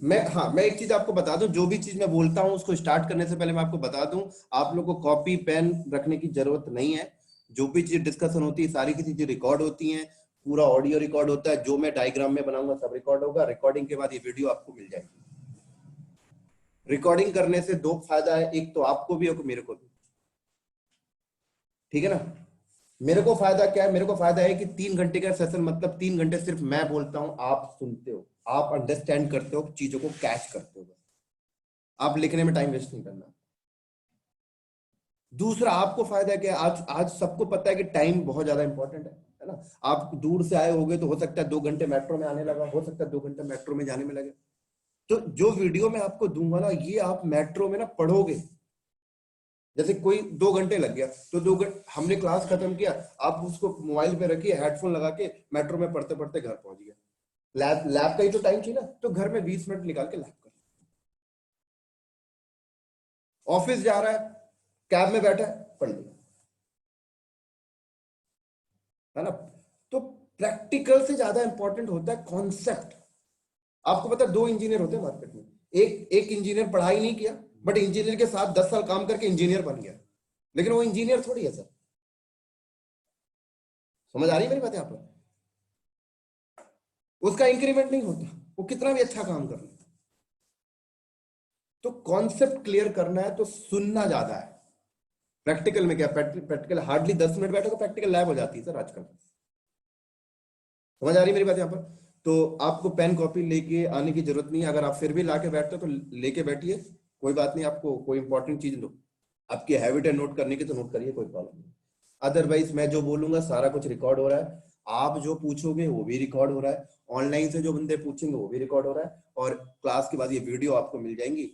मैं एक चीज आपको बता दूं, जो भी चीज मैं बोलता हूं उसको स्टार्ट करने से पहले मैं आपको बता दूं, आप लोग को कॉपी पेन रखने की जरूरत नहीं है। जो भी चीज डिस्कशन होती है सारी की चीजें रिकॉर्ड होती हैं, पूरा ऑडियो रिकॉर्ड होता है, जो मैं डायग्राम में बनाऊंगा सब रिकॉर्ड होगा। रिकॉर्डिंग के बाद ये वीडियो आपको मिल जाएगी। रिकॉर्डिंग करने से दो फायदा है, एक तो आपको भी और मेरे को भी, ठीक है ना। मेरे को फायदा क्या है, मेरे को फायदा है कि 3 घंटे का सेशन, मतलब 3 घंटे सिर्फ मैं बोलता हूं, आप सुनते हो, आप अंडरस्टैंड करते हो, चीजों को कैच करते हो, आप लिखने में टाइम वेस्ट नहीं करना। दूसरा आपको फायदा क्या है, आज आज सबको पता है कि टाइम बहुत ज्यादा इंपॉर्टेंट है ना। आप दूर से आए होगे तो हो सकता है 2 घंटे मेट्रो में आने लगा, हो सकता है 2 घंटे मेट्रो में जाने में लगे। तो जो वीडियो मैं आपको दूंगा ना, ये आप मेट्रो में ना पढ़ोगे। जैसे कोई 2 घंटे लग गया तो 2 घंटे हमने क्लास खत्म किया, आप उसको मोबाइल पे रखिए, हेडफोन लगा के मेट्रो में पढ़ते पढ़ते घर पहुंच गया। लैब लैब का ही तो टाइम चाहिए ना, तो घर में 20 मिनट निकाल के लैब कर। ऑफिस जा रहा है, कैब में बैठा है, पढ़ लिया, है ना। तो प्रैक्टिकल से ज्यादा इंपॉर्टेंट होता है कॉन्सेप्ट। आपको पता है 2 इंजीनियर होते हैं मार्केट में, एक एक इंजीनियर पढ़ाई नहीं किया, बट इंजीनियर के साथ 10 साल काम करके इंजीनियर बन गया, लेकिन वो इंजीनियर थोड़ी है सर। समझ आ रही है मेरी बात यहाँ पर। उसका इंक्रीमेंट नहीं होता, वो कितना भी अच्छा काम कर ले। तो कॉन्सेप्ट क्लियर करना है तो सुनना ज्यादा है। प्रैक्टिकल में क्या, प्रैक्टिकल हार्डली 10 मिनट बैठो तो प्रैक्टिकल लैब हो जाती है सर आजकल। समझ आ रही है मेरी बात यहाँ पर। तो आपको पेन कॉपी लेके आने की जरूरत नहीं है, अगर आप फिर भी लाके बैठते हो तो लेके बैठिए, कोई बात नहीं। आपको कोई इंपॉर्टेंट चीज लो, आपकी हैबिट है नोट करने की तो नोट करिए, कोई प्रॉब्लम नहीं। अदरवाइज मैं जो बोलूंगा सारा कुछ रिकॉर्ड हो रहा है, आप जो पूछोगे वो भी रिकॉर्ड हो रहा है, ऑनलाइन से जो बंदे पूछेंगे वो भी रिकॉर्ड हो रहा है, और क्लास के बाद ये वीडियो आपको मिल जाएंगी।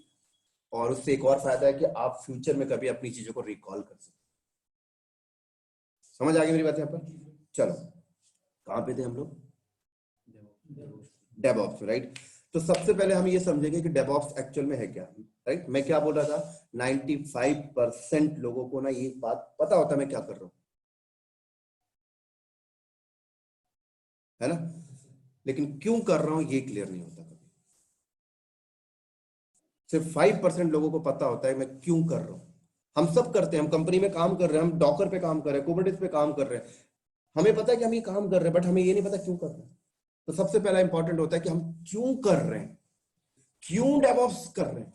और उससे एक और फायदा है कि आप फ्यूचर में कभी अपनी चीजों को रिकॉल कर सकते। समझ आ गई मेरी बात यहाँ पर। चलो, कहाँ पे थे हम लोग, डेवऑप्स, राइट। तो सबसे पहले हम ये समझेंगे कि डेवऑप्स एक्चुअल में है क्या, राइट। मैं क्या बोल रहा था, 95% लोगों को ना ये बात पता होता है मैं क्या कर रहा हूं, है ना, लेकिन क्यों कर रहा हूं ये क्लियर नहीं होता कभी। सिर्फ 5% लोगों को पता होता है मैं क्यों कर रहा हूं। हम सब करते हैं, हम कंपनी में काम कर रहे हैं, हम डॉकर पे काम कर रहे हैं, कुबरटिस पे काम कर रहे हैं, हमें पता है कि हम ये काम कर रहे हैं, बट हमें ये नहीं पता क्यों कर रहे हैं। तो सबसे पहला इंपॉर्टेंट होता है कि हम क्यों कर रहे हैं, क्यों डेवऑप्स कर रहे हैं।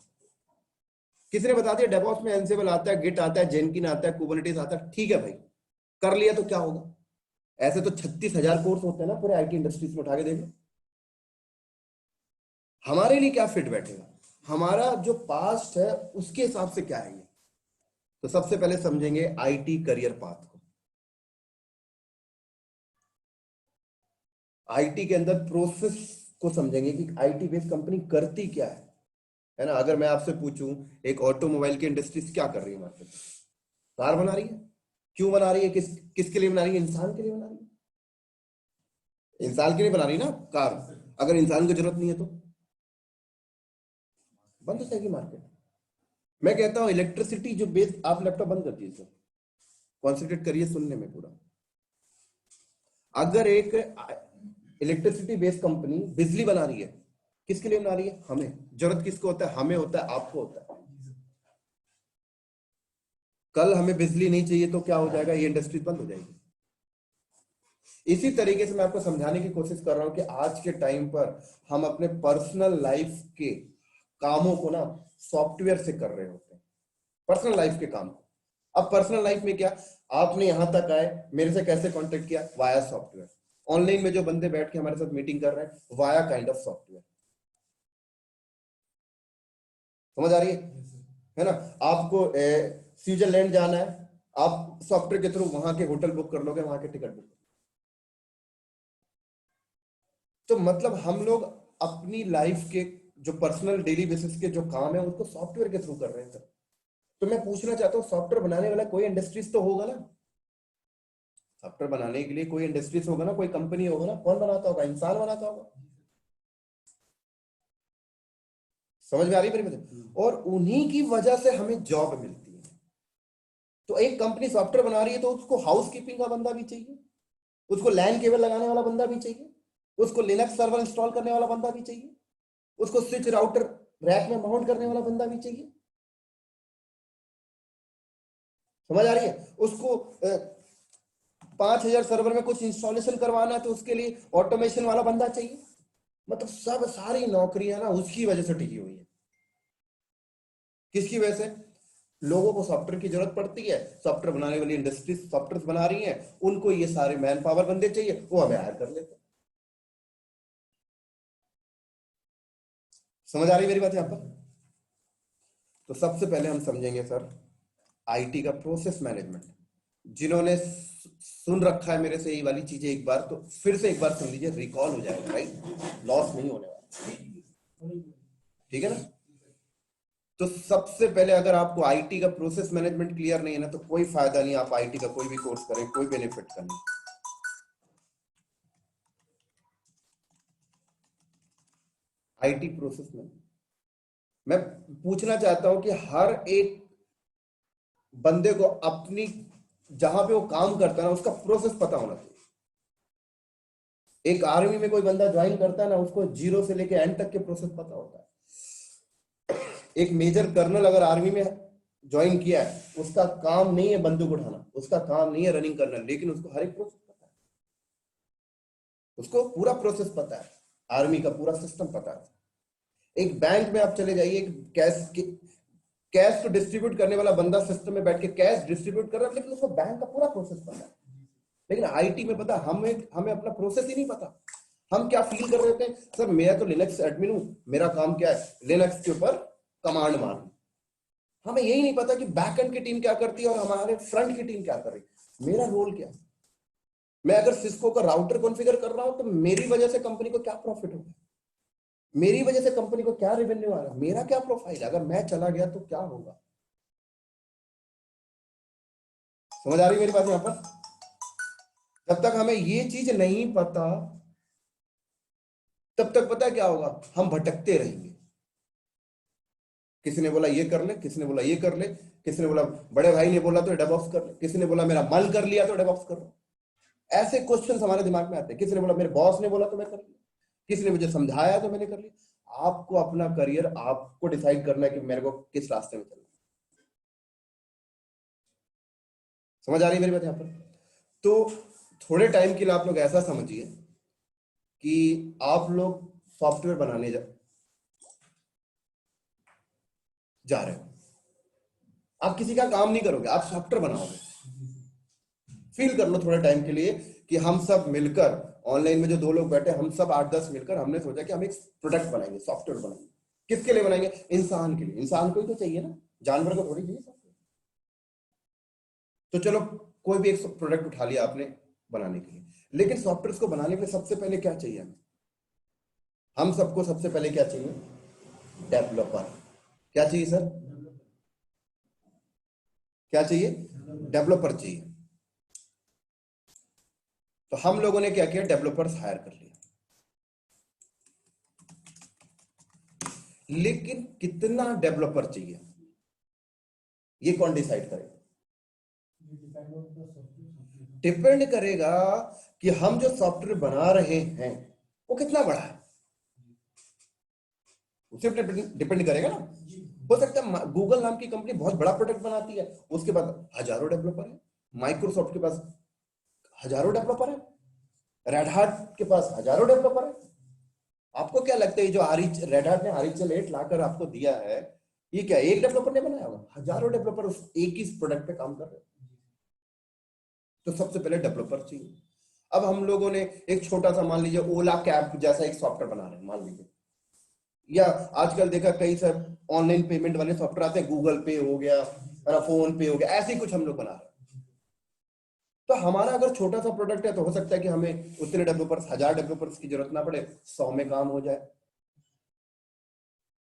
किसी ने बता दिया डेवऑप्स में एंसिबल आता है, गिट आता है, जेनकिन आता है, कुबरनेटिस आता है, ठीक है भाई, कर लिया तो क्या होगा। ऐसे तो 36,000 कोर्स होते हैं ना पूरे आईटी इंडस्ट्रीज में, उठा के देखो। हमारे लिए क्या फिट बैठेगा, हमारा जो पास्ट है उसके हिसाब से क्या है ये। तो सबसे पहले समझेंगे आईटी करियर पाथ को। आईटी के अंदर प्रोसेस को समझेंगे कि आईटी बेस्ड कंपनी करती क्या है ना। अगर मैं आपसे पूछूं, एक ऑटोमोबाइल की इंडस्ट्री क्या कर रही है मार्केट में, कार बना रही है, क्यों बना रही है, किसके लिए बना रही है, इंसान के लिए बना रही है। इंसान के लिए बना रही है ना कार, अगर इंसान की जरूरत नहीं है तो बंद हो जाएगी मार्केट। मैं कहता हूं इलेक्ट्रिसिटी जो बेस, आप लैपटॉप बंद कर दीजिए, कॉन्सेंट्रेट करिए सुनने में पूरा। अगर एक इलेक्ट्रिसिटी बेस्ड कंपनी बिजली बना रही है, किसके लिए बना रही है, हमें। जरूरत किसको होता है, हमें होता है, आपको होता है। कल हमें बिजली नहीं चाहिए तो क्या हो जाएगा, ये इंडस्ट्री बंद हो जाएगी। इसी तरीके से मैं आपको समझाने की कोशिश कर रहा हूं कि आज के टाइम पर हम अपने पर्सनल लाइफ के कामों को ना सॉफ्टवेयर से कर रहे होते हैं, पर्सनल लाइफ के काम को। अब पर्सनल लाइफ में क्या, आपने यहां तक आए, मेरे से कैसे कांटेक्ट किया, वाया सॉफ्टवेयर। ऑनलाइन में जो बंदे बैठ के हमारे साथ मीटिंग कर रहे हैं, वाया काइंड ऑफ सॉफ्टवेयर। समझ आ रही है ना। आपको स्विट्जरलैंड जाना है, आप सॉफ्टवेयर के थ्रू वहां के होटल बुक कर लोगे, वहां के टिकट बुक। तो मतलब हम लोग अपनी लाइफ के जो पर्सनल डेली बेसिस के जो काम है उसको सॉफ्टवेयर के थ्रू कर रहे हैं सर। तो मैं पूछना चाहता हूँ, सॉफ्टवेयर बनाने वाला कोई इंडस्ट्रीज तो होगा ना, सॉफ्टवेयर बनाने के लिए कोई इंडस्ट्रीज होगा ना, कोई कंपनी होगा ना, कौन बनाता होगा, इंसान बनाता होगा। समझ में आ रही है मेरी बात। और उन्हीं की वजह से हमें जॉब मिलती है। तो एक कंपनी सॉफ्टवेयर बना रही है तो उसको हाउस कीपिंग का बंदा भी चाहिए, उसको लैन केबल लगाने वाला बंदा भी चाहिए, उसको लिनक्स सर्वर इंस्टॉल करने वाला बंदा भी चाहिए, उसको स्विच राउटर रैक में माउंट करने वाला बंदा भी चाहिए। समझ आ रही है? उसको 5,000 सर्वर में कुछ इंस्टॉलेशन करवाना है तो उसके लिए ऑटोमेशन वाला बंदा चाहिए। मतलब सब सारी नौकरियां ना उसकी वजह से टिकी हुई है। किसकी वजह से? लोगों को सॉफ्टवेयर की जरूरत पड़ती है, सॉफ्टवेयर बनाने वाली इंडस्ट्री सॉफ्टवेयर बना रही है, उनको ये सारे मैन पावर बंदे चाहिए, वो हमें हायर कर लेते हैं। समझ आ रही मेरी बात यहां पर? तो सबसे पहले हम समझेंगे सर आईटी का प्रोसेस मैनेजमेंट। जिन्होंने सुन रखा है मेरे से ये वाली चीजें एक बार, तो फिर से एक बार सुन लीजिए, रिकॉल हो जाएगा, राइट? लॉस नहीं होने वाला, ठीक है ना? तो सबसे पहले अगर आपको आईटी का प्रोसेस मैनेजमेंट क्लियर नहीं है ना, तो कोई फायदा नहीं आप आईटी का कोई भी कोर्स करें, कोई बेनिफिट का नहीं। आईटी प्रोसेस में मैं पूछना चाहता हूं कि हर एक बंदे को अपनी जहां पे वो काम करता है ना उसका प्रोसेस पता होना चाहिए। एक आर्मी में कोई बंदा ज्वाइन करता है ना, उसको जीरो से लेके एंड तक के प्रोसेस पता होता है। एक मेजर कर्नल अगर आर्मी में ज्वाइन किया है, उसका काम नहीं है बंदूक उठाना, उसका काम नहीं है रनिंग करना, लेकिन उसको हर एक प्रोसेस पता है, उसको पूरा प्रोसेस पता है, आर्मी का पूरा सिस्टम पता है। एक बैंक में आप चले जाइए, कैश को डिस्ट्रीब्यूट करने वाला बंदा सिस्टम में बैठ के कैश डिस्ट्रीब्यूट कर रहा है, लेकिन उसको बैंक का पूरा प्रोसेस पता है। लेकिन आईटी में पता हमें अपना प्रोसेस ही नहीं पता। हम क्या फील कर रहे थे, सर मैं तो लिनक्स एडमिन हूं, मेरा काम क्या है, लिनक्स के ऊपर कमांड मारना। हमें यही नहीं पता कि बैकएंड की टीम क्या करती है और हमारे फ्रंट की टीम क्या कर रही है, मेरा रोल क्या है। मैं अगर सिस्को का राउटर कॉन्फ़िगर कर रहा हूं तो मेरी वजह से कंपनी को क्या प्रॉफिट होगा, मेरी वजह से कंपनी को क्या रेवेन्यू आ रहा है, मेरा क्या प्रोफाइल है, अगर मैं चला गया तो क्या होगा। समझ आ रही मेरी बात यहां पर? जब तक हमें ये चीज नहीं पता तब तक पता है क्या होगा, हम भटकते रहेंगे। किसी ने बोला ये कर ले, किसी ने बोला ये कर ले, किसी ने बोला बड़े भाई ने बोला तो डेवऑप्स कर ले, किसी ने बोला मेरा मन कर लिया तो डेवऑप्स कर लो। ऐसे क्वेश्चंस हमारे दिमाग में आते हैं। किसी ने बोला मेरे बॉस ने बोला तो मैं कर लिया, किसी ने मुझे समझाया तो मैंने कर लिया। आपको अपना करियर आपको डिसाइड करना है कि मेरे को किस रास्ते में चलना है। समझ आ रही है मेरी बात यहाँ पर? तो थोड़े टाइम के लिए आप लोग ऐसा समझिए कि आप लोग सॉफ्टवेयर बनाने जा रहे हो। आप किसी का काम नहीं करोगे, आप सॉफ्टवेयर बनाओगे। फील कर लो थोड़े टाइम के लिए कि हम सब मिलकर, ऑनलाइन में जो दो लोग बैठे, हम सब 8-10 मिलकर हमने सोचा कि हम एक प्रोडक्ट बनाएंगे, सॉफ्टवेयर बनाएंगे। किसके लिए बनाएंगे? इंसान के लिए। इंसान को ही तो चाहिए ना, जानवर को थोड़ी चाहिए सॉफ्टवेयर। तो चलो कोई भी एक प्रोडक्ट उठा लिया आपने बनाने के लिए, लेकिन सॉफ्टवेयर को बनाने के लिए सबसे पहले क्या चाहिए हमें? हम सबको सबसे पहले क्या चाहिए? डेवलपर। क्या चाहिए सर? क्या चाहिए? डेवलपर चाहिए। तो हम लोगों ने क्या किया, डेवलपर्स हायर कर लिया। लेकिन कितना डेवलपर चाहिए ये कौन डिसाइड करेगा? डिपेंड करेगा कि हम जो सॉफ्टवेयर बना रहे हैं वो कितना बड़ा है, उससे डिपेंड करेगा ना। हो सकता है गूगल नाम की कंपनी बहुत बड़ा प्रोडक्ट बनाती है, उसके पास हजारों डेवलपर है। माइक्रोसॉफ्ट के पास हजारों डेवलपर है। रेड हार्ट के पास हजारों डेवलपर है। आपको क्या लगता है जो रेड हार्ट ने आरएचएल 8 लाकर आपको दिया है, ये क्या एक डेवलपर ने बनाया होगा? हजारों डेवलपर उस एक ही प्रोडक्ट पे काम कर रहे हैं। तो सबसे पहले डेवलपर चाहिए। अब हम लोगों ने एक छोटा सा, मान लीजिए ओला कैब जैसा एक सॉफ्टवेयर बना रहे हैं मान लीजिए, या आजकल देखा कई सब ऑनलाइन पेमेंट वाले सॉफ्टवेयर आते हैं, गूगल पे हो गया, फोन पे हो गया, ऐसे ही कुछ हम लोग बना रहे हैं। तो हमारा अगर छोटा सा प्रोडक्ट है तो हो सकता है कि हमें उतने डेवलपर्स, 1000 डेवलपर्स की जरूरत ना पड़े, 100 में काम हो जाए,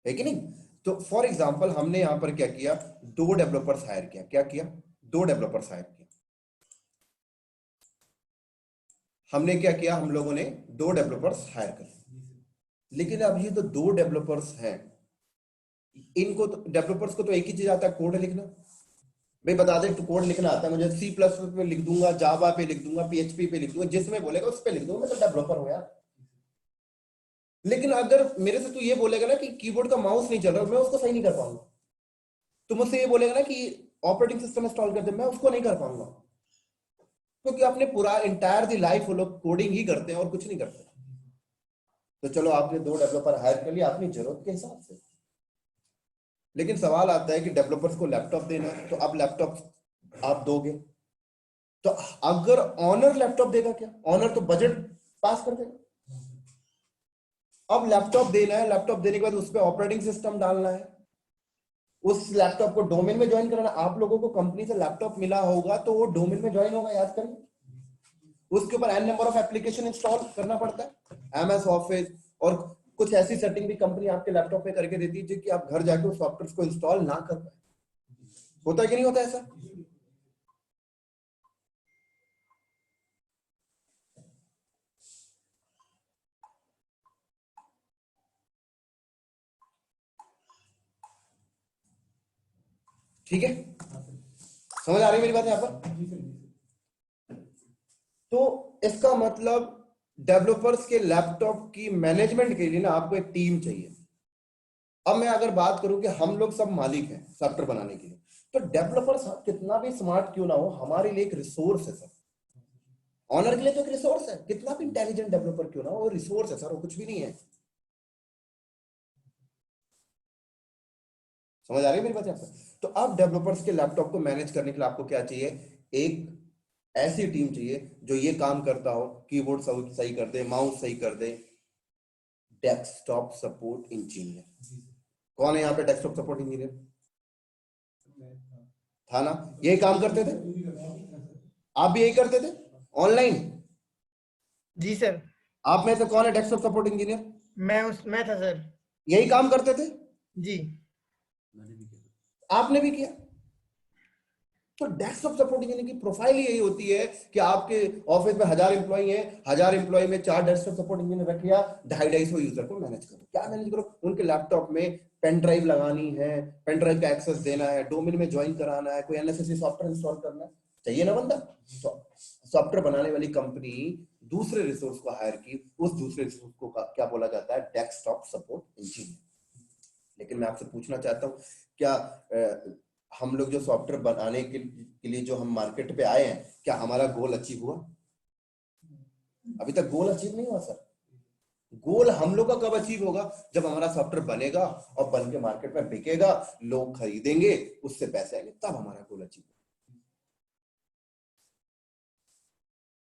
है कि नहीं? तो फॉर एग्जाम्पल हमने यहां पर क्या किया, 2 डेवलपर्स हायर किया। क्या किया? 2 डेवलपर्स हायर किया। हमने क्या किया, हम लोगों ने 2 डेवलपर्स हायर कर लिए। लेकिन अब ये तो 2 डेवलपर्स हैं, इनको तो डेवलपर्स को तो एक ही चीज आता है, कोड लिखना। भाई बता दे, तो कोड लिखना आता है मुझे, सी प्लस प्लस पे लिख दूंगा, जावा पे लिख दूंगा, पीएचपी पे लिख दूंगा, जिसमें बोलेगा उस पे लिख दूंगा, मैं तो डेवलपर हूं यार। लेकिन अगर मेरे से तू ये बोलेगा ना कि कीबोर्ड का माउस नहीं चल रहा, मैं उसको सही नहीं कर पाऊंगा। तो मुझसे ये बोलेगा ना कि ऑपरेटिंग सिस्टम इंस्टॉल कर दे, मैं उसको नहीं कर पाऊंगा, क्योंकि अपने पूरा इंटायर दी लाइफ वो लोग कोडिंग ही करते हैं और कुछ नहीं करते। तो चलो आपने 2 डेवलपर हायर कर लिया अपनी जरूरत के हिसाब से, लेकिन सवाल आता है कि डेवलपर्स को लैपटॉप देना है, तो अब लैपटॉप आप दोगे, तो अगर ऑनर लैपटॉप देगा क्या? ऑनर तो बजट पास कर देगा। अब लैपटॉप देना है, लैपटॉप देने के बाद उस पर ऑपरेटिंग सिस्टम डालना है, उस लैपटॉप को डोमेन में ज्वाइन कराना। आप लोगों को कंपनी से लैपटॉप मिला होगा तो वो डोमेन में ज्वाइन होगा, याद करिए। उसके ऊपर n number of application install करना पड़ता है, एमएस ऑफिस, और कुछ ऐसी सेटिंग भी कंपनी आपके लैपटॉप पे करके देती है कि आप घर जाके उस सॉफ्टवेयर को इंस्टॉल ना कर पाए। होता है कि नहीं होता ऐसा? ठीक है, समझ आ रही है मेरी बात यहाँ पर? तो इसका मतलब डेवलपर्स के लैपटॉप की मैनेजमेंट के लिए ना आपको एक टीम चाहिए। अब मैं अगर बात करूं कि हम लोग सब मालिक हैं सॉफ्टवेयर बनाने के लिए, तो डेवलपर्स कितना भी स्मार्ट क्यों ना हो, हमारे लिए एक रिसोर्स है सर। ऑनर के लिए तो एक रिसोर्स है, कितना भी इंटेलिजेंट डेवलपर क्यों ना हो, वो रिसोर्स है सर, वो कुछ भी नहीं है। समझ आ रही है मेरी बात यहाँ पर? तो अब डेवलपर्स के लैपटॉप को मैनेज करने के लिए आपको क्या चाहिए? एक ऐसी टीम चाहिए जो ये काम करता हो, कीबोर्ड सही कर दे, माउस सही कर दे। Desktop support engineer. कौन है यहाँ पे डेस्कटॉप सपोर्ट इंजीनियर? था ना? यही काम करते थे, आप भी यही करते थे ऑनलाइन। जी सर। आप में से कौन है डेस्कटॉप सपोर्ट इंजीनियर? मैं था सर। यही काम करते थे, जी। आपने भी किया। तो डेस्कटॉप सपोर्ट इंजीनियर की प्रोफाइल यही होती है कि आपके ऑफिस में 1000 एम्प्लॉई हैं, 1000 एम्प्लॉई में 4 डेस्कटॉप सपोर्ट इंजीनियर रख लिया, 250-250 यूजर को मैनेज करो। क्या मैनेज करो? उनके लैपटॉप में पेन ड्राइव लगानी है, पेन ड्राइव का एक्सेस देना है, डोमेन में ज्वाइन कराना है, कोई एनएसएससी सॉफ्टवेयर इंस्टॉल करना है, चाहिए ना बंदा। सॉफ्टवेयर बनाने वाली कंपनी दूसरे रिसोर्स को हायर की, उस दूसरे रिसोर्स को क्या बोला जाता है? Desktop support engineer. लेकिन मैं आपसे पूछना चाहता हूँ, क्या हम लोग जो सॉफ्टवेयर बनाने के लिए जो हम मार्केट पे आए हैं, क्या हमारा गोल अचीव हुआ? अभी तक गोल अचीव नहीं हुआ सर। गोल हम लोग का कब अचीव होगा? जब हमारा सॉफ्टवेयर बनेगा और बन के मार्केट में बिकेगा, लोग खरीदेंगे, उससे पैसे आएंगे, तब हमारा गोल अचीव होगा।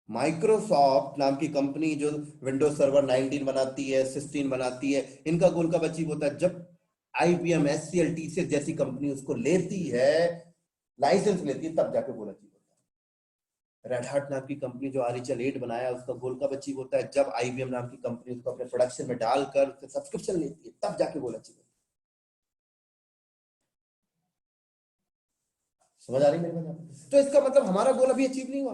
माइक्रोसॉफ्ट नाम की कंपनी जो विंडोज सर्वर 19 बनाती है, 16 बनाती है, इनका गोल कब अचीव होता है? जब आईबीएम, एचसीएल, टीसीएस जैसी कंपनी उसको लेती है, लाइसेंस लेती है, तब जाके गोल अचीव होता है। रेड हार्ट नाम की कंपनी जो आरएचएल 8 बनाया, उसका गोल कब अचीव होता है? जब आईबीएम नाम की कंपनी उसको अपने प्रोडक्शन में डालकर सब्सक्रिप्शन लेती है, तब जाके गोल अचीव होता है। समझ आ रही मेरे बात? तो इसका मतलब हमारा गोल अभी अचीव नहीं हुआ।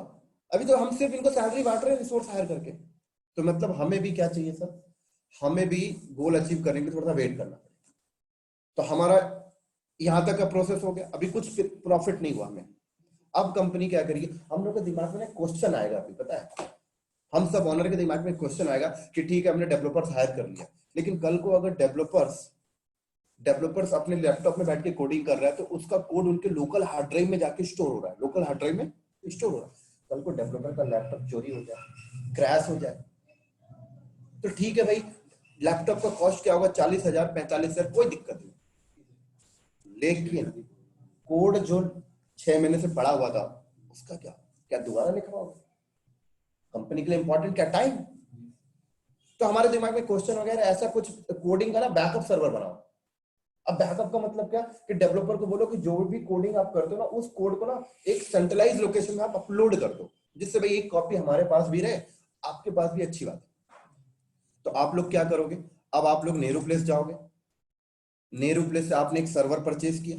अभी तो हम सिर्फ इनको सैलरी बांट रहे हैं रिसोर्स हायर करके। तो मतलब हमें भी क्या चाहिए सर? हमें भी गोल अचीव करने के लिए थोड़ा सा वेट करना पड़ेगा। तो हमारा यहां तक का प्रोसेस हो गया, अभी कुछ प्रॉफिट नहीं हुआ हमें। अब कंपनी क्या करेगी? हम लोग के दिमाग में क्वेश्चन आएगा, अभी पता है, हम सब ऑनर के दिमाग में क्वेश्चन आएगा कि ठीक है हमने डेवलपर्स हायर कर लिया, लेकिन कल को अगर डेवलपर्स अपने लैपटॉप में बैठ के कोडिंग कर रहा है, तो उसका कोड उनके लोकल हार्ड ड्राइव में जाके स्टोर हो रहा है, लोकल हार्ड ड्राइव में स्टोर हो रहा है। कल को डेवलपर का लैपटॉप चोरी हो जाए, क्रैश हो जाए, तो ठीक है भाई, लैपटॉप का कॉस्ट क्या होगा? 40,000, 45,000, कोई दिक्कत नहीं। लेकिन कोड जो 6 महीने से पड़ा हुआ था, उसका क्या दोबारा लिखवाओगे? कंपनी के लिए इंपॉर्टेंट क्या? टाइम। तो हमारे दिमाग में क्वेश्चन वगैरह ऐसा कुछ, कोडिंग का ना बैकअप सर्वर बनाओ। अब बैकअप का मतलब क्या? कि डेवलपर को बोलो कि जो भी कोडिंग आप करते हो ना, उस कोड को ना एक सेंट्रलाइज लोकेशन में आप अपलोड कर दो, जिससे भाई एक कॉपी हमारे पास भी रहे, आपके पास भी, अच्छी बात है। तो आप लोग क्या करोगे? अब आप लोग नेहरू प्लेस जाओगे, नेहरू प्लेस से आपने एक सर्वर परचेज किया।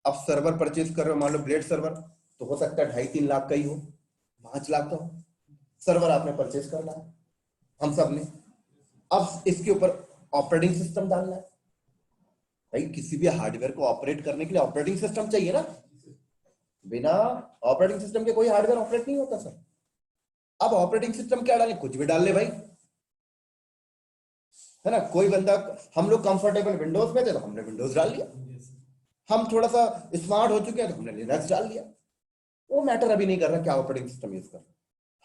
अब सर्वर परचेज कर रहे हो, मान लो ग्रेड सर्वर, तो हो सकता है 2.5-3 लाख का ही हो, 5 लाख का हो। सर्वर आपने परचेज करना है, हम सब ने। अब इसके ऊपर ऑपरेटिंग सिस्टम डालना है। भाई किसी भी हार्डवेयर को ऑपरेट करने के लिए ऑपरेटिंग सिस्टम चाहिए ना। बिना ऑपरेटिंग सिस्टम के कोई हार्डवेयर ऑपरेट नहीं होता सर। अब ऑपरेटिंग सिस्टम क्या डाले? कुछ भी डाल ले भाई। है ना। कोई बंदा, हम लोग कंफर्टेबल विंडोज में थे तो हमने विंडोज डाल लिया, हम थोड़ा सा स्मार्ट हो चुके हैं तो हमने लिनक्स डाल लिया। वो मैटर अभी नहीं कर रहा क्या ऑपरेटिंग सिस्टम यूज कर रहा है।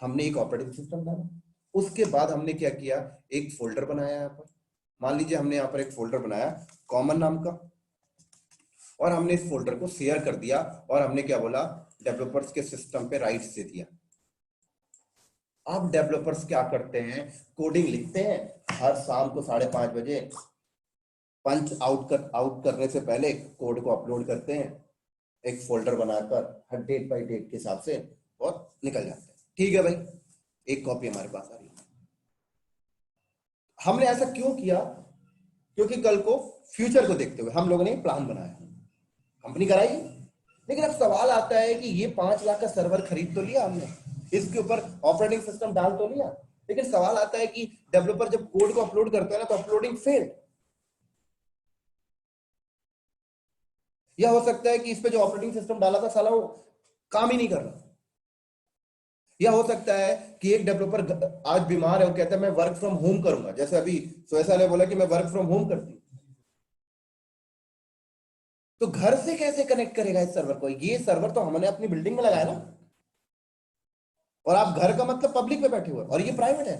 हमने एक ऑपरेटिंग सिस्टम डाला, उसके बाद हमने क्या किया, एक फोल्डर बनाया यहाँ पर। मान लीजिए हमने यहाँ पर एक फोल्डर बनाया कॉमन नाम का, और हमने इस फोल्डर को शेयर कर दिया, और हमने क्या बोला, डेवलपर्स के सिस्टम पे राइट्स दे दिया। अब डेवलपर्स क्या करते हैं, कोडिंग लिखते हैं, हर शाम को 5:30 बजे पंच आउट करने से पहले कोड को अपलोड करते हैं एक फोल्डर बनाकर हर डेट बाय डेट के हिसाब से, और निकल जाते हैं। ठीक है भाई, एक कॉपी हमारे पास आ रही है। हमने ऐसा क्यों किया, क्योंकि कल को फ्यूचर को देखते हुए हम लोगों ने प्लान बनाया, कंपनी कराई। लेकिन अब सवाल आता है कि ये 5 लाख का सर्वर खरीद तो लिया हमने, इसके ऊपर ऑपरेटिंग सिस्टम डाल तो लिया, लेकिन सवाल आता है कि डेवलपर जब कोड को अपलोड करता है ना तो अपलोडिंग फेल्ड। या हो सकता है कि इस पे जो ऑपरेटिंग सिस्टम डाला था साला वो काम ही नहीं कर रहा। या हो सकता है कि एक डेवलपर आज बीमार है, वो कहता है मैं वर्क फ्रॉम होम करूंगा, जैसे अभी सोहेल ने बोला कि मैं वर्क फ्रॉम होम करती हूँ, तो घर से कैसे कनेक्ट करेगा इस सर्वर को। ये सर्वर तो हमने अपनी बिल्डिंग में लगाया ना, और आप घर का मतलब पब्लिक पे बैठे हुए और ये प्राइवेट है।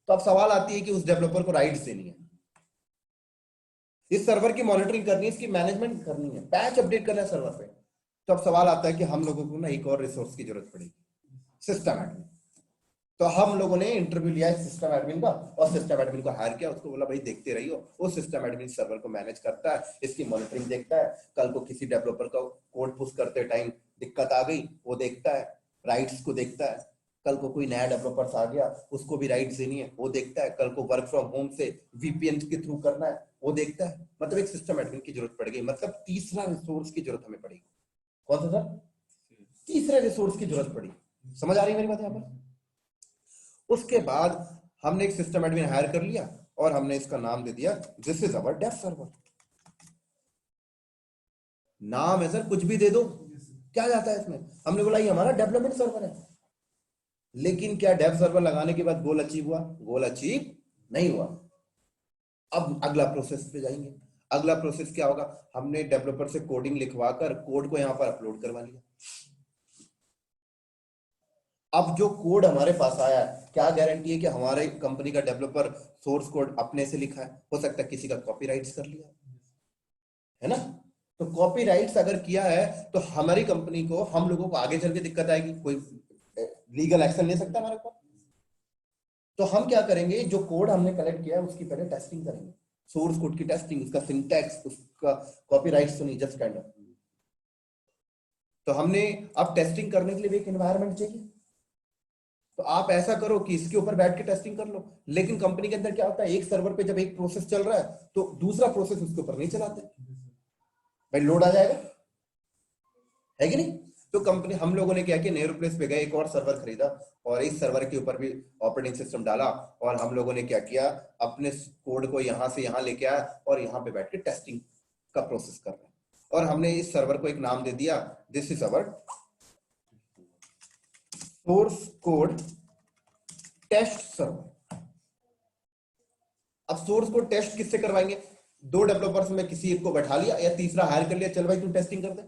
तो अब सवाल आती है कि उस डेवलपर को राइट्स देनी है, इस सर्वर की मॉनिटरिंग करनी है, इसकी मैनेजमेंट करनी है, पैच अपडेट करना है सर्वर पे। तो अब सवाल आता है कि हम लोगों को ना एक और रिसोर्स की जरूरत पड़ेगी, सिस्टम एडमिन। तो हम लोगों ने इंटरव्यू लिया सिस्टम एडमिन का, और सिस्टम एडमिन को हायर किया। उसको बोला भाई देखते रहियो, वो सिस्टम एडमिन सर्वर को मैनेज करता है, इसकी मॉनिटरिंग देखता है, कल को किसी डेवलपर का कोड पुश करते टाइम दिक्कत आ गई वो देखता है, राइट्स को देखता है, कल को कोई नया डेवलपर आ गया उसको भी राइट्स देनी है वो देखता है, कल को वर्क फ्रॉम होम से वीपीएन के थ्रू करना है वो देखता है। मतलब एक सिस्टम एडमिन की जरूरत पड़ गई, मतलब तीसरा रिसोर्स की जरूरत हमें पड़ेगी। कौन सा सर, तीसरे रिसोर्स की जरूरत पड़ी। समझ आ रही है मेरी बात यहाँ पर। उसके बाद हमने एक सिस्टम एडमिन हायर कर लिया, और हमने इसका नाम दे दिया this is our dev server. नाम है सर, कुछ भी दे दो, क्या जाता है इसमें। हमने बोला ये हमारा डेवलपमेंट सर्वर है, लेकिन क्या डेव सर्वर लगाने के बाद गोल अचीव हुआ, गोल अचीव नहीं हुआ। अब अगला प्रोसेस पे जाएंगे। अगला प्रोसेस क्या होगा, हमने डेवलपर से कोडिंग लिखवाकर कोड को यहां पर अपलोड करवा लिया। अब जो कोड हमारे पास आया है, क्या गारंटी है कि हमारे कंपनी का डेवलपर सोर्स कोड अपने से लिखा है, हो सकता है किसी का कॉपीराइट्स कर लिया है ना। तो कॉपीराइट्स अगर किया है तो हमारी कंपनी को, हम लोगों को आगे चल के दिक्कत आएगी, कोई लीगल एक्शन ले सकता है हमारे ऊपर। तो हम क्या करेंगे, जो कोड हमने कलेक्ट किया है उसकी पहले टेस्टिंग करेंगे, सोर्स कोड की टेस्टिंग, उसका सिंटैक्स, उसका कॉपीराइट्स तो नहीं, जस्ट काइंड ऑफ। तो हमने अब टेस्टिंग करने के लिए भी एक एनवायरनमेंट चाहिए। तो आप ऐसा करो कि इसके ऊपर बैठ के टेस्टिंग कर लो। लेकिन कंपनी के अंदर क्या होता है, एक सर्वर पे जब एक प्रोसेस चल रहा है तो दूसरा प्रोसेस उसके ऊपर नहीं चलाते, भाई लोड आ जाएगा, है कि नहीं। तो कंपनी, हम लोगों ने क्या किया, नेहरू प्लेस पे गए, एक और सर्वर खरीदा, और इस सर्वर के ऊपर भी ऑपरेटिंग सिस्टम डाला, और हम लोगों ने क्या किया, अपने कोड को यहां से यहां लेके आया, और यहां पे बैठ के टेस्टिंग का प्रोसेस कर रहे हैं। और हमने इस सर्वर को एक नाम दे दिया, this is our source code test server. अब सोर्स कोड टेस्ट किससे करवाएंगे, 2 डेवलपर्स में किसी एक को बैठा लिया, या तीसरा हायर कर लिया, चल भाई तू टेस्टिंग कर दे,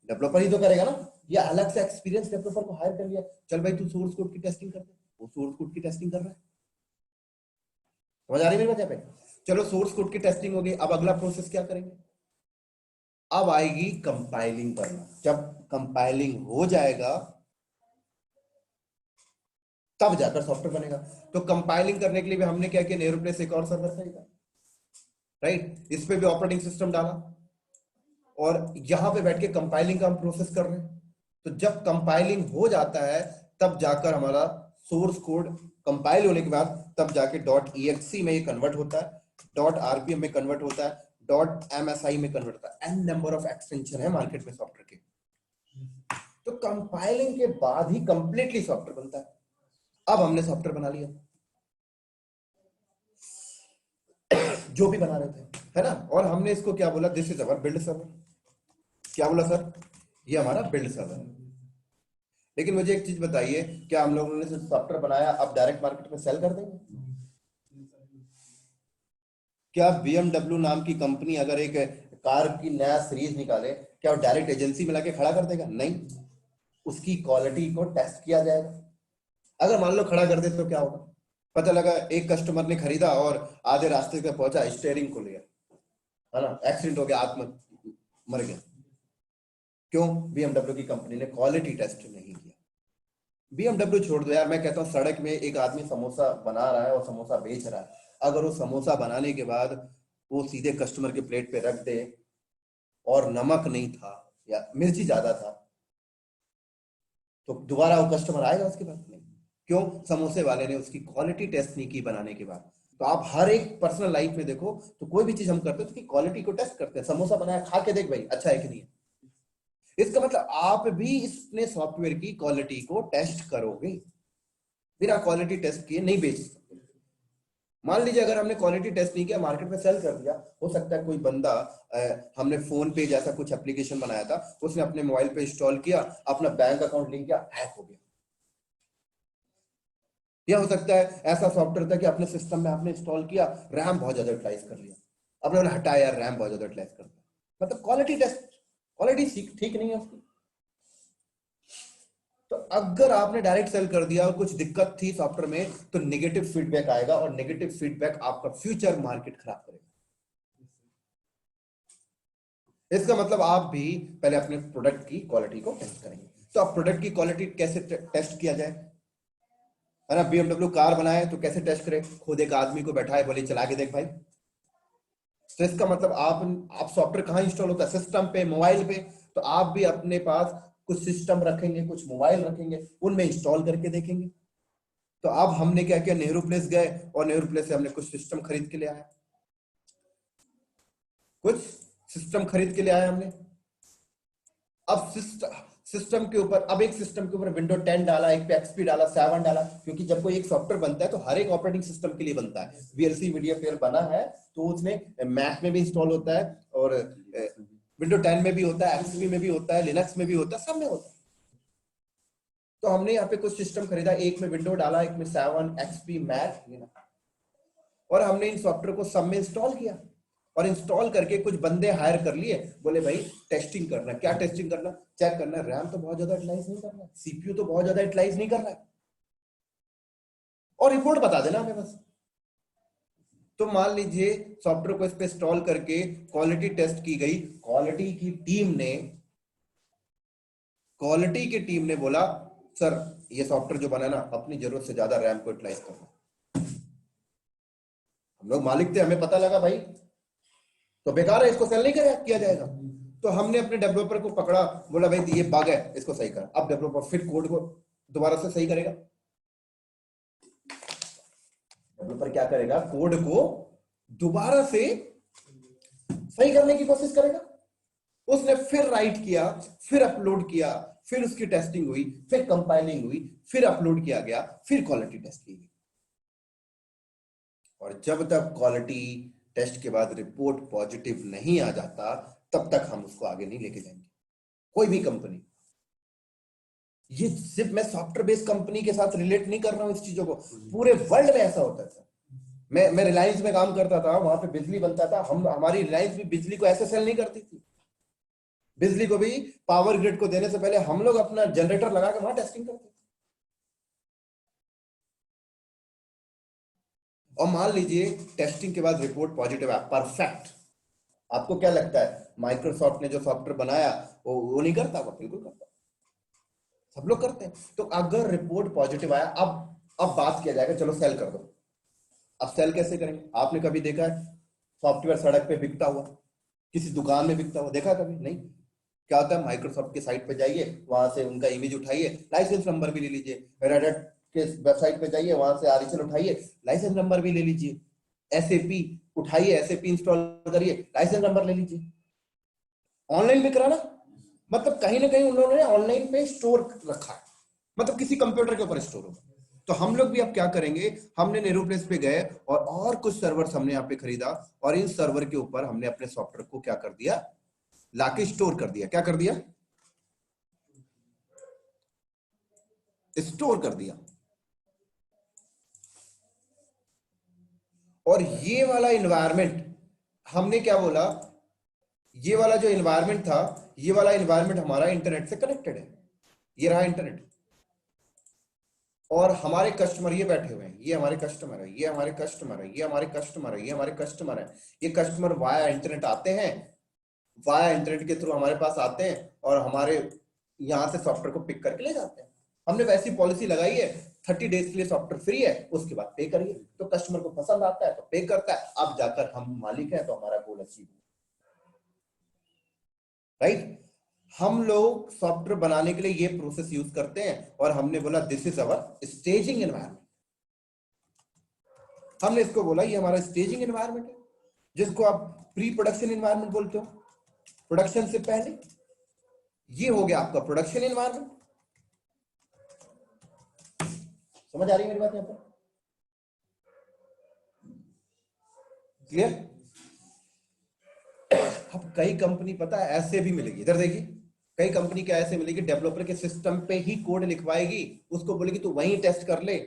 डेवलपर ही तो करेगा ना। या अलग से एक्सपीरियंस डेवलपर को हायर कर लिया, चल भाई तू सोर्स कोड की टेस्टिंग कर दे, वो सोर्स कोड की टेस्टिंग कर रहा है। समझ आ रही है मेरी बात यहाँ पे। चलो सोर्स कोड की टेस्टिंग हो गई, अब अगला प्रोसेस क्या करेंगे, अब आएगी कंपाइलिंग करना। जब कंपाइलिंग हो जाएगा तब जाकर सॉफ्टवेयर बनेगा। तो कंपाइलिंग करने के लिए भी हमने क्या किया, नेहरू प्लेस एक और सर्वर खरीदा, राइट, इस पे भी ऑपरेटिंग सिस्टम डाला, और यहां पे बैठ के कंपाइलिंग का हम प्रोसेस कर रहे हैं। तो जब कंपाइलिंग हो जाता है तब जाकर हमारा सोर्स कोड कंपाइल होने के बाद तब जाके .exe में ये कन्वर्ट होता है, .rpm में कन्वर्ट होता है, .msi में कन्वर्ट होता है। n नंबर ऑफ एक्सटेंशन है मार्केट में सॉफ्टवेयर के। तो कंपाइलिंग के बाद ही कंप्लीटली सॉफ्टवेयर बनता है। अब हमने सॉफ्टवेयर बना लिया जो भी बना रहे थे, है ना। और हमने इसको क्या बोला, this is our build server. क्या बोला सर, ये हमारा बिल्ड सर्वर है। लेकिन मुझे एक चीज बताइए, क्या हम लोगों ने सॉफ्टवेयर बनाया अब डायरेक्ट मार्केट में सेल कर देंगे, क्या BMW नाम की कंपनी अगर एक कार की नया सीरीज निकाले, क्या वो डायरेक्ट एजेंसी में लाके खड़ा कर देगा? नहीं, उसकी क्वालिटी को टेस्ट किया जाएगा। अगर मान लो खड़ा कर दे तो क्या होगा? पता लगा एक कस्टमर ने खरीदा और आधे रास्ते पे पहुंचा, स्टीयरिंग को लिया, है ना, एक्सीडेंट हो गया, आत्म मर गया। क्यों? BMW की कंपनी ने क्वालिटी टेस्ट नहीं किया। BMW छोड़ दो यार, मैं कहता हूँ सड़क में एक आदमी समोसा बना रहा है और समोसा बेच रहा है, अगर वो समोसा बनाने के बाद वो सीधे कस्टमर के प्लेट पे रख दे और नमक नहीं था या मिर्ची ज्यादा था, तो दोबारा वो कस्टमर आएगा उसके पास? नहीं। क्यों? समोसे वाले ने उसकी क्वालिटी टेस्ट नहीं की बनाने के बाद। तो आप हर एक पर्सनल लाइफ में देखो, तो कोई भी चीज हम करते हैं तो उसकी क्वालिटी को टेस्ट करते हैं। समोसा बनाया, खा के देख भाई अच्छा है कि नहीं है। इसका मतलब आप भी इसने सॉफ्टवेयर की क्वालिटी को टेस्ट करोगे। बिना क्वालिटी टेस्ट किए नहीं बेच सकते। मान लीजिए अगर हमने क्वालिटी टेस्ट नहीं किया, मार्केट में सेल कर दिया, हो सकता है कोई बंदा हमने फोन पे जैसा कुछ एप्लीकेशन बनाया था, उसने अपने मोबाइल पे इंस्टॉल किया, अपना बैंक अकाउंट लिंक किया, हैक हो गया। या हो सकता है ऐसा सॉफ्टवेयर था कि अपने सिस्टम में आपने इंस्टॉल किया, रैम बहुत ज्यादा यूटिलाइज कर लिया, आपने बोला हटाया, रैम बहुत ज्यादा यूटिलाइज कर दिया। मतलब क्वालिटी टेस्ट, क्वालिटी ठीक नहीं है उसकी। तो अगर आपने डायरेक्ट सेल कर दिया और कुछ दिक्कत थी सॉफ्टवेयर में, तो नेगेटिव फीडबैक आएगा और नेगेटिव फीडबैक आपका फ्यूचर मार्केट खराब करेगा। इसका मतलब आप भी पहले अपने प्रोडक्ट की क्वालिटी को टेस्ट करेंगे। तो आप प्रोडक्ट की क्वालिटी कैसे टेस्ट किया जाए, है ना? BMW कार बनाए तो कैसे टेस्ट करें? खुद एक आदमी को बैठाए, बोले चला के देख भाई। तो इसका मतलब आप सॉफ्टवेयर कहाँ इंस्टॉल होता है? सिस्टम पे, मोबाइल पे। तो आप भी अपने पास कुछ सिस्टम रखेंगे, कुछ मोबाइल रखेंगे, उनमें इंस्टॉल करके देखेंगे। तो अब हमने क्या किया, नेहरू प्लेस गए और नेहरू प्लेस से हमने कुछ सिस्टम खरीद के ले आए, कुछ सिस्टम खरीद के ले आए हमने। अब सिस्टम के ऊपर, अब एक सिस्टम के ऊपर विंडो 10 डाला, एक पे XP डाला, 7 डाला, क्योंकि जब कोई एक सॉफ्टवेयर बनता है तो हर एक ऑपरेटिंग सिस्टम के लिए बनता है। VLC मीडिया प्लेयर बना है तो उसमें मैक में भी इंस्टॉल होता है और विंडो 10 में भी होता है, XP में भी होता है, लिनक्स में भी होता है, सब में होता है। तो हमने यहाँ पे कुछ सिस्टम खरीदा, एक में विंडो डाला, एक में 7, XP, मैक, और हमने इन सॉफ्टवेयर को सब में इंस्टॉल किया और इंस्टॉल करके कुछ बंदे हायर कर लिए, बोले भाई टेस्टिंग करना। क्या टेस्टिंग करना? चेक करना रैम तो बहुत ज्यादा यूटिलाइज नहीं कर रहा है, CPU तो बहुत ज्यादा यूटिलाइज नहीं कर रहा है, और रिपोर्ट बता देना हमें बस। तो मान लीजिए सॉफ्टवेयर को इस पे इंस्टॉल करके क्वालिटी टेस्ट की गई, क्वालिटी की टीम ने बोला सर ये सॉफ्टवेयर जो बना ना, अपनी जरूरत से ज्यादा रैम को यूटिलाइज कर रहा है। हम लोग मालिक थे, हमें पता लगा भाई तो बेकार है, इसको सेल नहीं किया जाएगा। तो हमने अपने डेवलपर को पकड़ा, बोला भाई ये बग है, इसको सही कर। अब डेवलपर फिर कोड को दोबारा से सही करेगा। डेवलपर क्या करेगा? कोड को दोबारा से सही करने की कोशिश करेगा। उसने फिर राइट किया, फिर अपलोड किया, फिर उसकी टेस्टिंग हुई, फिर कंपाइलिंग हुई, फिर अपलोड किया गया, फिर क्वालिटी टेस्ट की गई। और जब तक क्वालिटी टेस्ट के बाद रिपोर्ट पॉजिटिव नहीं आ जाता, तब तक हम उसको आगे नहीं लेके जाएंगे, कोई भी कंपनी। ये सिर्फ मैं सॉफ्टवेयर बेस्ड कंपनी के साथ रिलेट नहीं कर रहा हूं इस चीजों को, पूरे वर्ल्ड में ऐसा होता है सर। मैं रिलायंस में काम करता था, वहां पे बिजली बनता था, हमारी रिलायंस भी बिजली को ऐसे सेल नहीं करती थी। बिजली को भी पावर ग्रिड को देने से पहले हम लोग अपना जनरेटर लगा के वहां टेस्टिंग करते थे। और मान लीजिए टेस्टिंग के बाद रिपोर्ट पॉजिटिव है, परफेक्ट। आपको क्या लगता है माइक्रोसॉफ्ट ने जो सॉफ्टवेयर बनाया वो नहीं करता? वो बिल्कुल करता, सब लोग करते हैं। तो अगर रिपोर्ट पॉजिटिव आया, अब बात किया जाएगा चलो सेल कर दो। अब सेल कैसे करेंगे? आपने कभी देखा है सॉफ्टवेयर सड़क पे बिकता हुआ, किसी दुकान में बिकता हुआ देखा कभी? नहीं। क्या होता है, माइक्रोसॉफ्ट के साइट पे जाइए, वहां से उनका इमेज उठाइए, लाइसेंस नंबर भी ले लीजिए। रेडिट के वेबसाइट पे जाइए, वहां से RHEL उठाइए, लाइसेंस नंबर भी ले लीजिए। SAP उठाइए, SAP इंस्टॉल करिए, लाइसेंस नंबर ले लीजिए। ऑनलाइन बिक रहा ना, मतलब कहीं ना कहीं उन्होंने ऑनलाइन पे स्टोर रखा है, मतलब किसी कंप्यूटर के ऊपर स्टोर होगा। तो हम लोग भी अब क्या करेंगे, हमने नेहरू प्लेस पे गए और कुछ सर्वर्स हमने यहाँ पे खरीदा, और इन सर्वर के ऊपर हमने अपने सॉफ्टवेयर को क्या कर दिया, लाके स्टोर कर दिया। क्या कर दिया? स्टोर कर दिया। और ये वाला इन्वायरमेंट हमने क्या बोला, ये वाला जो इन्वायरमेंट था, ये वाला इन्वायरमेंट हमारा इंटरनेट से कनेक्टेड है, ये रहा इंटरनेट। और हमारे कस्टमर ये बैठे हुए हैं, ये हमारे कस्टमर है, ये हमारे कस्टमर है, ये हमारे कस्टमर है, ये हमारे कस्टमर है। ये कस्टमर वाया इंटरनेट आते हैं, वाया इंटरनेट के थ्रू हमारे पास आते हैं और हमारे यहाँ से सॉफ्टवेयर को पिक करके ले जाते हैं। हमने वैसी पॉलिसी लगाई है 30 डेज के लिए सॉफ्टवेयर फ्री है, उसके बाद पे करिए। तो कस्टमर को पसंद आता है तो पे करता है, अब जाकर हम मालिक हैं तो हमारा गोल अचीव, राइट। हम लोग सॉफ्टवेयर बनाने के लिए ये प्रोसेस यूज करते हैं और हमने बोला this is our staging environment. हमने इसको बोला ये हमारा स्टेजिंग एनवायरनमेंट है, जिसको आप प्री प्रोडक्शन एनवायरनमेंट बोलते हो, प्रोडक्शन से पहले। ये हो गया आपका प्रोडक्शन एनवायरनमेंट। समझ आ रही है मेरी बात यहां पर? क्लियर? अब कई कंपनी पता है ऐसे भी मिलेगी, इधर देखिए, कई कंपनी क्या ऐसे मिलेगी, डेवलपर के सिस्टम पे ही कोड लिखवाएगी, उसको बोलेगी तू वहीं टेस्ट कर ले,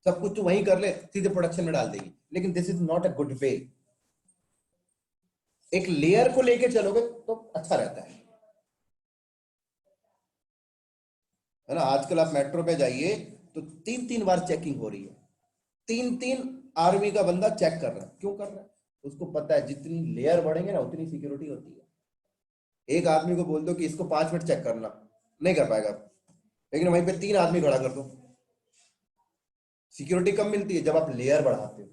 सब कुछ तू वहीं कर ले, सीधे प्रोडक्शन में डाल देगी। लेकिन this is not a good way. एक लेयर को लेके चलोगे तो अच्छा रहता है ना। आजकल आप मेट्रो पे जाइए तो 3-3 बार चेकिंग हो रही है, 3-3 आर्मी का बंदा चेक कर रहा है। क्यों कर रहा है? उसको पता है जितनी लेयर बढ़ेंगे ना उतनी सिक्योरिटी होती है। एक आदमी को बोल दो कि इसको 5 मिनट चेक करना, नहीं कर पाएगा, लेकिन वहीं पे 3 आदमी खड़ा कर दो, सिक्योरिटी कम मिलती है जब आप लेयर बढ़ाते हो।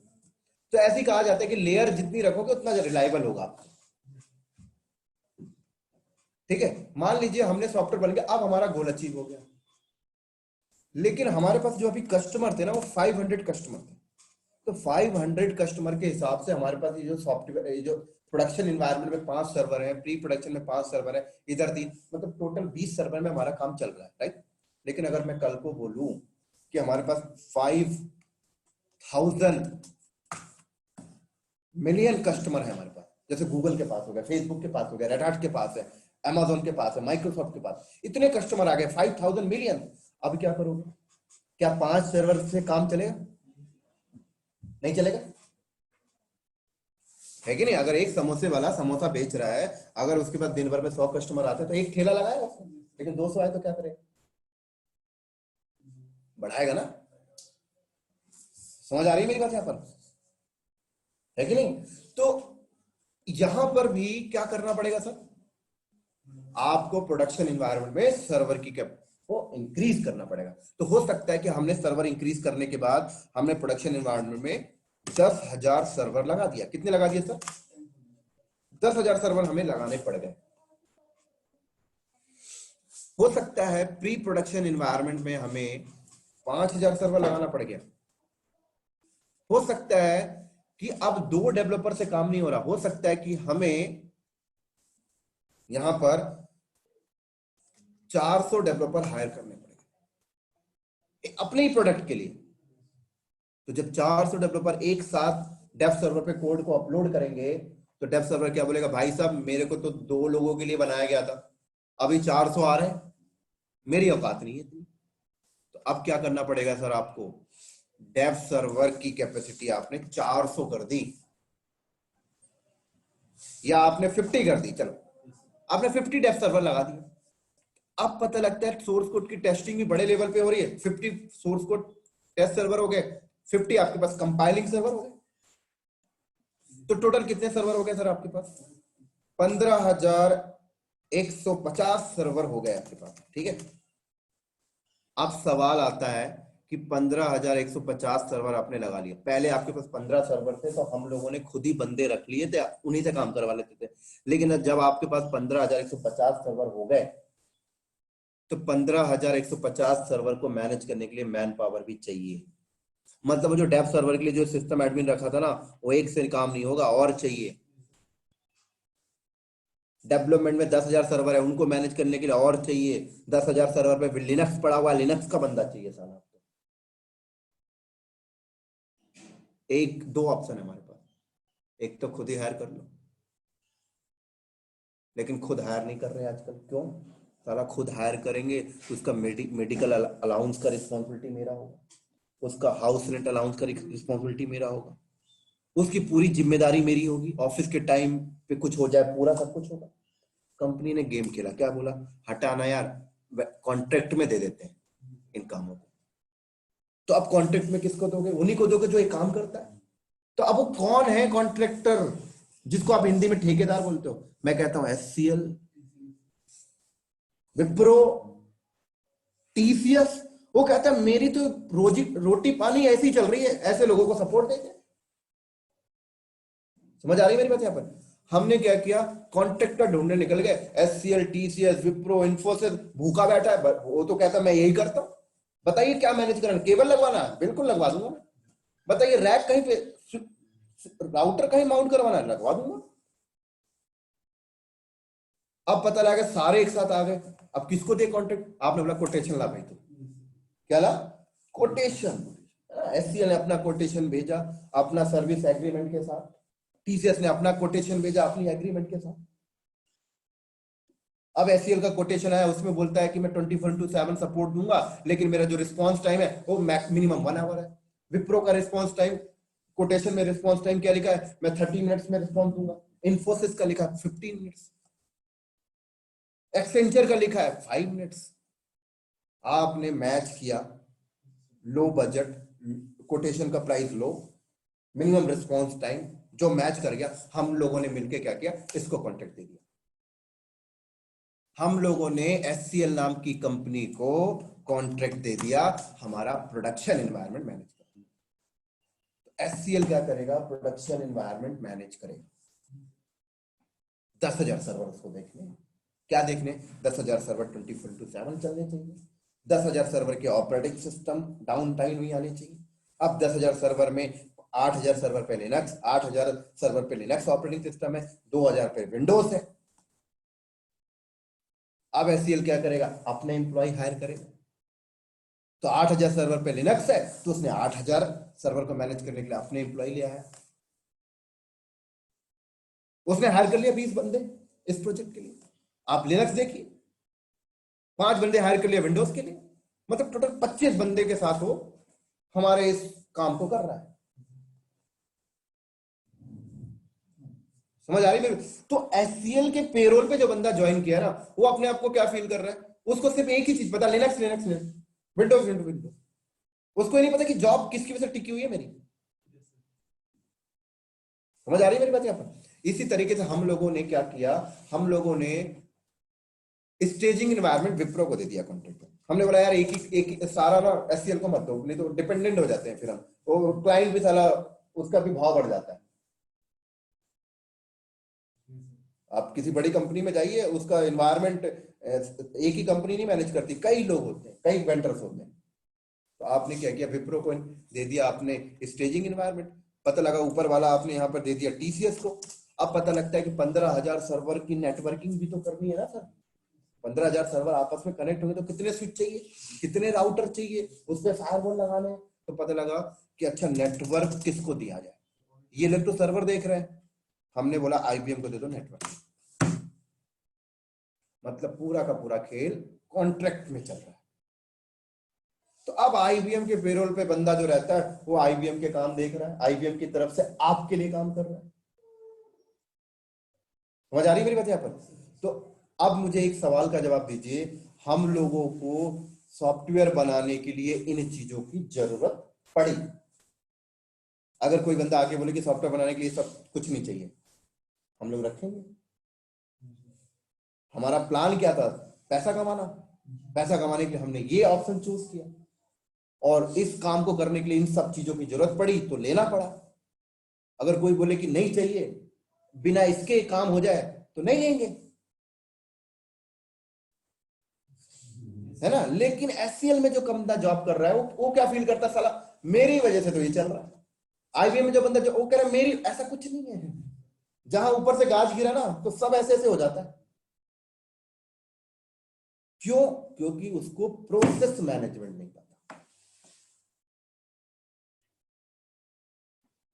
तो ऐसे ही कहा जाता है कि लेयर जितनी रखोगे उतना रिलायबल होगा आपका। ठीक है, मान लीजिए हमने सॉफ्टवेयर बन गया, अब हमारा गोल अचीव हो गया, लेकिन हमारे पास जो अभी कस्टमर थे ना वो 500 कस्टमर थे। तो 500 कस्टमर के हिसाब से हमारे पास ये जो सॉफ्टवेयर, ये जो प्रोडक्शन इन्वायरमेंट में 5 सर्वर है, प्री प्रोडक्शन में 5 सर्वर है, इधर 3, मतलब टोटल 20 सर्वर में हमारा काम चल रहा है, राइट। लेकिन अगर मैं कल को बोलूं कि हमारे पास 5000 मिलियन कस्टमर है हमारे पास, जैसे गूगल के पास हो गया, फेसबुक के पास हो गया, रेड हैट के पास है, अमेजोन के पास है, माइक्रोसॉफ्ट के पास, इतने कस्टमर आ गए 5000 मिलियन। अब क्या करोगे? क्या 5 सर्वर से काम चलेगा? नहीं चलेगा, है कि नहीं। अगर एक समोसे वाला समोसा बेच रहा है, अगर उसके पास दिन भर में 100 कस्टमर आते हैं तो एक ठेला लगाएगा उसने, लेकिन 200 आए तो क्या करेगा? बढ़ाएगा ना। समझ आ रही है मेरी बात यहां पर, है कि नहीं? तो यहां पर भी क्या करना पड़ेगा सर, आपको प्रोडक्शन एनवायरनमेंट में सर्वर की कैप को इंक्रीज करना पड़ेगा। तो हो सकता है कि हमने सर्वर इंक्रीज करने के बाद हमने प्रोडक्शन एनवायरनमेंट में 10,000 सर्वर लगा दिया। कितने लगा दिए सर? 10,000 सर्वर हमें लगाने पड़ गए। हो सकता है प्री प्रोडक्शन एनवायरनमेंट में हमें 5,000 सर्वर लगाना पड़ गया। हो सकता है कि अब 2 डेवलपर से काम नहीं हो रहा, हो सकता है कि हमें यहां पर 400 डेवलपर हायर करने पड़ेंगे अपने ही प्रोडक्ट के लिए। तो जब 400 डेवलपर एक साथ डेव सर्वर पे कोड को अपलोड करेंगे तो डेव सर्वर क्या बोलेगा, भाई साहब मेरे को तो 2 लोगों के लिए बनाया गया था, अभी 400 आ रहे हैं, मेरी औकात नहीं है इतनी। तो अब क्या करना पड़ेगा सर आपको, डेव सर्वर की कैपेसिटी आपने 400 कर दी या आपने 50 कर दी, चलो आपने 50 डेव सर्वर लगा दिया। अब पता लगता है सोर्स कोड की टेस्टिंग भी बड़े लेवल पे हो रही है, 50 सोर्स कोड टेस्ट सर्वर हो गए, 50 आपके पास कंपाइलिंग सर्वर हो गए। तो टोटल कितने सर्वर हो गए सर आपके पास? 15,150 सर्वर हो गए आपके पास, ठीक है। अब सवाल आता है कि 15,150 सर्वर आपने लगा लिया, पहले आपके पास 15 सर्वर थे तो हम लोगों ने खुद ही बंदे रख लिए थे, उन्हीं से काम करवा लेते थे। लेकिन जब आपके पास 15,150 सर्वर हो गए तो 15,150 सर्वर को मैनेज करने के लिए मैन पावर भी चाहिए। मतलब जो डेव सर्वर के लिए जो सिस्टम एडमिन रखा था ना, वो एक से काम नहीं होगा, और चाहिए। डेवलपमेंट में 10,000 सर्वर है, उनको मैनेज करने के लिए और चाहिए 10,000 सर्वर पे लिनक्स पड़ा हुआ, लिनक्स का बंदा चाहिए साला। एक दो ऑप्शन है हमारे पास, एक तो खुद ही हायर कर लो, लेकिन खुद हायर नहीं कर रहे आजकल। क्यों? साला खुद हायर करेंगे तो उसका मेडिकल अलाउंस का रिस्पॉन्सिबिलिटी मेरा होगा, उसका हाउस रेंट अलाउंस का रिस्पॉन्सिबिलिटी मेरा होगा, उसकी पूरी जिम्मेदारी मेरी होगी, ऑफिस के टाइम पे कुछ हो जाए पूरा सब कुछ होगा। कंपनी ने गेम खेला, क्या बोला, हटाना यार, कॉन्ट्रैक्ट में दे देते हैं इन कामों को। तो अब कॉन्ट्रैक्ट में किसको दोगे, उन्हीं को दोगे जो ये काम करता है। तो अब वो कौन है कॉन्ट्रैक्टर, जिसको आप हिंदी में ठेकेदार बोलते हो? मैं कहता हूं एचसीएल, विप्रो, टीसीएस। वो कहता है मेरी तो रोजी रोटी पानी ऐसी चल रही है, ऐसे लोगों को सपोर्ट देते। समझ आ रही है मेरी बात? यहां पर हमने क्या किया, कॉन्ट्रैक्टर ढूंढने निकल गए। एचसीएल, टीसीएस, विप्रो, इन्फोसिस भूखा बैठा है, वो तो कहता मैं यही करता हूं। बताइए क्या मैनेज करना, केबल लगवाना है, बिल्कुल लगवा दूंगा मैं। बताइए रैक कहीं पे, राउटर कहीं माउंट करवाना है, लगवा दूंगा। अब पता लगा सारे एक साथ आ गए। अब किसको दे कॉन्ट्रैक्ट? आपने बोला कोटेशन ला भाई, तो क्या ला? कोटेशन। एचसीएल ने अपना कोटेशन भेजा अपना सर्विस एग्रीमेंट के साथ, टीसीएस ने अपना कोटेशन भेजा अपनी एग्रीमेंट के साथ। अब एचसीएल का कोटेशन आया, उसमें बोलता है कि मैं 24/7 सपोर्ट दूंगा, लेकिन मेरा जो रिस्पांस टाइम है वो मिनिमम 1 आवर है। विप्रो का रिस्पांस टाइम, कोटेशन में रिस्पांस टाइम क्या लिखा है, मैं 30 मिनट्स में रिस्पॉन्स दूंगा। इन्फोसिस का लिखा है 15 मिनट्स। एक्सेंचर का लिखा है 5 मिनट्स। आपने मैच किया, लो बजट, कोटेशन का प्राइस लो, मिनिमम रिस्पॉन्स टाइम, जो मैच कर गया, हम लोगों ने मिलकर क्या किया, इसको कॉन्ट्रैक्ट दे दिया। हम लोगों ने एचसीएल नाम की कंपनी को कॉन्ट्रैक्ट दे दिया हमारा प्रोडक्शन एनवायरनमेंट मैनेज करने। तो एचसीएल क्या करेगा, प्रोडक्शन एनवायरनमेंट मैनेज करेगा। 10,000 सर्वर उसको देखने, क्या देखने, 10,000 सर्वर 24/7 चलने चाहिए। 10,000 सर्वर के ऑपरेटिंग सिस्टम डाउन टाइम नहीं आने चाहिए। अब 10,000 सर्वर में 8,000 सर्वर पे लिनक्स, 8,000 सर्वर पे लिनक्स ऑपरेटिंग सिस्टम है, 2,000 पे विंडोज है। अब एचसीएल क्या करेगा, अपने एम्प्लॉय हायर करेगा। तो 8,000 सर्वर पे लिनक्स है, तो उसने 8,000 सर्वर को मैनेज करने के लिए अपने एम्प्लॉय लिया है। उसने हायर कर लिया 20 बंदे इस प्रोजेक्ट के लिए। आप लिनक्स देखिए, 5 बंदे हायर कर लिया विंडोज के लिए, मतलब टोटल 25 बंदे के साथ वो हमारे इस काम को कर रहा है। समझ आ रही मेरी? तो एचसीएल के पेरोल पे जो बंदा ज्वाइन किया ना, वो अपने आप को क्या फील कर रहा है, उसको सिर्फ एक ही चीज पता, Linux Linux Linux, Windows Windows Windows. उसको ये नहीं पता कि जॉब किसकी वजह से टिकी हुई है मेरी। समझ आ रही है मेरी बात यहां पर? इसी तरीके से हम लोगों ने क्या किया, हम लोगों ने स्टेजिंग एनवायरनमेंट विप्रो को दे दिया कॉन्ट्रैक्ट। हमने बोला यार एक सारा ना एचसीएल को मत दो, नहीं तो डिपेंडेंट हो जाते हैं फिर हम, वो क्लाइंट भी साला, उसका भी भाव बढ़ जाता है। आप किसी बड़ी कंपनी में जाइए, उसका एनवायरनमेंट एक ही कंपनी नहीं मैनेज करती, कई लोग होते हैं, कई वेंडर्स होते हैं। तो आपने क्या किया, विप्रो को दे दिया आपने स्टेजिंग एनवायरनमेंट। पता लगा ऊपर वाला आपने यहाँ पर दे दिया टीसीएस को। अब पता लगता है कि 15,000 सर्वर की नेटवर्किंग भी तो करनी है ना सर। 15,000 सर्वर आपस में कनेक्ट होंगे तो कितने स्विच चाहिए, कितने राउटर चाहिए, उस पर फायरवॉल लगाने हैं। तो पता लगा कि अच्छा नेटवर्क किसको दिया जाए, ये लोग तो सर्वर देख रहे हैं, हमने बोला आईबीएम को दे दो नेटवर्क। मतलब पूरा का पूरा खेल कॉन्ट्रैक्ट में चल रहा है। तो अब आईबीएम के पेरोल पे बंदा जो रहता है वो आईबीएम के काम देख रहा है, आईबीएम की तरफ से आपके लिए काम कर रहा है। समझ आ रही मेरी बात यहां पर? तो अब मुझे एक सवाल का जवाब दीजिए, हम लोगों को सॉफ्टवेयर बनाने के लिए इन चीजों की जरूरत पड़ी? अगर कोई बंदा आके बोले कि सॉफ्टवेयर बनाने के लिए सब कुछ नहीं चाहिए, हम लोग रखेंगे? हमारा प्लान क्या था, पैसा कमाना। पैसा कमाने के लिए हमने ये ऑप्शन चूज किया, और इस काम को करने के लिए इन सब चीजों की जरूरत पड़ी तो लेना पड़ा। अगर कोई बोले कि नहीं चाहिए, बिना इसके काम हो जाए, तो नहीं लेंगे, है ना। लेकिन एचसीएल में जो बंदा जॉब कर रहा है वो क्या फील करता है, साला मेरी वजह से तो ये चल रहा है। आईबीएम में जो बंदा जो वो कह रहा है मेरी, ऐसा कुछ नहीं है। जहां ऊपर से गाज गिरा ना तो सब ऐसे ऐसे हो जाता है। क्यों? क्योंकि उसको प्रोसेस मैनेजमेंट नहीं पता।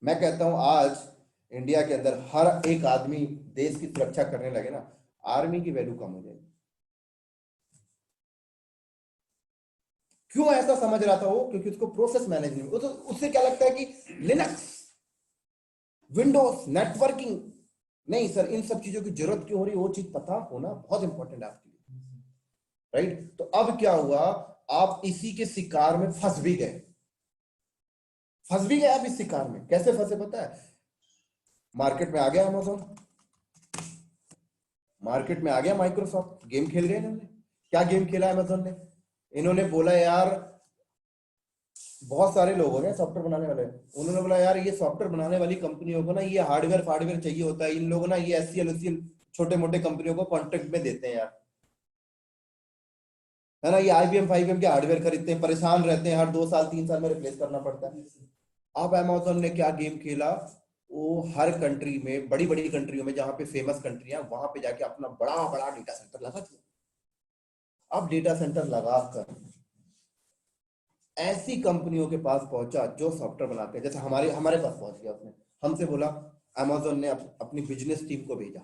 मैं कहता हूं आज इंडिया के अंदर हर एक आदमी देश की सुरक्षा करने लगे ना, आर्मी की वैल्यू कम हो जाएगी। क्यों ऐसा समझ रहा था वो? क्योंकि उसको प्रोसेस मैनेजमेंट, उससे क्या लगता है कि लिनक्स विंडोज, नेटवर्किंग। नहीं सर, इन सब चीजों की जरूरत क्यों हो रही है, वो चीज पता होना बहुत इंपॉर्टेंट है आपके लिए, राइट। तो अब क्या हुआ, आप इसी के शिकार में फंस भी गए, आप इस शिकार में कैसे फंसे पता है? मार्केट में आ गया अमेज़न, मार्केट में आ गया माइक्रोसॉफ्ट, गेम खेल गए इन्होंने। क्या गेम खेला अमेज़न ने? इन्होंने बोला यार, बहुत सारे लोग हो गए सॉफ्टवेयर बनाने वाले, उन्होंने बोला यार ये सॉफ्टवेयर बनाने वाली कंपनियों को ना ये हार्डवेयर चाहिए होता है, इन लोगों ना ये एससीएल छोटे मोटे कंपनियों को कॉन्ट्रैक्ट में देते हैं यार, है ना। ये आईबीएम फाईबीएम के हार्डवेयर खरीदते हैं, परेशान रहते हैं, हर 2 साल 3 साल में रिप्लेस करना पड़ता है। अब अमेज़न ने क्या गेम खेला, वो हर कंट्री में, बड़ी बड़ी कंट्रियों में जहां पे फेमस कंट्रियां, वहां पे जाके अपना बड़ा बड़ा डेटा सेंटर लगा दिया। अब डेटा सेंटर लगाकर ऐसी कंपनियों के पास पहुंचा जो सॉफ्टवेयर बनाते हैं, जैसे हमारे हमारे पास पहुंच गया उसने, हमसे बोला, अमेज़न ने अपनी बिजनेस टीम को भेजा।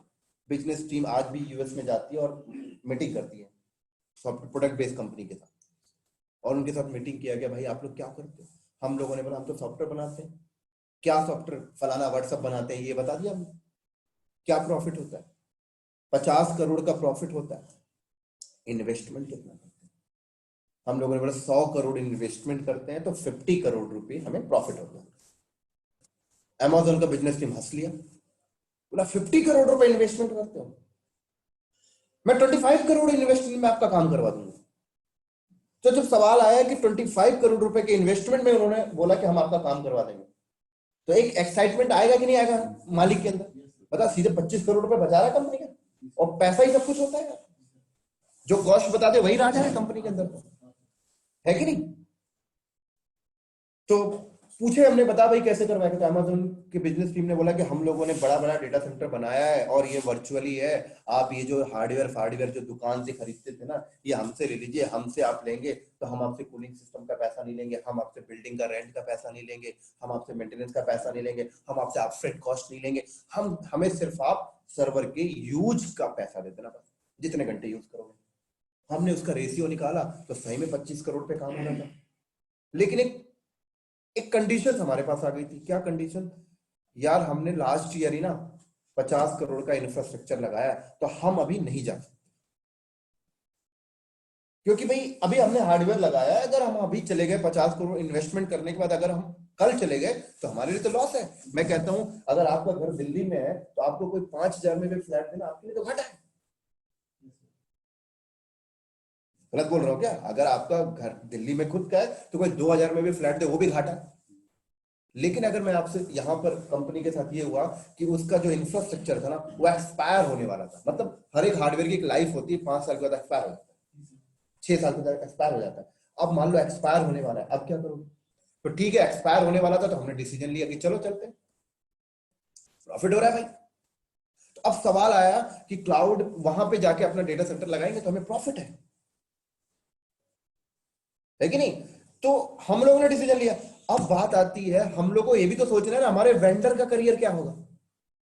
बिजनेस टीम आज भी यूएस में जाती है और मीटिंग करती है सॉफ्टवेयर प्रोडक्ट बेस्ड कंपनी के साथ, और उनके साथ मीटिंग किया गया, भाई आप लोग क्या करते हो? हम लोगों ने बोला हम तो सॉफ्टवेयर बनाते हैं। क्या सॉफ्टवेयर? फलाना व्हाट्सएप बनाते हैं, ये बता दिया हमने। क्या प्रॉफिट होता है? 50 करोड़ का प्रॉफिट होता है। इन्वेस्टमेंट कितना करते हैं? हम लोगों ने बोला 100 करोड़ इन्वेस्टमेंट करते हैं तो 50 करोड़ रुपए हमें प्रॉफिट होता है। अमेज़न का बिजनेस टीम हंस लिया, बोला 50 करोड़ रुपए इन्वेस्टमेंट करते हो, मैं 25 करोड़ इन्वेस्टमेंट में आपका काम करवा दूंगा। तो जब सवाल आया कि 25 करोड़ रुपए के इन्वेस्टमेंट में उन्होंने बोला कि हम आपका काम करवा देंगे, तो एक एक्साइटमेंट आएगा कि नहीं आएगा मालिक के अंदर? बता, सीधे 25 करोड़ रुपए बचा रहा है कंपनी का, और पैसा ही सब कुछ होता है, जो कॉस्ट बता दे वही राजा है कंपनी के अंदर, है कि नहीं? तो पूछे हमने, बता भाई कैसे करवाया? तो अमेज़न के बिजनेस टीम ने बोला कि हम लोगों ने बड़ा बड़ा डेटा सेंटर बनाया है और ये वर्चुअली है, आप ये जो हार्डवेयर जो दुकान से खरीदते थे ना, ये हमसे ले लीजिए, हमसे आप लेंगे तो हम आपसे कूलिंग सिस्टम का पैसा नहीं लेंगे, हम आपसे बिल्डिंग का रेंट का पैसा नहीं लेंगे, हम आपसे मेंटेनेंस का पैसा नहीं लेंगे, हम आपसे अपफ्रंट कॉस्ट नहीं लेंगे, हमें सिर्फ आप सर्वर के यूज का पैसा दे देना, बस जितने घंटे यूज करोगे। हमने उसका रेशियो निकाला तो सही में 25 करोड़ पे काम हो रहा था। लेकिन एक कंडीशन हमारे पास आ गई थी। क्या कंडीशन? यार हमने लास्ट ईयर ही ना 50 करोड़ का इंफ्रास्ट्रक्चर लगाया, तो हम अभी नहीं जा सकते, क्योंकि भाई अभी हमने हार्डवेयर लगाया है, अगर हम अभी चले गए 50 करोड़ इन्वेस्टमेंट करने के बाद, अगर हम कल चले गए तो हमारे लिए तो लॉस है। मैं कहता हूं अगर आपका घर दिल्ली में है तो आपको कोई 5,000 में भी फ्लैट देना आपके लिए तो घाटा है। गलत बोल रहा हूं क्या? अगर आपका घर दिल्ली में खुद का है तो कोई 2,000 में भी फ्लैट दे, वो भी घाटा है। लेकिन अगर मैं आपसे, यहां पर कंपनी के साथ ये हुआ कि उसका जो इंफ्रास्ट्रक्चर था ना, वो एक्सपायर होने वाला था। मतलब हर एक हार्डवेयर की एक लाइफ होती है, 5 साल के बाद एक्सपायर हो जाता है, 6 साल के बाद एक्सपायर हो जाता है। अब मान लो एक्सपायर होने वाला है, अब क्या करोगे? तो ठीक है, एक्सपायर होने वाला था तो हमने डिसीजन लिया कि चलो चलते हैं, प्रॉफिट हो रहा है भाई। तो अब सवाल आया कि क्लाउड वहां पे जाके अपना डेटा सेंटर लगाएंगे तो हमें प्रॉफिट है कि नहीं? तो हम लोगों ने डिसीजन लिया। अब बात आती है, हम लोग को ये भी तो सोचना है ना, हमारे वेंडर का करियर क्या होगा?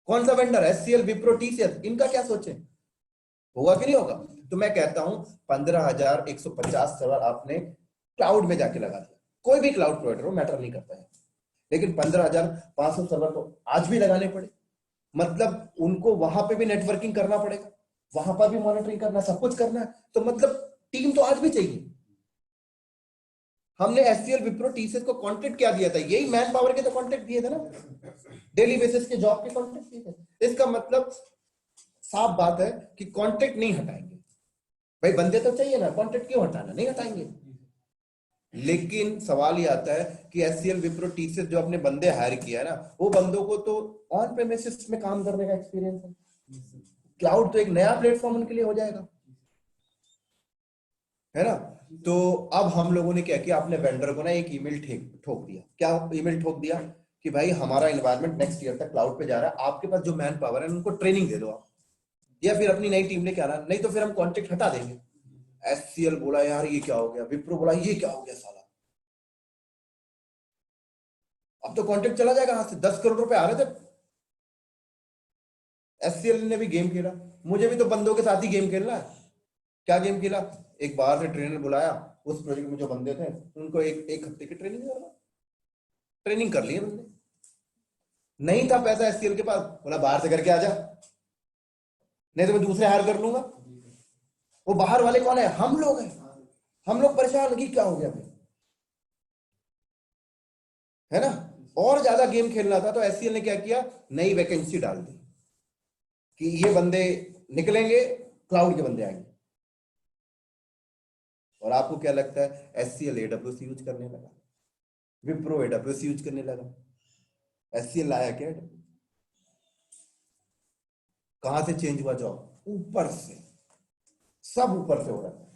कौन सा वेंडर? एचसीएल, विप्रो, टीसीएस, इनका क्या सोचे? होगा कि नहीं होगा? तो मैं कहता हूं 15,150 सर्वर आपने क्लाउड में जाके लगा दिया, कोई भी क्लाउड प्रोवाइडर हो, मैटर नहीं करता है, लेकिन 15,500 सर्वर तो आज भी लगाने पड़े। मतलब उनको वहां पे भी नेटवर्किंग करना पड़ेगा, वहां पर भी मॉनिटरिंग करना, सब कुछ करना है, तो मतलब टीम तो आज भी चाहिए। हमने एचसीएल, विप्रो, टीसीएस को कॉन्ट्रैक्ट क्या दिया था? यही मैन पावर के तो कॉन्ट्रैक्ट दिए थे ना, डेली बेसिस के जॉब के कॉन्ट्रैक्ट दिए थे। इसका मतलब साफ बात है कि कॉन्ट्रैक्ट नहीं हटाएंगे भाई, बंदे तो चाहिए ना, कॉन्ट्रैक्ट क्यों हटाना, नहीं हटाएंगे। लेकिन सवाल ये आता है कि एचसीएल, विप्रो, टीसीएस जो अपने बंदे हायर किया है ना, वो बंदों को तो ऑन प्रेमिसेस में काम करने का एक्सपीरियंस है, क्लाउड तो एक नया प्लेटफॉर्म उनके लिए हो जाएगा, है ना। तो अब हम लोगों ने क्या किया, अपने वेंडर को ना एक ईमेल ठोक दिया। क्या ईमेल ठोक दिया? कि भाई हमारा एनवायरनमेंट नेक्स्ट ईयर तक क्लाउड पे जा रहा है, आपके पास जो मैन पावर है उनको ट्रेनिंग दे दो आप, या फिर अपनी नई टीम लेके आना, नहीं तो फिर हम कॉन्ट्रैक्ट हटा देंगे। एचसीएल बोला यार ये क्या हो गया, विप्रो बोला ये क्या हो गया साला, अब तो कॉन्ट्रैक्ट चला जाएगा हाथ से, 10 करोड़ रुपए आ रहे थे। एचसीएल ने भी गेम खेला, मुझे भी तो बंदों के साथ ही गेम खेलना है। क्या गेम खेला? एक बाहर से ट्रेनर बुलाया, उस प्रोजेक्ट में जो बंदे थे उनको एक हफ्ते की ट्रेनिंग करना, ट्रेनिंग कर लिए बंदे। नहीं था पैसा एचसीएल के पास, बोला बाहर से करके आ जा, नहीं तो मैं दूसरे हायर कर लूंगा। वो बाहर वाले कौन है? हम लोग हैं। हम लोग परेशान कि क्या हो गया भाई, है ना। और ज्यादा गेम खेलना था तो एचसीएल ने क्या किया, नई वैकेंसी डाल दी कि ये बंदे निकलेंगे, क्लाउड के बंदे आएंगे। और आपको क्या लगता है, एचसीएल एडब्ल्यूएस यूज करने लगा, विप्रो एडब्ल्यूएस यूज करने लगा। एचसीएल लाया क्या? कहां से चेंज हुआ जॉब? ऊपर से, सब ऊपर से हो रहा है।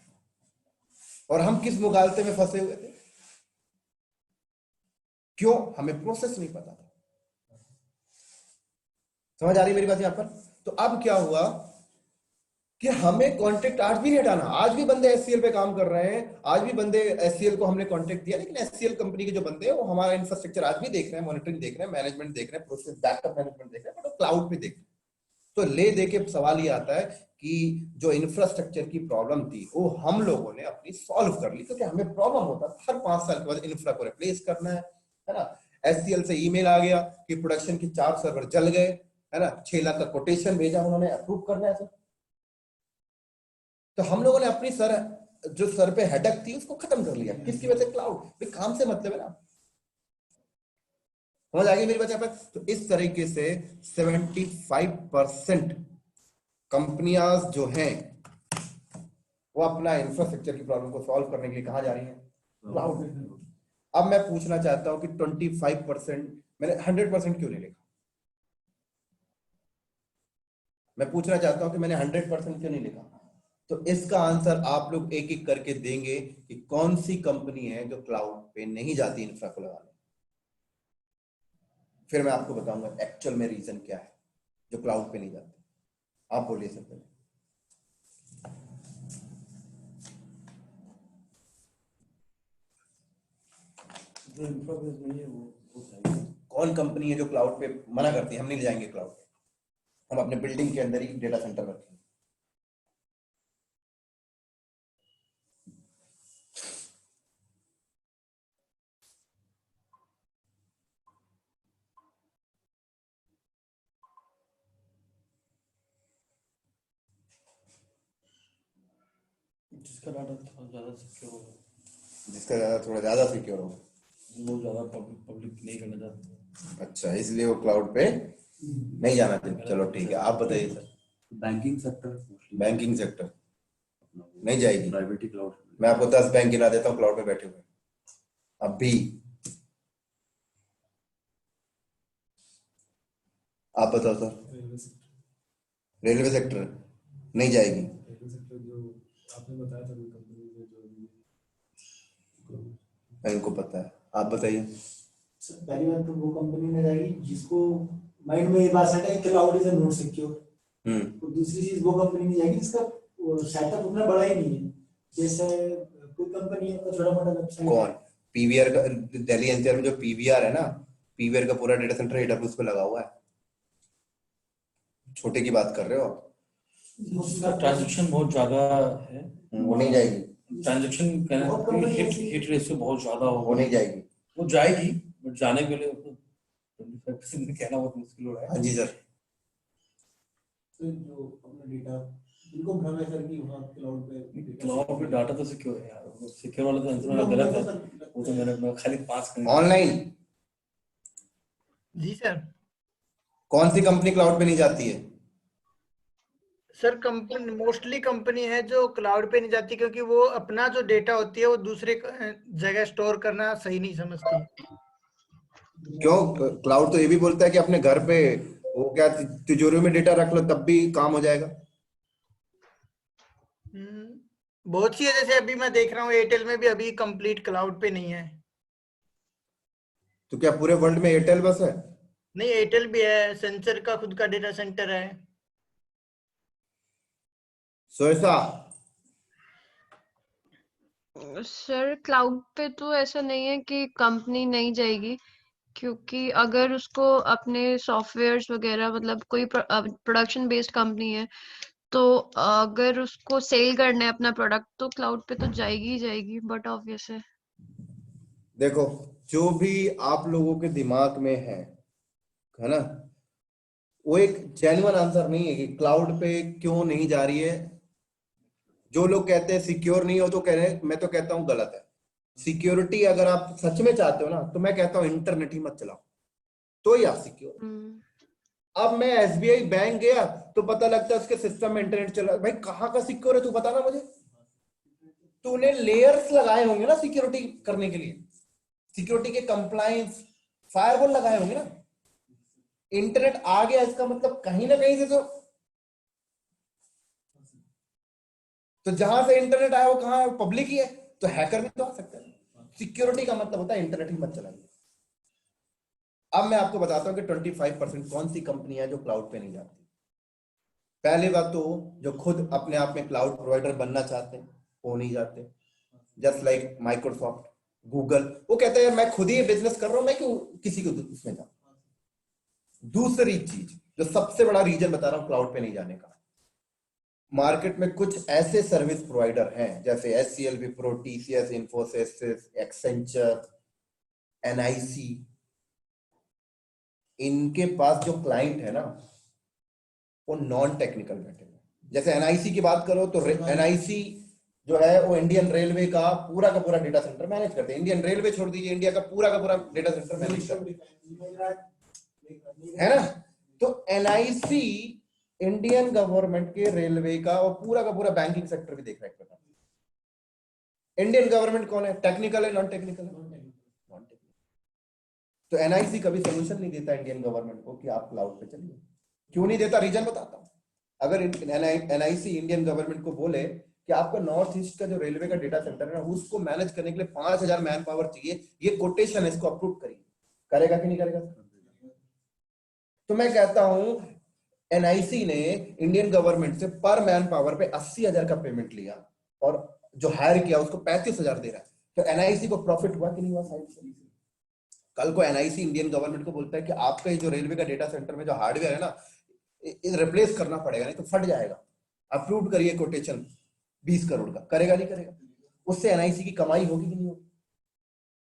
और हम किस मुगालते में फंसे हुए थे? क्यों? हमें प्रोसेस नहीं पता था। समझ आ रही मेरी बात यहां पर? तो अब क्या हुआ कि हमें कॉन्ट्रैक्ट आज भी नहीं हटाना। आज भी बंदे एचसीएल पे काम कर रहे हैं, आज भी बंदे एचसीएल को हमने कॉन्ट्रैक्ट दिया, लेकिन एचसीएल कंपनी के जो बंदे हैं वो हमारा इंफ्रास्ट्रक्चर आज भी देख रहे हैं, मॉनिटरिंग देख रहे हैं, मैनेजमेंट देख रहे हैं, प्रोसेस बैकअप मैनेजमेंट देख रहे हैं, बट वो क्लाउड पे देख रहे हैं। तो ले दे के सवाल ये आता है कि जो इंफ्रास्ट्रक्चर की प्रॉब्लम थी वो हम लोगों ने अपनी सॉल्व कर ली, क्योंकि हमें प्रॉब्लम होता था हर 5 साल के बाद इंफ्रा को रिप्लेस करना है ना। एचसीएल से ईमेल आ गया कि प्रोडक्शन के 4 सर्वर जल गए, है ना, 6 लाख का कोटेशन भेजा, उन्होंने अप्रूव करना है। तो हम लोगों ने अपनी जो सर पे हेडक थी उसको खत्म कर लिया। किसकी वजह से? क्लाउड। भाई काम से मतलब है ना। समझ आ गई मेरी बात यहाँ पर? तो इस तरीके से 75% कंपनियां जो हैं वो अपना इंफ्रास्ट्रक्चर की प्रॉब्लम को सॉल्व करने के लिए कहां जा रही हैं? क्लाउड। अब मैं पूछना चाहता हूं कि 25%, मैंने 100% क्यों नहीं लिखा? मैं पूछना चाहता हूं कि मैंने 100% क्यों नहीं लिखा? तो इसका आंसर आप लोग एक एक करके देंगे कि कौन सी कंपनी है जो क्लाउड पे नहीं जाती इंफ्रा को लगाने। फिर मैं आपको बताऊंगा एक्चुअल में रीजन क्या है जो क्लाउड पे नहीं जाते। आप बोलिए सर पहले। जो इंफ्रा बेस नहीं है वो चाहिए। कौन कंपनी है जो क्लाउड पे मना करती है, हम नहीं ले जाएंगे क्लाउड पे, हम अपने बिल्डिंग के अंदर ही डेटा सेंटर रखेंगे? जिसका डाटा थोड़ा ज़्यादा सिक्योर हो, जिसका थोड़ा ज्यादा सिक्योर हो। वो ज़्यादा पब्लिक नहीं करना चाहते। अच्छा, इसलिए वो क्लाउड पे नहीं जाना चाहिए। चलो ठीक है, आप बताइए sir. Banking sector, banking sector नहीं जाएगी। Private cloud. मैं आपको 10 बैंक गिना देता हूँ क्लाउड पे बैठे हुए अभी। आप बताओ सर। रेलवे सेक्टर नहीं जाएगी। रेलवे सेक्टर जो आपने बताया था कंपनी में जो इनको पता है, आप बताइए। पहली बात तो वो कंपनी में जाएगी जिसको माइंड में ये बात सेट है क्लाउड इज नॉट सिक्योर। तो दूसरी चीज वो कंपनी में जाएगी जिसका सेटअप उतना बड़ा ही नहीं है। जैसे कोई कंपनी है तो छोटा मोटा वेबसाइट। कौन? पीवीआर का, दिल्ली एनसीआर में जो पीवीआर है ना, पीवीआर का पूरा डेटा सेंटर एडब्ल्यूएस पे लगा हुआ है। छोटे की बात कर रहे हो आप? उसका ट्रांजैक्शन बहुत ज्यादा है, वो नहीं जाएगी। ट्रांजैक्शन हिट रेशियो बहुत ज्यादा वो होगा, नहीं जाएगी। वो जाएगी बट जाने के लिए 25% कहना बहुत मुश्किल हो रहा है। हाँ जी सर। तो जो अपना डेटा इनको भ्रम है सर कि वहाँ क्लाउड पे डाटा तो सिक्योर है यार, वो सिक्योर वाला तो आंसर मेरा गलत है। वो तो मैं खाली पास करने ऑनलाइन जी सर। कौन सी कंपनी क्लाउड पे नहीं जाती है? सर कंपनी मोस्टली कंपनी है जो क्लाउड पे नहीं जाती क्योंकि वो अपना जो डेटा होती है वो दूसरे जगह स्टोर करना सही नहीं समझती। क्यों? क्लाउड तो ये भी बोलता है कि अपने घर पे वो क्या तिजोरी में डेटा रख लो तब भी काम हो जाएगा। बहुत सी है, जैसे अभी मैं देख रहा हूँ एयरटेल में भी अभी कंप्लीट क्लाउड पे नहीं है। तो क्या पूरे वर्ल्ड में एयरटेल बस है? नहीं, एयरटेल भी है, सेंसर का खुद का डेटा सेंटर है। सोएसा सर क्लाउड पे तो ऐसा नहीं है कि कंपनी नहीं जाएगी, क्योंकि अगर उसको अपने सॉफ्टवेयर्स वगैरह मतलब कोई प्रोडक्शन बेस्ड कंपनी है तो अगर उसको सेल करना है अपना प्रोडक्ट तो क्लाउड पे तो जाएगी ही जाएगी, बट ऑब्वियस है। देखो, जो भी आप लोगों के दिमाग में है है ना। वो एक जेन्युइन आंसर नहीं है कि क्लाउड पे क्यों नहीं जा रही है। जो लोग कहते हैं सिक्योर नहीं हो तो कह रहे हैं, मैं तो कहता हूं गलत है। सिक्योरिटी अगर आप सच में चाहते हो ना तो मैं कहता हूं इंटरनेट ही मत चलाओ, तो ही आप सिक्योर। अब मैं एसबीआई बैंक गया तो पता लगता है उसके सिस्टम में इंटरनेट चल रहा है। भाई कहाँ का सिक्योर है तू बता ना मुझे। तूने लेयर्स लगाए होंगे ना सिक्योरिटी करने के लिए, सिक्योरिटी के कंप्लायंस फायरवॉल लगाए होंगे ना। इंटरनेट आ गया इसका मतलब कहीं ना कहीं से तो जहां से इंटरनेट आया वो कहां है, पब्लिक ही है, तो हैकर भी तो आ सकता है। सिक्योरिटी का मतलब होता है इंटरनेट ही मत चलाइए। अब मैं आपको बताता हूं कि 25% कौन सी कंपनी है जो क्लाउड पे नहीं जाती। पहली बात तो जो खुद अपने आप में क्लाउड प्रोवाइडर बनना चाहते हैं वो नहीं जाते, जस्ट लाइक माइक्रोसॉफ्ट, गूगल। वो कहते हैं मैं खुद ही बिजनेस कर रहा हूं, मैं क्यों किसी को उसमें जाऊं। दूसरी चीज जो सबसे बड़ा रीजन बता रहा हूं क्लाउड पे नहीं जाने का, मार्केट में कुछ ऐसे सर्विस प्रोवाइडर हैं जैसे HCL, Wipro, TCS, Infosys, Accenture, NIC। इनके पास जो क्लाइंट है ना वो नॉन टेक्निकल बैठे हैं। जैसे NIC की बात करो तो NIC जो है वो इंडियन रेलवे का पूरा डेटा सेंटर मैनेज करते हैं। इंडियन रेलवे छोड़ दीजिए, इंडिया का पूरा डेटा सेंटर मैनेज करते है ना। तो NIC इंडियन गवर्नमेंट के रेलवे का और पूरा बैंकिंग सेक्टर भी देख रहा है। इंडियन गवर्नमेंट कौन है, टेक्निकल है नॉन टेक्निकल है? Non technical. तो NIC कभी सोल्यूशन नहीं देता इंडियन गवर्नमेंट को कि आप क्लाउड पे चलिए। क्यों नहीं देता, रीजन बताता हूं। अगर NIC इंडियन गवर्नमेंट को बोले कि आपका नॉर्थ ईस्ट का जो रेलवे का डेटा सेंटर है ना उसको मैनेज करने के लिए 5000 मैन पावर चाहिए, ये कोटेशन है, इसको अप्रूव करिए, करेगा कि नहीं करेगा? तो मैं कहता हूं NIC ने इंडियन गवर्नमेंट से पर मैन पावर पे 80,000 का पेमेंट लिया और जो हायर किया उसको 35,000 दे रहा है। तो NIC को प्रॉफिट हुआ कि नहीं हुआ साइड से? कल को NIC इंडियन गवर्नमेंट को बोलता है कि आपका ये जो रेलवे का डेटा सेंटर में जो हार्डवेयर है ना रिप्लेस करना पड़ेगा, नहीं तो फट जाएगा, अप्रूव करिए कोटेशन 20 करोड़ का, करेगा नहीं करेगा? उससे NIC की कमाई होगी कि नहीं होगी?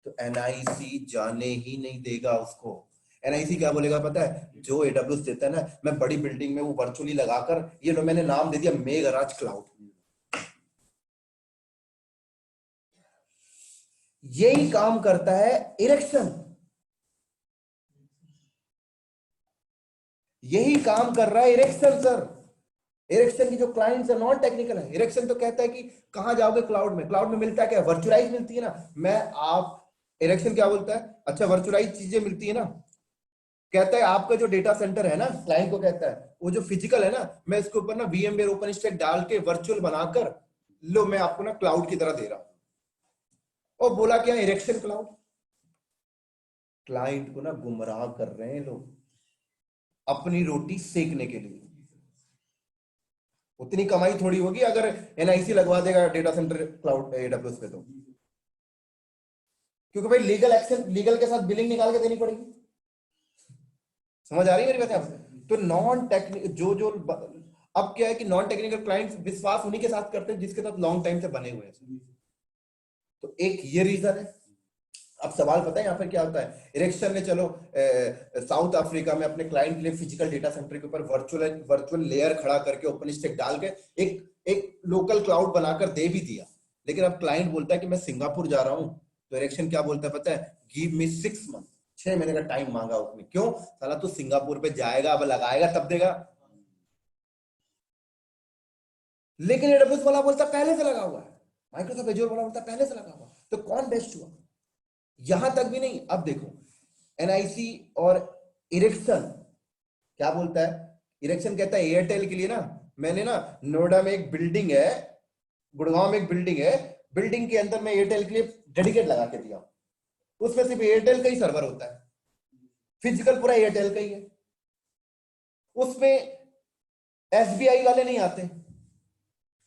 तो NIC जाने ही नहीं देगा उसको। NIC क्या बोलेगा पता है, जो AWS देता है ना, मैं बड़ी बिल्डिंग में वो वर्चुअली लगाकर, ये लो मैंने नाम दे दिया मेघराज क्लाउड। यही काम करता है इरेक्शन, यही काम कर रहा है इरेक्शन सर। इरेक्शन की जो क्लाइंट्स है नॉन टेक्निकल है। इरेक्शन तो कहता है कि कहां जाओगे क्लाउड में, क्लाउड में मिलता है क्या, वर्चुअलाइज मिलती है ना। मैं आप इरेक्शन क्या बोलता है, अच्छा वर्चुअलाइज चीजें मिलती है ना, कहता है आपका जो डेटा सेंटर है ना, क्लाइंट को कहता है वो जो फिजिकल है ना, मैं इसके ऊपर ना VMware ओपनस्टैक डाल के वर्चुअल बनाकर लो मैं आपको ना क्लाउड की तरह दे रहा हूं। और बोला क्या, इरेक्शन क्लाउड। क्लाइंट को ना गुमराह कर रहे हैं लोग अपनी रोटी सेकने के लिए। उतनी कमाई थोड़ी होगी अगर NIC लगवा देगा डेटा सेंटर क्लाउड AWS पे तो, क्योंकि भाई लीगल एक्शन, लीगल के साथ बिलिंग निकाल के देनी पड़ेगी। समझ आ रही है मेरी बात आपको? तो नॉन टेक्निकल जो अब क्या है कि नॉन टेक्निकल क्लाइंट्स विश्वास उन्हीं के साथ करते हैं जिसके साथ लॉन्ग टाइम से बने हुए हैं। तो एक ये रीजन है। अब सवाल पता है यहाँ पर क्या होता है, इरेक्शन ने चलो साउथ अफ्रीका में अपने क्लाइंट के लिए फिजिकल डेटा सेंटर के ऊपर वर्चुअल लेयर खड़ा करके ओपनस्टैक डाल के एक लोकल क्लाउड बनाकर दे भी दिया। लेकिन अब क्लाइंट बोलता है कि मैं सिंगापुर जा रहा हूं, तो इरेक्शन क्या बोलता है पता है, गिव मी 6 मंथ, 6 महीने का टाइम मांगा उसने। क्यों? साला तू सिंगापुर पे जाएगा, अब लगाएगा तब देगा। लेकिन AWS वाला बोलता पहले से लगा हुआ है, माइक्रोसॉफ्ट एजूर वाला बोलता पहले से लगा हुआ। तो कौन बेस्ट हुआ? यहां तक भी नहीं। अब देखो NIC और इरेक्शन क्या बोलता है, इरेक्शन कहता है एयरटेल के लिए ना मैंने ना नोएडा में एक बिल्डिंग है, गुड़गांव में एक बिल्डिंग है, बिल्डिंग के अंदर मैं एयरटेल के लिए डेडिकेट लगा के दिया, उसमें सिर्फ एयरटेल का ही सर्वर होता है, फिजिकल पूरा एयरटेल का ही है, उसमें SBI वाले नहीं आते,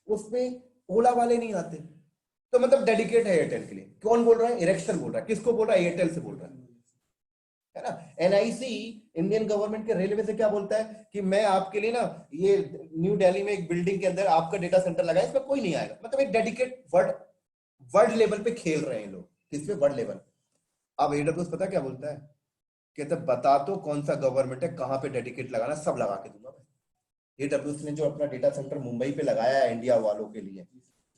उसमें ओला वाले नहीं आते। तो मतलब डेडिकेट है एयरटेल के लिए। कौन बोल रहा है? इरेक्शन बोल रहा है। किसको बोल रहा है? एयरटेल से बोल रहा है ना। NIC इंडियन गवर्नमेंट के रेलवे से क्या बोलता है कि मैं आपके लिए ना ये न्यू दिल्ली में एक बिल्डिंग के अंदर आपका डेटा सेंटर लगाया, इसमें कोई नहीं आएगा। मतलब एक डेडिकेट वर्ल्ड लेवल पे खेल रहे हैं लोग, किस पे? World level. अब AWS पता क्या बोलता है, कहते बता तो कौन सा गवर्नमेंट है, कहाँ पे डेडिकेट लगाना, सब लगा के दूंगा। AWS ने जो अपना डेटा सेंटर मुंबई पे लगाया है इंडिया वालों के लिए,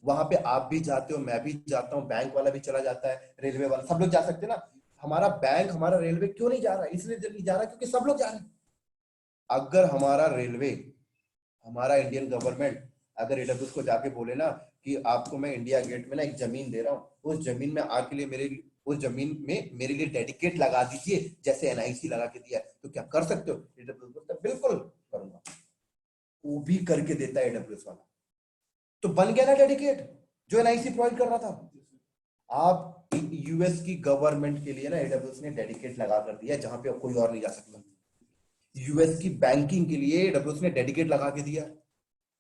वहां पे आप भी जाते हो, मैं भी जाता हूँ, बैंक वाला भी चला जाता है, रेलवे वाला, सब लोग जा सकते हैं ना। हमारा बैंक, हमारा रेलवे क्यों नहीं जा रहा है? इसलिए नहीं जा रहा क्योंकि सब लोग जा रहे हैं। अगर हमारा रेलवे, हमारा इंडियन गवर्नमेंट अगर AWS को जाके बोले ना कि आपको मैं इंडिया गेट में ना एक जमीन दे रहा हूँ, उस जमीन में आके लिए उस जमीन में मेरे लिए डेडिकेट लगा दीजिए जैसे NIC लगा के दिया है, तो क्या कर सकते हो? AWS बोलता है बिल्कुल करूंगा। वो भी करके देता है AWS वाला, तो बन गया ना डेडिकेट जो NIC प्रोवाइड कर रहा था। आप US की गवर्नमेंट के लिए ना AWS ने डेडिकेट लगा कर दिया जहां पे कोई और नहीं जा सकता। US की बैंकिंग के लिए AWS ने डेडिकेट लगा के दिया।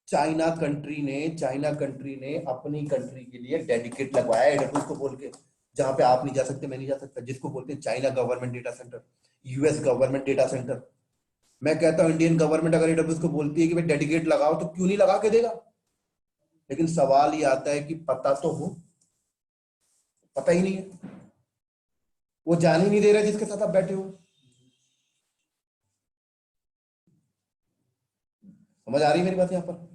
चाइना कंट्री ने अपनी कंट्री के लिए डेडिकेट लगवाया AWS को बोल के, जहां पे आप नहीं जा सकते, मैं नहीं जा सकता, जिसको बोलते हैं China government data centre, US government data centre. मैं कहता हूं इंडियन गवर्नमेंट अगर AWS को बोलती है कि भाई डेडिकेट लगाओ, तो क्यों नहीं लगा के देगा? लेकिन सवाल ये आता है कि पता तो हो, पता ही नहीं है, वो जान ही नहीं दे रहे जिसके साथ आप बैठे हो। समझ आ रही मेरी बात? यहां पर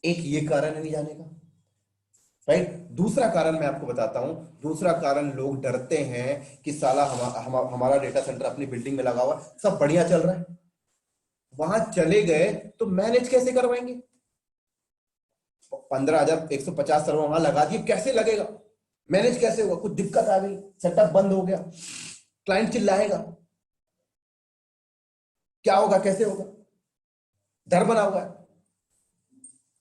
एक ये कारण है नहीं जाने का, राइट। दूसरा कारण मैं आपको बताता हूं, दूसरा कारण लोग डरते हैं कि साला हमारा डेटा सेंटर अपनी बिल्डिंग में लगा हुआ, सब बढ़िया चल रहा है, वहां चले गए तो मैनेज कैसे करवाएंगे? 15,150 सर्वर वहां लगा दिए, कैसे लगेगा? मैनेज कैसे होगा? कुछ दिक्कत आ गई, सेटअप बंद हो गया, क्लाइंट चिल्लाएगा, क्या होगा, कैसे होगा? डर बना हुआ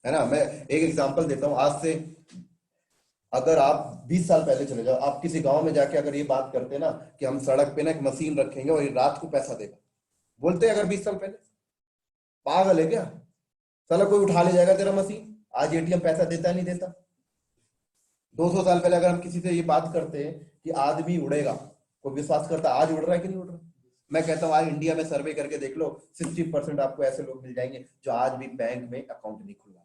है ना। मैं एक एग्जांपल देता हूं, आज से अगर आप 20 साल पहले चले जाओ, आप किसी गांव में जाके अगर ये बात करते ना कि हम सड़क पे ना एक मशीन रखेंगे और ये रात को पैसा देगा, बोलते अगर 20 साल पहले, पागल है क्या साला, कोई उठा ले जाएगा तेरा मशीन। आज ATM पैसा देता नहीं देता। 200 साल पहले अगर हम किसी से ये बात करते हैं कि आदमी उड़ेगा, कोई विश्वास करता? आज उड़ रहा है कि नहीं उड़ रहा? मैं कहता हूं आज इंडिया में सर्वे करके देख लो, 60% आपको ऐसे लोग मिल जाएंगे जो आज भी बैंक में अकाउंट नहीं खुलवाते।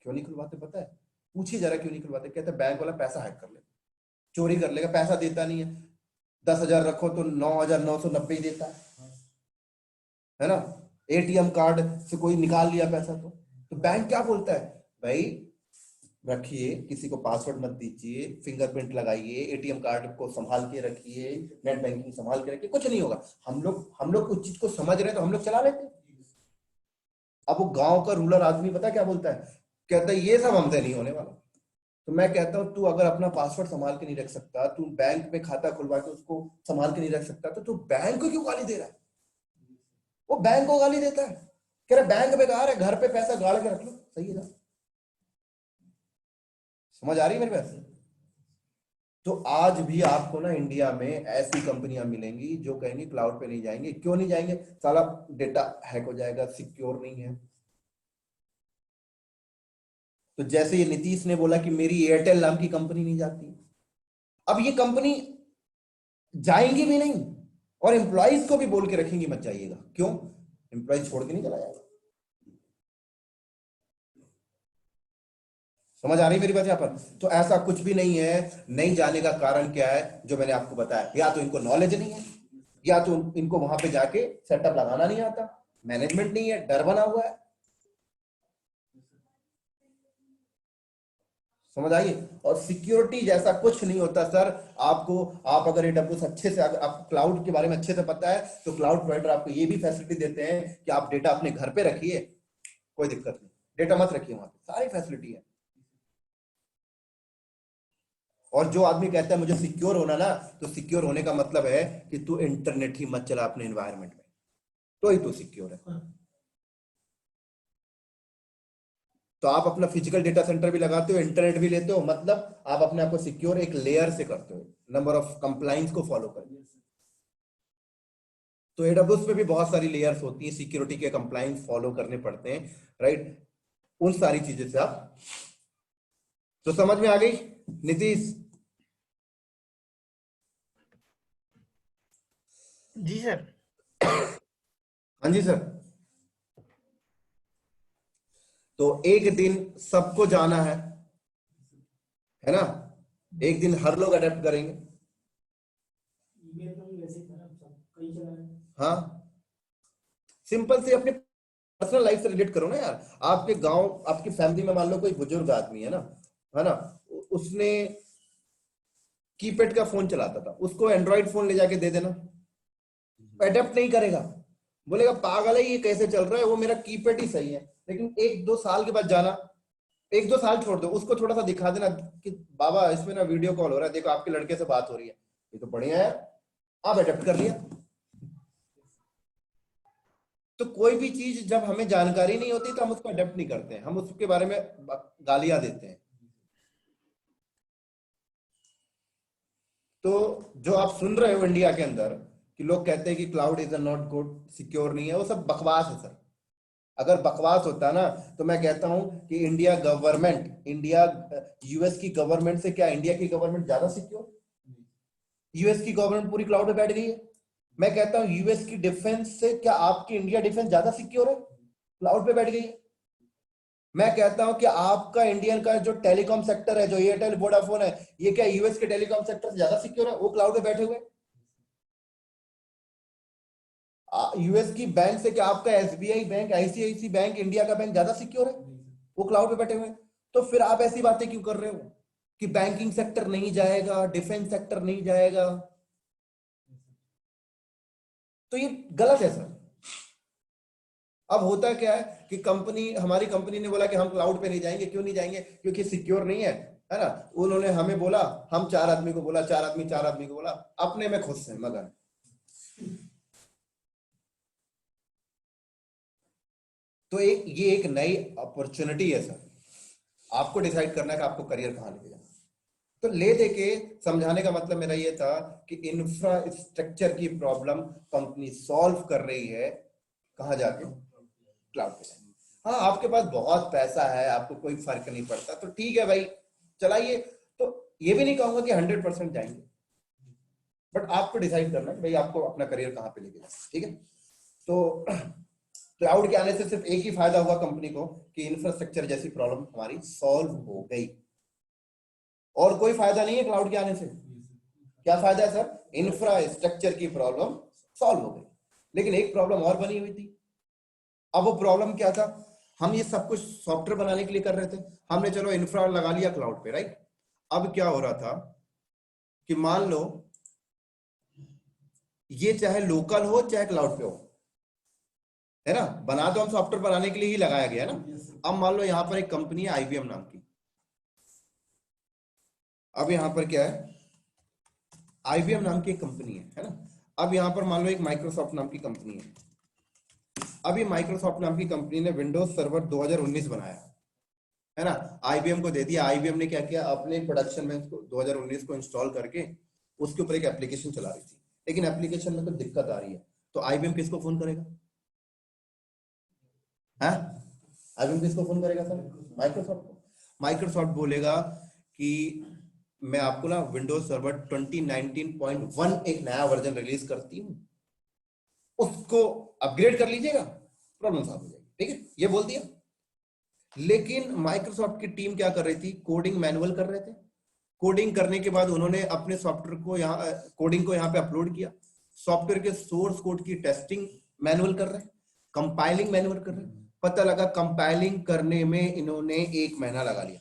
क्यों नहीं खुलवाते पता है? पूछिए जरा क्यों नहीं खुलवाते। कहते बैंक वाला पैसा हैक कर ले, चोरी कर लेगा, पैसा देता नहीं है। 10,000 रखो तो 9,990 ही देता है ना। ATM कार्ड से कोई निकाल लिया पैसा तो बैंक क्या बोलता है? भाई रखिए, किसी को पासवर्ड मत दीजिए, फिंगरप्रिंट लगाइए, ATM कार्ड को संभाल के रखिए, नेट बैंकिंग संभाल के रखिए, कुछ नहीं होगा। हम लोग उस चीज को समझ रहे हैं तो हम लोग चला लेते हैं। अब वो गांव का रूरल आदमी पता क्या बोलता है? कहता है ये सब हमसे नहीं होने वाला। तो मैं कहता हूं तू अगर अपना पासवर्ड संभाल के नहीं रख सकता, तू बैंक में खाता खुलवा के उसको संभाल के नहीं रख सकता, तो तू बैंक को क्यों गाली दे रहा है? वो बैंक को गाली देता है, कह रहा बैंक बेकार है, घर पे पैसा गाड़ के रख लो, सही है ना। समझ आ रही है मेरी बात? तो आज भी आपको ना इंडिया में ऐसी कंपनियां मिलेंगी जो कहेंगी क्लाउड पे नहीं जाएंगे। क्यों नहीं जाएंगे? साला डेटा हैक हो जाएगा, सिक्योर नहीं है। तो जैसे ये नीतीश ने बोला कि मेरी एयरटेल नाम की कंपनी नहीं जाती, अब ये कंपनी जाएंगी भी नहीं और एम्प्लॉइज को भी बोल के रखेंगी मत जाइएगा। क्यों? एम्प्लॉइज छोड़ के नहीं चला जाएगा। समझ आ रही मेरी बात यहां पर? तो ऐसा कुछ भी नहीं है। नहीं जाने का कारण क्या है जो मैंने आपको बताया? या तो इनको नॉलेज नहीं है, या तो इनको वहां पे जाके सेटअप लगाना नहीं आता, मैनेजमेंट नहीं है, डर बना हुआ है। समझ आइए। और सिक्योरिटी जैसा कुछ नहीं होता सर। आप अगर AWS अच्छे से, अगर आपको क्लाउड के बारे में अच्छे से पता है तो क्लाउड प्रोवाइडर आपको ये भी फैसिलिटी देते हैं कि आप डेटा अपने घर पे रखिए, कोई दिक्कत नहीं, डेटा मत रखिए वहां पे, सारी फैसिलिटी है। और जो आदमी कहता है मुझे सिक्योर होना ना, तो सिक्योर होने का मतलब है कि तू इंटरनेट ही मत चला अपने एनवायरनमेंट में, तो ही तू सिक्योर है। तो आप अपना फिजिकल डेटा सेंटर भी लगाते हो, इंटरनेट भी लेते हो, मतलब आप अपने आप को सिक्योर एक लेयर से करते हो, नंबर ऑफ कंप्लाइंस को फॉलो करके। तो AWS में भी बहुत सारी लेयर्स होती हैं, सिक्योरिटी के कंप्लाइंस फॉलो करने पड़ते हैं, राइट। उन सारी चीजें से आप, तो समझ में आ गई नीतीश? जी सर। हाँ जी सर। तो एक दिन सबको जाना है ना, एक दिन हर लोग अडेप्ट करेंगे। ईमेल पर भी वैसे ही था ना, हाँ, सिंपल से अपने पर्सनल लाइफ से रिलेट करो ना यार। आपके गांव, आपकी फैमिली में मान लो कोई बुजुर्ग आदमी है ना, उसने कीपैड का फोन चलाता था, उसको एंड्रॉइड फोन ले जाके दे देना, अडेप्ट नहीं करेगा, बोलेगा पागल है ये कैसे चल रहा है, वो मेरा कीपैड ही सही है। लेकिन 1-2 साल के बाद जाना, 1-2 साल छोड़ दो, उसको थोड़ा सा दिखा देना कि बाबा इसमें ना वीडियो कॉल हो रहा है, देखो आपके लड़के से बात हो रही है, ये तो बढ़िया है, आप अडेप्ट कर लिया। तो कोई भी चीज जब हमें जानकारी नहीं होती तो हम उसको अडेप्ट नहीं करते हैं, हम उसके बारे में गालियां देते हैं। तो जो आप सुन रहे हो इंडिया के अंदर कि लोग कहते हैं कि cloud is not good, secure नहीं है, वो सब बकवास है सर। अगर बकवास होता ना तो मैं कहता हूं कि इंडिया गवर्नमेंट, यूएस की गवर्नमेंट से क्या इंडिया की गवर्नमेंट ज्यादा सिक्योर? यूएस की गवर्नमेंट पूरी क्लाउड में बैठ गई है। मैं कहता हूं यूएस की डिफेंस से क्या आपकी इंडिया डिफेंस ज्यादा सिक्योर है? क्लाउड पे बैठ गई है। मैं कहता हूं कि आपका इंडियन का जो टेलीकॉम सेक्टर है, जो एयरटेल वोडाफोन है, ये क्या यूएस के टेलीकॉम सेक्टर से ज्यादा सिक्योर है? वो क्लाउड पे बैठे हुए। यूएस की बैंक से क्या आपका SBI bank, ICICI bank, India का बैंक ज्यादा सिक्योर है? वो क्लाउड पे बैठे हुए। तो फिर आप ऐसी बातें क्यों कर रहे हो कि बैंकिंग सेक्टर नहीं जाएगा, डिफेंस सेक्टर नहीं जाएगा? तो ये गलत है सर। अब होता क्या है कि हमारी कंपनी ने बोला कि हम क्लाउड पे नहीं जाएंगे। क्यों नहीं जाएंगे? क्योंकि सिक्योर नहीं है ना। उन्होंने हमें बोला, हम 4 आदमी को बोला, 4 आदमी को बोला, अपने में खुश है मगर। तो ये एक नई अपॉर्चुनिटी है सर। आपको डिसाइड करना है कि आपको करियर कहां लेके जाना। तो ले देके समझाने का मतलब मेरा ये था कि इंफ्रास्ट्रक्चर की प्रॉब्लम कंपनी सॉल्व कर रही है, कहां जाके? क्लाउड पे। हाँ, आपके पास बहुत पैसा है, आपको कोई फर्क नहीं पड़ता, तो ठीक है भाई, चलाइए। तो ये भी नहीं कहूंगा कि 100% जाएंगे, बट आपको डिसाइड करना है भाई आपको अपना करियर कहां पे लेके जाना। ठीक है, तो क्लाउड के आने से सिर्फ एक ही फायदा हुआ कंपनी को कि इंफ्रास्ट्रक्चर जैसी प्रॉब्लम हमारी सॉल्व हो गई, और कोई फायदा नहीं है क्लाउड के आने से। क्या फायदा है सर? इंफ्रास्ट्रक्चर की प्रॉब्लम सॉल्व हो गई। लेकिन एक प्रॉब्लम और बनी हुई थी। अब वो प्रॉब्लम क्या था? हम ये सब कुछ सॉफ्टवेयर बनाने के लिए कर रहे थे, हमने चलो इंफ्रा लगा लिया क्लाउड पे, राइट? अब क्या हो रहा था कि मान लो ये चाहे लोकल हो चाहे क्लाउड पे हो, है ना, बना तो हम सॉफ्टवेयर बनाने के लिए ही लगाया गया ना। अब मान लो यहां पर एक कंपनी है आईबीएम नाम की। अब यहां पर क्या है? आईबीएम नाम की एक कंपनी है ना। अब यहां पर मान लो एक माइक्रोसॉफ्ट नाम की कंपनी है। अब ये माइक्रोसॉफ्ट नाम की कंपनी ने विंडोज सर्वर 2019 बनाया, है ना, आईबीएम को दे दिया। आईबीएम ने क्या किया? अपने प्रोडक्शन में 2019 को इंस्टॉल करके उसके ऊपर एक एप्लीकेशन चला रही थी, लेकिन एप्लीकेशन में तो दिक्कत आ रही है। तो आईबीएम किसको फोन करेगा? आईबीएम किसको फोन करेगा सर? माइक्रोसॉफ्ट को। माइक्रोसॉफ्ट बोलेगा कि मैं आपको ना विंडोज सर्वर 2019.1 एक नया वर्जन रिलीज करती हूँ, उसको अपग्रेड कर लीजिएगा, प्रॉब्लम सॉल्व हो जाएगी। ठीक है, ये बोल दिया। लेकिन माइक्रोसॉफ्ट की टीम क्या कर रही थी? कोडिंग मैनुअल कर रहे थे। कोडिंग करने के बाद उन्होंने अपने सॉफ्टवेयर को कोडिंग को यहाँ पे अपलोड किया। सॉफ्टवेयर के सोर्स कोड की टेस्टिंग मैनुअल कर रहे हैं, कंपाइलिंग मैनुअल कर रहे हैं। पता लगा कंपाइलिंग करने में इन्होंने 1 महीना लगा लिया,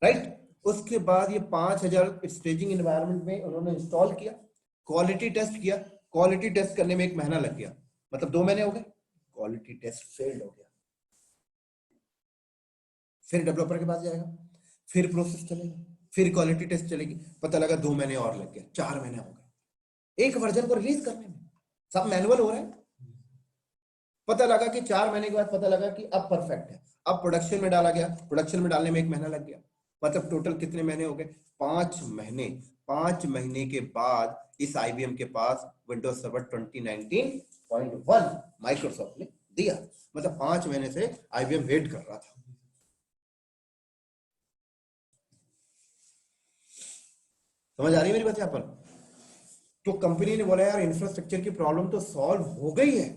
राइट? उसके बाद ये 5000 स्टेजिंग एनवायरनमेंट में उन्होंने इंस्टॉल किया, क्वालिटी टेस्ट किया। क्वालिटी टेस्ट करने में 1 महीना लग गया, मतलब 2 महीने हो गए। क्वालिटी टेस्ट फेल्ड हो गया, फिर डेवलपर के पास जाएगा, फिर प्रोसेस चलेगा, फिर क्वालिटी टेस्ट चलेगी। पता लगा 2 महीने और लग गया, 4 महीने हो गए एक वर्जन को रिलीज करने में। सब मैनुअल हो रहा है। पता लगा कि 4 महीने के बाद पता लगा कि अब परफेक्ट है। अब प्रोडक्शन में डाला गया, प्रोडक्शन में डालने में 1 महीना लग गया, मतलब टोटल कितने महीने हो गए? 5 महीने। 5 महीने के बाद इस आईबीएम के पास विंडोज सर्वर 2019.1 माइक्रोसॉफ्ट ने दिया, मतलब 5 महीने से आईबीएम वेट कर रहा था। समझ आ रही है मेरी बात यहां पर? तो कंपनी ने बोला यार इंफ्रास्ट्रक्चर की प्रॉब्लम तो सॉल्व हो गई है,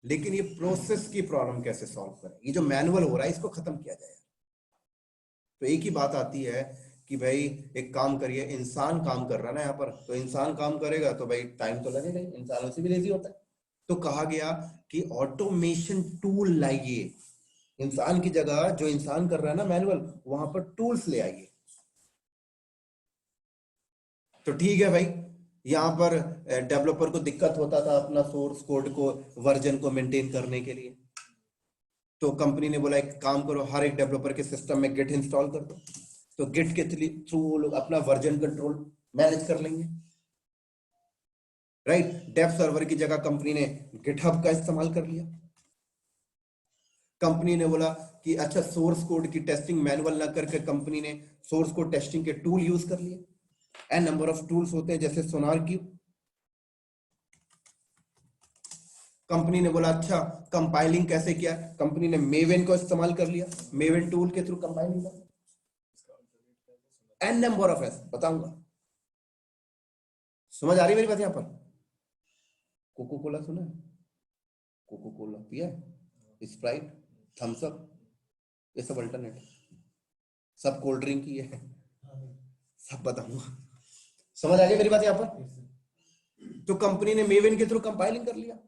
लेकिन ये प्रोसेस की प्रॉब्लम कैसे सॉल्व करें? ये जो मैनुअल हो रहा है इसको खत्म किया जाए। तो एक ही बात आती है कि भाई एक काम करिए, इंसान काम कर रहा है ना यहाँ पर, तो इंसान काम करेगा तो भाई टाइम तो लगेगा ही, इंसानों से भी लेजी होता है। तो कहा गया कि ऑटोमेशन टूल लाइए, इंसान की जगह जो इंसान कर रहा है ना मैनुअल, वहां पर टूल्स ले आइए। तो ठीक है भाई, यहाँ पर डेवलपर को दिक्कत होता था अपना सोर्स कोड को, वर्जन को मेंटेन करने के लिए। तो कंपनी ने बोला एक काम करो, हर एक डेवलपर के सिस्टम में गिट इंस्टॉल कर दो। तो गिट के थ्रू वो लोग अपना वर्जन कंट्रोल मैनेज कर लेंगे, राइट। डेव सर्वर की जगह कंपनी ने गिटहब का इस्तेमाल कर लिया। कंपनी ने बोला कि अच्छा, सोर्स कोड की टेस्टिंग मैनुअल ना करके कंपनी ने सोर्स कोड टेस्टिंग के टूल यूज कर लिए। एन नंबर ऑफ टूल्स होते हैं, जैसे सोनार की। कंपनी ने बोला अच्छा, कंपाइलिंग कैसे किया, कंपनी ने मेवेन को इस्तेमाल कर लिया, मेवेन टूल के थ्रू कंपाइलिंग कर, एन नंबर ऑफ एस बताऊंगा। समझ आ रही मेरी बात? यहां पर कोको कोला सुना है? कोको कोला पिया है? स्प्राइट, थम्स अप, ये सब अल्टरनेट, सब कोल्ड ड्रिंक ही है, सब बताऊंगा। समझ आ गई मेरी बात यहां पर? तो कंपनी ने मेवेन के थ्रू कंपाइलिंग कर लिया।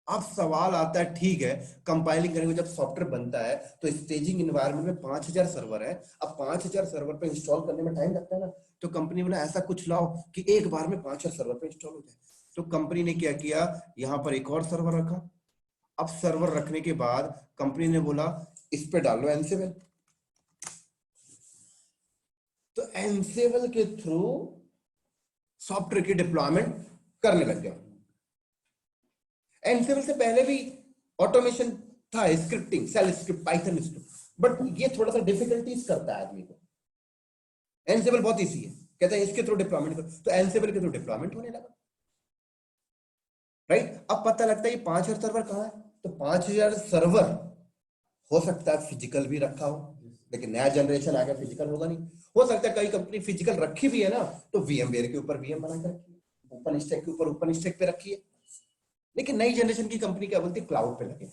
अब सवाल आता है, ठीक है, कंपाइलिंग करेंगे, जब सॉफ्टवेयर बनता है तो स्टेजिंग एनवायरनमेंट में 5000 सर्वर है। अब 5000 सर्वर पे इंस्टॉल करने में टाइम लगता है ना, तो कंपनी बोला ऐसा कुछ लाओ कि एक बार में 5000 सर्वर पे इंस्टॉल हो जाए। तो कंपनी ने क्या किया, यहां पर एक और सर्वर रखा। अब सर्वर रखने के बाद कंपनी ने बोला इस पे डालो एनसेबल। तो एनसेबल के थ्रू सॉफ्टवेयर की डिप्लॉयमेंट करने लग गया। एनसेबल से पहले भी ऑटोमेशन था, scripting, shell script, Python script, but ये थोड़ा सा डिफिकल्टीज करता है आदमी को। एनसेबल बहुत इजी है, कहते हैं इसके थ्रू डिप्लॉयमेंट करो, तो एनसेबल के थ्रू डिप्लॉयमेंट होने लगा, राइट। अब पता लगता है ये 5000 सर्वर कहां है, तो 5000 सर्वर हो सकता है फिजिकल भी रखा हो, लेकिन नया जनरेशन आ गया, फिजिकल होगा नहीं। हो सकता है कई कंपनी फिजिकल रखी भी है ना, तो VMware के ऊपर VM बना के रखी है, ओपन स्टैक के ऊपर ओपन स्टैक पे रखी है। लेकिन नई जनरेशन की कंपनी क्या बोलती है, क्लाउड पे लगे।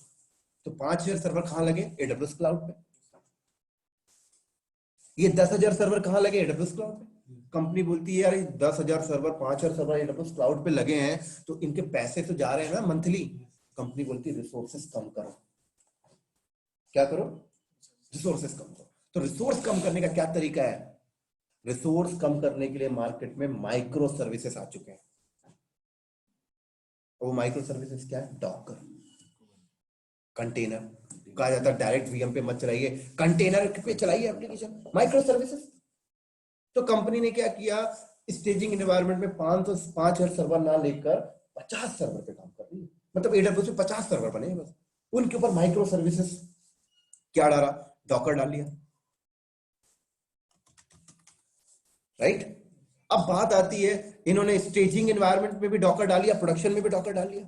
तो 5000 सर्वर कहां लगे, AWS क्लाउड पे। ये 10,000 सर्वर कहां लगे, AWS क्लाउड पे। कंपनी बोलती है यार 10,000 सर्वर, 5000 सर्वर AWS क्लाउड पे लगे हैं, तो इनके पैसे तो जा रहे हैं ना मंथली। कंपनी बोलती है रिसोर्सेस कम करो। क्या करो, रिसोर्सेस कम करो। तो रिसोर्स कम करने का क्या तरीका है, रिसोर्स कम करने के लिए मार्केट में माइक्रो सर्विसेज आ चुके हैं। वो माइक्रो सर्विसेज क्या है, डॉकर, कंटेनर। कहा जाता है डायरेक्ट VM पे मत चलाइए, कंटेनर पे चलाइए एप्लीकेशन, माइक्रो सर्विसेज। तो कंपनी ने क्या किया, स्टेजिंग एनवायरनमेंट में 5,000 सर्वर ना लेकर 50 सर्वर पे काम कर रही है। मतलब AWS में 50 सर्वर बने हैं बस, उनके ऊपर माइक्रो सर्विसेज क्या डाला, डॉकर डाल लिया, राइट। अब बात आती है, इन्होंने स्टेजिंग एनवायरनमेंट में भी डॉकर डाल लिया, प्रोडक्शन में भी डॉकर डाल लिया।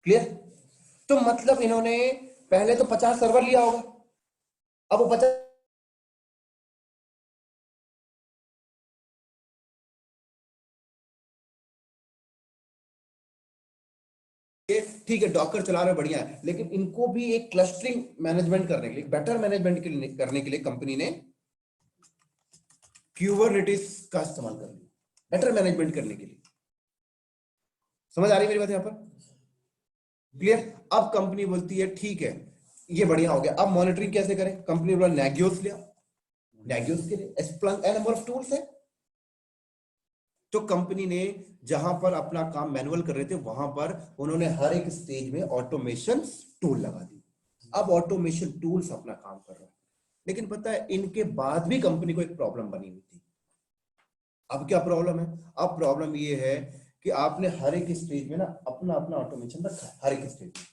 क्लियर? तो मतलब इन्होंने पहले तो 50 सर्वर लिया होगा, अब वो 50 ठीक है, डॉकर चला रहे बढ़िया है, लेकिन इनको भी एक क्लस्टरिंग मैनेजमेंट करने के लिए, बेटर मैनेजमेंट करने के लिए कंपनी ने क्यूबरनेटिस का इस्तेमाल कर लिया, बेटर मैनेजमेंट करने के लिए। समझ आ रही मेरी बात यहां पर? क्लियर? अब कंपनी बोलती है ठीक है, ये बढ़िया हो गया, अब मॉनिटरिंग कैसे करें। कंपनी बोला नेगियोस लिया, नेगियोस के लिए Splunk n number of tools है। तो कंपनी ने जहां पर अपना काम मैनुअल कर रहे थे, वहां पर उन्होंने हर एक स्टेज में ऑटोमेशन टूल लगा दी। अब ऑटोमेशन टूल्स अपना काम कर रहे हैं, लेकिन पता है इनके बाद भी कंपनी को एक प्रॉब्लम बनी हुई थी। अब क्या प्रॉब्लम है, अब प्रॉब्लम ये है कि आपने हर एक स्टेज में ना अपना अपना ऑटोमेशन रखा है, हर एक स्टेज में।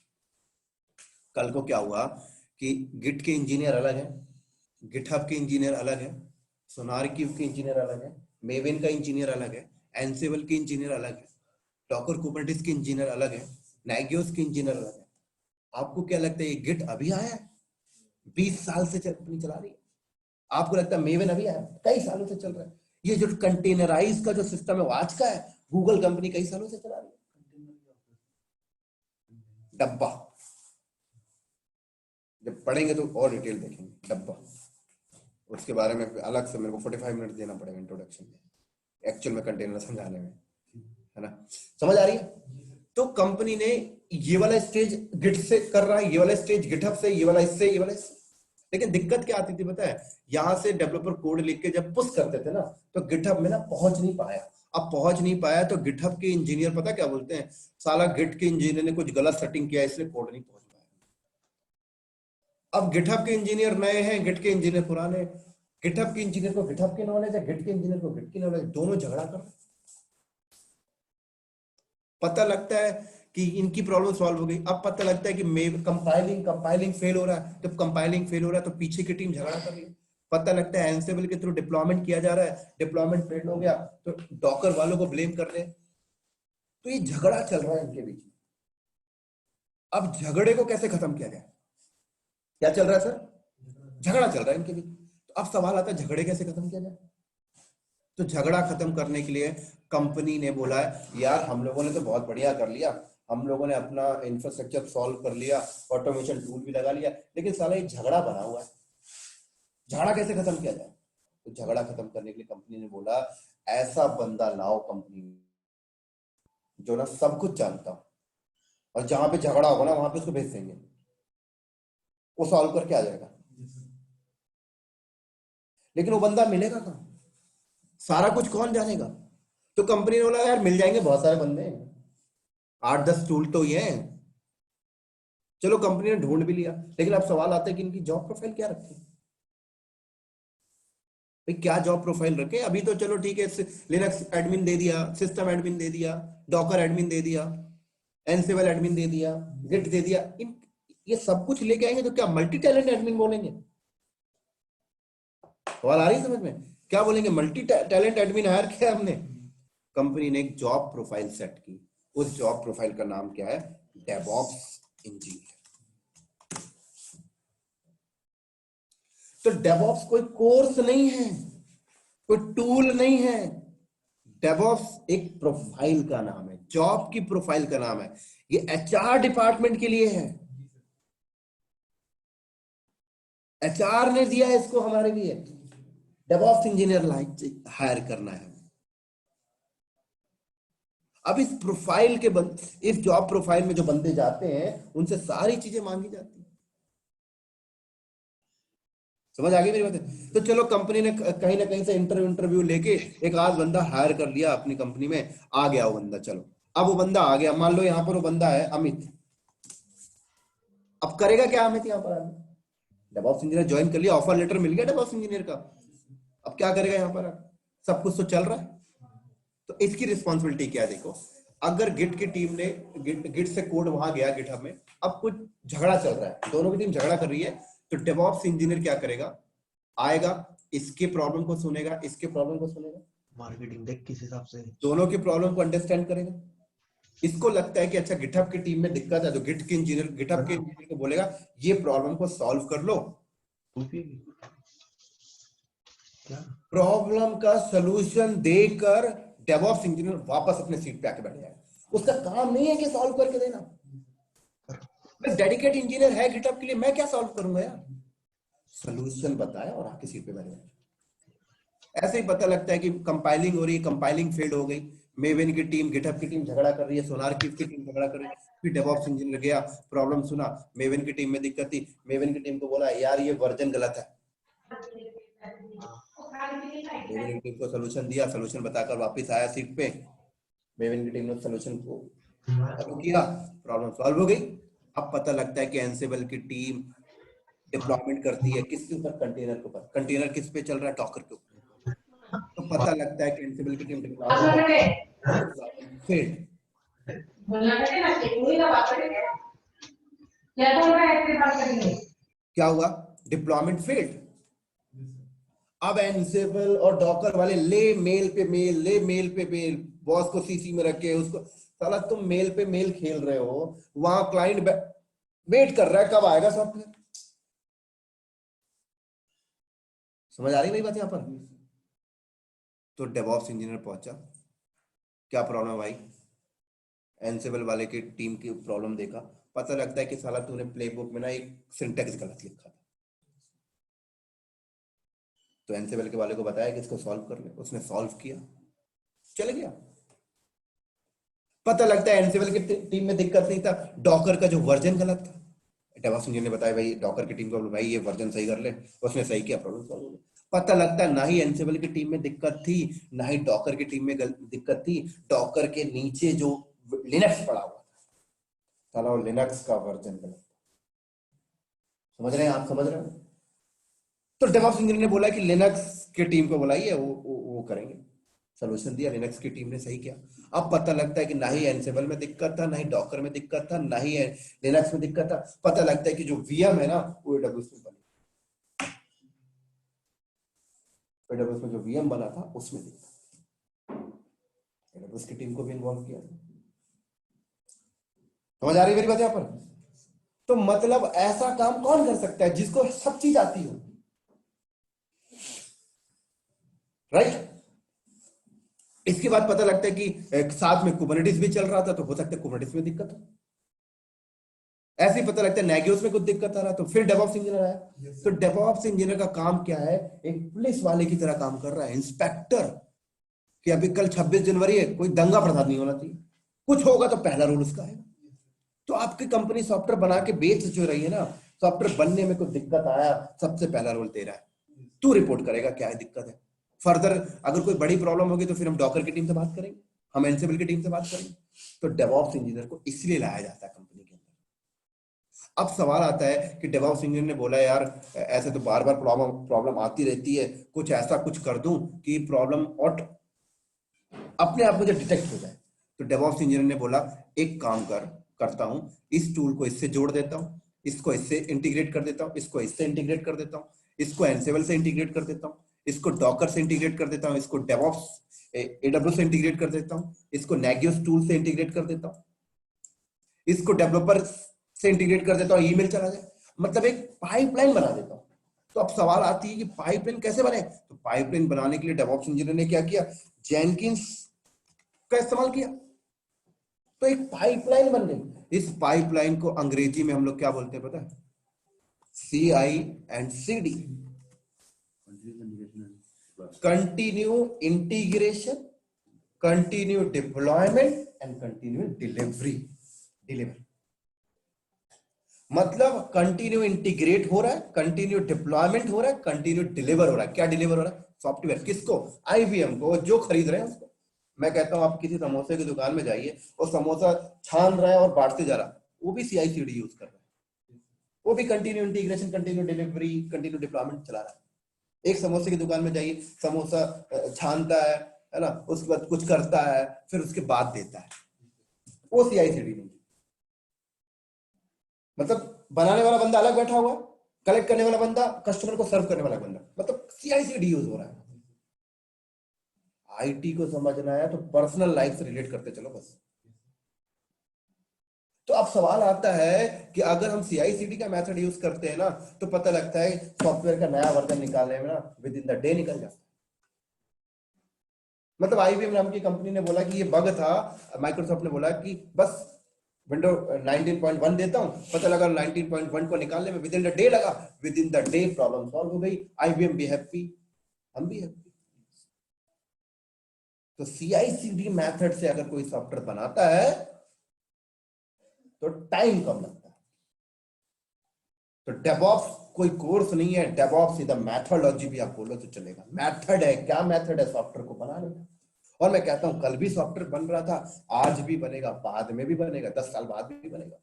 कल को क्या हुआ कि गिट के इंजीनियर अलग है, गिटहब के इंजीनियर अलग है, सोनार क्यूब के इंजीनियर अलग है, मेवेन का इंजीनियर अलग है, एनसेबल के इंजीनियर अलग है, डॉकर कुबरनेटिस के इंजीनियर अलग है, नागियोस के इंजीनियर अलग है। आपको क्या लगता है ये गिट अभी आया है? 20 साल से कंपनी चला रही है। आपको लगता है मेवेन अभी आया? कई सालों से चल रहा है। ये जो कंटेनराइज का जो सिस्टम है वो आज का है, गूगल कंपनी कई सालों से चला रही है। डब्बा, जब पढ़ेंगे तो और डिटेल देखेंगे। डब्बा उसके बारे में अलग से मेरे को 45 मिनट देना पड़ेगा इंट्रोडक्शन में, एक्चुअल में कंटेनर समझाने में, है ना? समझ आ रही है? तो कंपनी ने ये वाला स्टेज गिट से कर रहा है, ये वाला स्टेज गिटहब से, ये वाला इससे, ये वाला इससे। लेकिन दिक्कत क्या आती थी पता है? यहां से डेवलपर कोड लिख के जब पुश करते थे ना, तो गिटहब में ना पहुंच नहीं पाया। अब पहुंच नहीं पाया तो गिटहब के इंजीनियर पता क्या बोलते हैं, साला गिट के इंजीनियर ने कुछ गलत सेटिंग किया इसलिए कोड नहीं पहुंच पाया। अब गिटहब के इंजीनियर नए हैं, गिट के इंजीनियर पुराने। गिटहब के इंजीनियर को गिटहब की नॉलेज है, गिट के इंजीनियर को गिट की नॉलेज, दोनों झगड़ा कर रहे। पता लगता है कि इनकी प्रॉब्लम सॉल्व हो गई। अब पता लगता है कि कंपाइलिंग फेल हो रहा है। तो कंपाइलिंग फेल हो रहा है तो पीछे की टीम झगड़ा कर रही है। पता लगता है एंसिबल के थ्रू डिप्लॉयमेंट किया जा रहा है, डिप्लॉयमेंट फेल हो गया तो डॉकर वालों को ब्लेम कर रहे हैं। तो ये झगड़ा चल रहा है इनके बीच। अब झगड़े को कैसे खत्म किया जाए? क्या चल रहा है सर? झगड़ा चल रहा है इनके बीच। तो अब सवाल आता है झगड़े कैसे खत्म किया जाए? तो झगड़ा खत्म करने के लिए कंपनी ने बोला है यार हम लोगों ने तो बहुत बढ़िया कर लिया, हम लोगों ने अपना इंफ्रास्ट्रक्चर सॉल्व कर लिया, ऑटोमेशन टूल भी लगा लिया, लेकिन साला ये झगड़ा बना हुआ है, झगड़ा कैसे खत्म किया जाए? तो झगड़ा खत्म करने के लिए कंपनी ने बोला ऐसा बंदा लाओ कंपनी में जो ना सब कुछ जानता हो, और जहां पे झगड़ा होगा ना वहां पे उसको भेज देंगे, वो सॉल्व करके आ जाएगा। लेकिन वो बंदा मिलेगा कहां? सारा कुछ कौन जानेगा? तो कंपनी ने बोला यार मिल जाएंगे बहुत सारे बंदे, 8-10 टूल तो ये हैं। चलो कंपनी ने ढूंढ भी लिया, लेकिन अब सवाल आता है कि इनकी जॉब प्रोफाइल क्या रखें? भाई क्या जॉब प्रोफाइल रखें? अभी तो चलो ठीक है, लिनक्स एडमिन दे दिया, सिस्टम एडमिन दे दिया, डॉकर एडमिन दे दिया, एनसिबल एडमिन दे दिया, गिट दे दिया। ये सब कुछ लेके आएंगे तो क्या मल्टी टैलेंट एडमिन बोलेंगे? सवाल आ रही है समझ में? क्या बोलेंगे? मल्टी टैलेंट एडमिन हायर किया हमने। कंपनी ने एक जॉब प्रोफाइल सेट की, उस जॉब प्रोफाइल का नाम क्या है? DevOps engineer. तो डेवऑप्स कोई कोर्स नहीं है, कोई टूल नहीं है। डेवऑप्स एक प्रोफाइल का नाम है, जॉब की प्रोफाइल का नाम है। ये एचआर डिपार्टमेंट के लिए है, एचआर ने दिया है इसको हमारे लिए। डेवऑप्स इंजीनियर हायर करना है। अब इस प्रोफाइल के इस जॉब प्रोफाइल में जो बंदे जाते हैं उनसे सारी चीजें मांगी जाती हैं। समझ आ गई मेरी बात? तो चलो कंपनी ने कहीं ना कहीं से इंटरव्यू लेके एक आध बंदा हायर कर लिया अपनी कंपनी में, आ गया वो बंदा। चलो अब वो बंदा आ गया, मान लो यहाँ पर वो बंदा है अमित। अब करेगा क्या अमित? यहाँ पर डेवऑप्स इंजीनियर ज्वाइन कर लिया, ऑफर लेटर मिल गया डेवऑप्स इंजीनियर का। अब क्या करेगा यहाँ पर? सब कुछ तो चल रहा है। तो इसकी रिस्पॉन्सिबिलिटी क्या है? देखो, अगर गिट की टीम ने गिट से कोड वहां गया गिटहब में, अब कुछ झगड़ा चल रहा है, दोनों की टीम झगड़ा कर रही है, तो डेवऑप्स इंजीनियर क्या करेगा? आएगा, इसके प्रॉब्लम को सुनेगा, इसके प्रॉब्लम को सुनेगा, मार्केटिंग देख किस हिसाब से दोनों की प्रॉब्लम को अंडरस्टैंड करेगा। इसको लगता है कि अच्छा गिटहब की टीम में दिक्कत है, तो गिटहब के इंजीनियर को बोलेगा ये प्रॉब्लम को सॉल्व कर लो। प्रॉब्लम का सलूशन देकर डेवऑप्स इंजीनियर वापस अपने सीट पे आके बैठ जाएगा। उसका काम नहीं है कि सॉल्व करके देना। डेडिकेट इंजीनियर है गिटहब के लिए, मैं क्या सॉल्व करूंगा यार? सलूशन बताया और आके सीट पे बैठ गया। ऐसे ही पता लगता है कि कंपाइलिंग हो रही है, कंपाइलिंग फेल हो गई, मेवेन की टीम गिटहब की टीम झगड़ा कर रही है, सोनार की टीम झगड़ा कर रही है। फिर डेवऑप्स इंजीनियर गया, प्रॉब्लम सुना, मेवेन की टीम में दिक्कत थी, मेवेन की टीम को बोला यार ये वर्जन गलत है, मेवेन की टीम को सलूशन दिया, सलूशन बताकर वापस आया सीट पे, मेवेन की टीम ने सलूशन को किया, प्रॉब्लम सॉल्व हो गई। अब पता लगता है कि एंसिबल की टीम डिप्लॉयमेंट करती है किसके ऊपर? कंटेनर के ऊपर। कंटेनर किस पे चल रहा है? डॉकर के ऊपर। तो पता लगता है कि एंसिबल की टीम क्या हुआ? Deployment failed. अब एंसिबल और डॉकर वाले ले मेल पे मेल, बॉस को सीसी में रखे उसको, साला तुम मेल पे मेल खेल रहे हो, वहां क्लाइंट वेट कर रहा है कब आएगा सॉफ्टवेयर। समझ आ रही मेरी बात? यहां पर तो डेवऑप्स इंजीनियर पहुंचा, क्या प्रॉब्लम भाई? एंसिबल वाले की टीम की प्रॉब्लम देखा, पता लगता है कि साला तूने प्लेबुक में ना एक सिंटेक्स गलत लिखा था। तो एनसेबल के वाले को बताया कि इसको सॉल्व कर ले, उसने सॉल्व किया, चल गया। पता लगता है एनसेबल की टीम में दिक्कत नहीं था, डॉकर का जो वर्जन गलत था। डेवऑप्स इंजीनियर ने बताया भाई डॉकर की टीम को भाई ये वर्जन सही कर ले, उसने सही किया, प्रॉब्लम सॉल्व हो गई। पता लगता है ना ही एनसेबल की टीम में दिक्कत थी, ना ही डॉकर की टीम में दिक्कत थी, डॉकर के नीचे जो लिनक्स पड़ा हुआ था, साला वो लिनक्स का वर्जन गलत। समझ रहे हैं आप, समझ रहे हो? तो डेवऑप्स इंजीनियर ने बोला कि लिनक्स की टीम को बुलाइए, वो करेंगे। सोल्यूशन दिया, लिनक्स की टीम ने सही किया। अब पता लगता है कि ना ही एनसेबल में दिक्कत था, ना ही डॉकर में दिक्कत था, ना ही लिनक्स में दिक्कत था। पता लगता है कि जो वीएम है ना वो एडब्ल्यूएस में बनी, एडब्ल्यूएस में जो वीएम बना था उसमें दिक्कत। एडब्ल्यूएस की टीम को भी इन्वॉल्व किया। समझ आ रही मेरी बात यहां पर? तो मतलब ऐसा काम कौन कर सकता है जिसको सब चीज आती हो, राइट? इसके बाद पता लगता है कि साथ में कुबरनेटिस भी चल रहा था, तो हो सकता है कुबरनेटिस में दिक्कत हो। ऐसे ही पता लगता है नेगियोस में कुछ दिक्कत आ रहा, तो फिर डेवऑप्स इंजीनियर आया। तो डेवऑप्स इंजीनियर का काम क्या है? एक पुलिस वाले की तरह काम कर रहा है, इंस्पेक्टर। कि अभी कल 26 जनवरी है, कोई दंगा फसाद नहीं होना चाहिए, कुछ होगा तो पहला रोल उसका है। तो आपकी कंपनी सॉफ्टवेयर बना के बेच जो रही है ना, सॉफ्टवेयर बनने में कोई दिक्कत आया, सबसे पहला रोल तेरा है, तू रिपोर्ट करेगा क्या है दिक्कत है। फर्दर अगर कोई बड़ी प्रॉब्लम होगी तो फिर हम डॉकर की टीम से बात करेंगे, हम एनसेबल की टीम से बात करेंगे। तो डेवऑप्स इंजीनियर को इसलिए लाया जाता है कंपनी के अंदर। अब सवाल आता है कि डेवऑप्स इंजीनियर ने बोला यार ऐसे तो बार बार प्रॉब्लम आती रहती है, कुछ ऐसा कुछ कर दूं कि प्रॉब्लम और अपने आप मुझे डिटेक्ट हो जाए। तो डेवऑप्स इंजीनियर ने बोला एक काम करता हूं, इस टूल को इससे जोड़ देता हूं, इसको इससे इंटीग्रेट कर देता हूं, इसको इससे इंटीग्रेट कर देता हूं, इसको एनसेबल से इंटीग्रेट कर देता हूं, इसको डॉकर से इंटीग्रेट कर देता हूं, इसको डेवऑप्स एडब्ल्यूएस से इंटीग्रेट कर देता हूं, इसको नेगियोस टूल से इंटीग्रेट कर देता हूं, इसको डेवलपर से इंटीग्रेट कर देता हूं, ईमेल चला जाए, मतलब एक पाइपलाइन बना देता हूं। तो अब सवाल आती है कि पाइपलाइन कैसे बने? तो पाइपलाइन बनाने के लिए डेवऑप्स इंजीनियर ने क्या किया? जेनकिंस का इस्तेमाल किया, तो एक पाइपलाइन बन गई। इस पाइपलाइन को अंग्रेजी में हम लोग क्या बोलते हैं पता है? CI&CD, continue integration, continue deployment and continue deliver. मतलब कंटिन्यू इंटीग्रेट हो रहा है, कंटिन्यू डिप्लॉयमेंट हो रहा है, कंटिन्यू डिलीवर हो रहा है। क्या डिलीवर हो रहा है? सॉफ्टवेयर। किसको? IBM को, जो खरीद रहे हैं उसको। मैं कहता हूं आप किसी समोसे की दुकान में जाइए और समोसा छान रहा है और बांटते जा रहा है, वो भी CI/CD यूज कर रहा है, वो भी continue integration, continue delivery, continue deployment चला रहा है। एक समोसे की दुकान में जाइए, समोसा छानता है ना, उसके बाद कुछ करता है, फिर उसके बाद देता है, वो CI/CD नहीं। मतलब बनाने वाला बंदा अलग बैठा हुआ है, कलेक्ट करने वाला बंदा, कस्टमर को सर्व करने वाला बंदा, मतलब CI/CD यूज हो रहा है। IT को समझना है तो पर्सनल लाइफ से रिलेट करते चलो बस। तो अब सवाल आता है कि अगर हम CI/CD का मेथड यूज करते हैं ना, तो पता लगता है सॉफ्टवेयर का नया वर्जन निकालने में ना विद इन द डे निकल जाता है। मतलब IBM नाम की कंपनी ने बोला कि ये बग था, माइक्रोसॉफ्ट ने बोला कि बस विंडो 19.1 देता हूं, पता लगा 19.1 को निकालने में विद इन द डे लगा, with in the day problem solve हो गई, IBM भी हैप्पी, हम भी हैप्पी। तो CI/CD मेथड से अगर कोई सॉफ्टवेयर बनाता है तो टाइम कम लगता है। तो डेवऑप्स कोई कोर्स नहीं है, डेवऑप्स सीधा मैथोलॉजी भी आप बोलो तो चलेगा। मेथड है, क्या मेथड है सॉफ्टवेयर को बनाने का। और मैं कहता हूं कल भी सॉफ्टवेयर बन रहा था, आज भी बनेगा, बाद में भी बनेगा, 10 साल बाद भी बनेगा।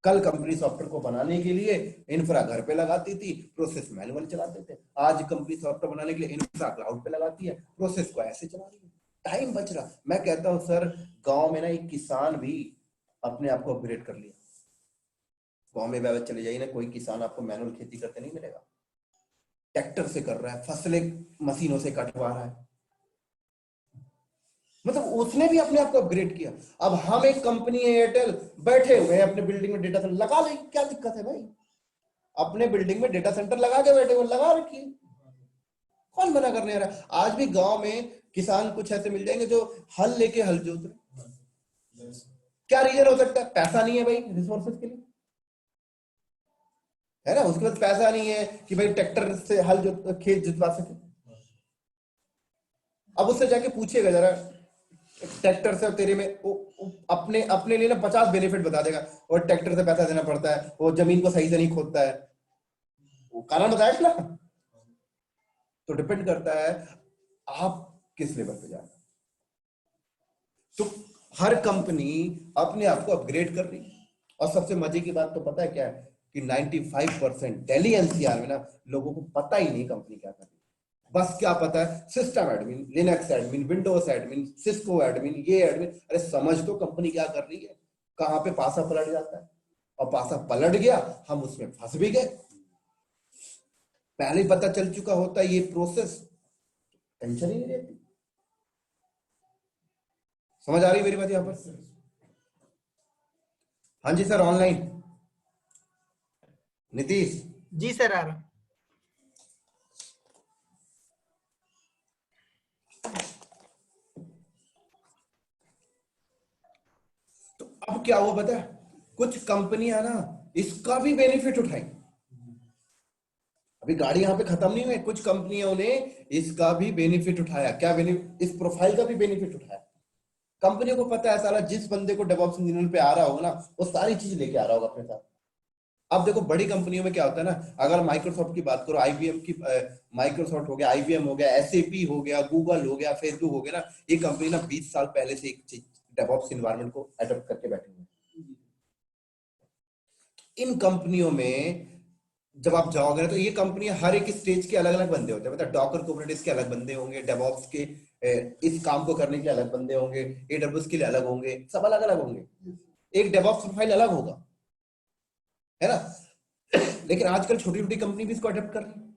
कल कंपनी सॉफ्टवेयर को बनाने के लिए इंफ्रा घर पे लगाती थी, प्रोसेस मैनुअल चलाते थे। आज कंपनी सॉफ्टवेयर बनाने के लिए इंफ्रा क्लाउड पे लगाती है, प्रोसेस को ऐसे चला रही है, टाइम बच रहा। मैं कहता हूं सर गांव में ना एक किसान भी अपने आप को अपग्रेड कर लिया। गांव में चले जाइए ना, कोई किसान आपको मैनुअल खेती करते नहीं मिलेगा, ट्रैक्टर से कर रहा है, फसलें मशीनों से कटवा रहा है, मतलब उसने भी अपने आप को अपग्रेड किया। अब हम एक कंपनी है एयरटेल, बैठे हुए हैं अपने बिल्डिंग में डेटा सेंटर लगा ले, क्या दिक्कत है भाई? अपने बिल्डिंग में डेटा सेंटर लगा के बैठे हुए, लगा रखिए, कौन मना करने आ रहा है? आज भी गांव में किसान कुछ ऐसे मिल जाएंगे जो हल लेके हल जोत रहे। क्या रीजन हो सकता है? पैसा नहीं है भाई रिसोर्सेज के लिए। है ना, उसके पास पैसा नहीं है कि भाई ट्रैक्टर से हल खेत जुतवा सके। अब उससे जाके पूछिएगा जरा, ट्रैक्टर से तेरे में अपने अपने लिए ना 50 बेनिफिट बता देगा, और ट्रैक्टर से पैसा देना पड़ता है, वो जमीन को सही से नहीं खोदता है, वो कारण बताया ना। तो डिपेंड करता है आप किस लेवल पे जा रहे हैं। तो हर कंपनी अपने आप को अपग्रेड कर रही है। और सबसे मजे की बात तो पता है क्या है कि 95% दिल्ली एनसीआर में ना लोगों को पता ही नहीं कंपनी क्या कर रही है। बस क्या पता है, system admin, Linux admin, Windows admin, Cisco admin, ये एडमिन। अरे समझ तो कंपनी क्या कर रही है, कहां पे पासा पलट जाता है, और पासा पलट गया हम उसमें फंस भी गए, पहले ही पता चल चुका होता है ये प्रोसेस, टेंशन ही नहीं रहती। समझ आ रही मेरी बात यहां पर? हाँ जी sir, online Nitish ji sir, आ रहा। तो अब क्या हुआ पता है, कुछ कंपनियां ना इसका भी बेनिफिट उठाई। अभी गाड़ी यहां पे खत्म नहीं हुई, कुछ कंपनियों ने इसका भी बेनिफिट उठाया। क्या बेनिफिट? इस प्रोफाइल का भी बेनिफिट उठाया। कंपनी को पता है साला जिस बंदे को डेवऑप्स इंजीनियर पे आ रहा होगा ना, वो सारी चीज लेके आ रहा होगा अपने साथ। अब देखो बड़ी कंपनियों में क्या होता है ना, अगर माइक्रोसॉफ्ट की बात करो, आईबीएम की, माइक्रोसॉफ्ट हो गया, आईबीएम हो गया, एसएपी हो गया, गूगल हो गया, फेसबुक हो गया ना, ये कंपनी ना 20 साल पहले से एक डेवऑप्स एनवायरनमेंट को अडॉप्ट करके बैठे हुए। इन कंपनियों में जब आप जाओगे ना, तो ये कंपनियां हर एक स्टेज के अलग अलग बंदे होते हैं। मतलब डॉकर कुबरनेटिस के अलग बंदे होंगे, डेवऑप्स के इस काम को करने के अलग बंदे होंगे, एडब्ल्यूएस के लिए अलग होंगे, सब अलग अलग होंगे। एक डेवऑप्स प्रोफाइल अलग होगा, है ना। लेकिन आजकल छोटी छोटी कंपनी भी इसको अडॉप्ट कर रही है।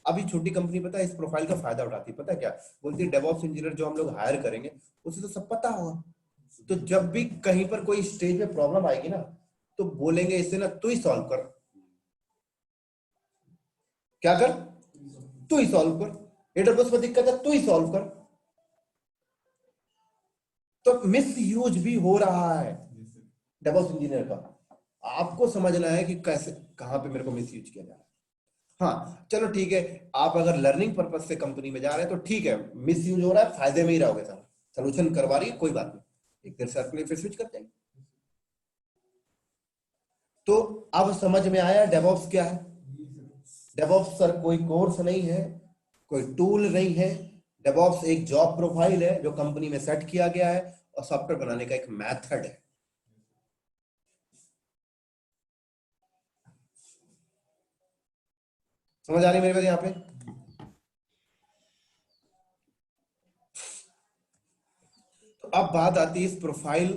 अभी छोटी कंपनी पता है इस प्रोफाइल का फायदा उठाती है, पता है क्या बोलती है, डेवऑप्स इंजीनियर जो हम लोग हायर करेंगे उसे तो सब पता होगा, तो जब भी कहीं पर कोई स्टेज में प्रॉब्लम आएगी ना, तो बोलेंगे इसे ना तू ही सॉल्व कर। क्या कर? तू ही सॉल्व कर। एडब्ल्यूएस में दिक्कत है, तू ही सॉल्व कर। तो मिस यूज भी हो रहा है डेवऑप्स इंजीनियर का। आपको समझना है कि कैसे, कहां पे मेरे को मिस यूज किया जा रहा है। हाँ चलो ठीक है, आप अगर लर्निंग पर्पज से कंपनी में जा रहे हैं तो ठीक है, मिस यूज हो रहा है, फायदे में ही रहोगे सारा, सोल्यूशन करवा रही है कोई बात नहीं, एक देर से फिर स्विच कर जाएंगे। तो अब समझ में आया डेवऑप्स क्या है। डेवऑप्स सर कोई कोर्स नहीं है, कोई टूल नहीं है। डेवऑप्स एक जॉब प्रोफाइल है जो कंपनी में सेट किया गया है, और सॉफ्टवेयर बनाने का एक मेथड है। समझ आ रही मेरी बात यहां पे? तो अब बात आती है इस प्रोफाइल,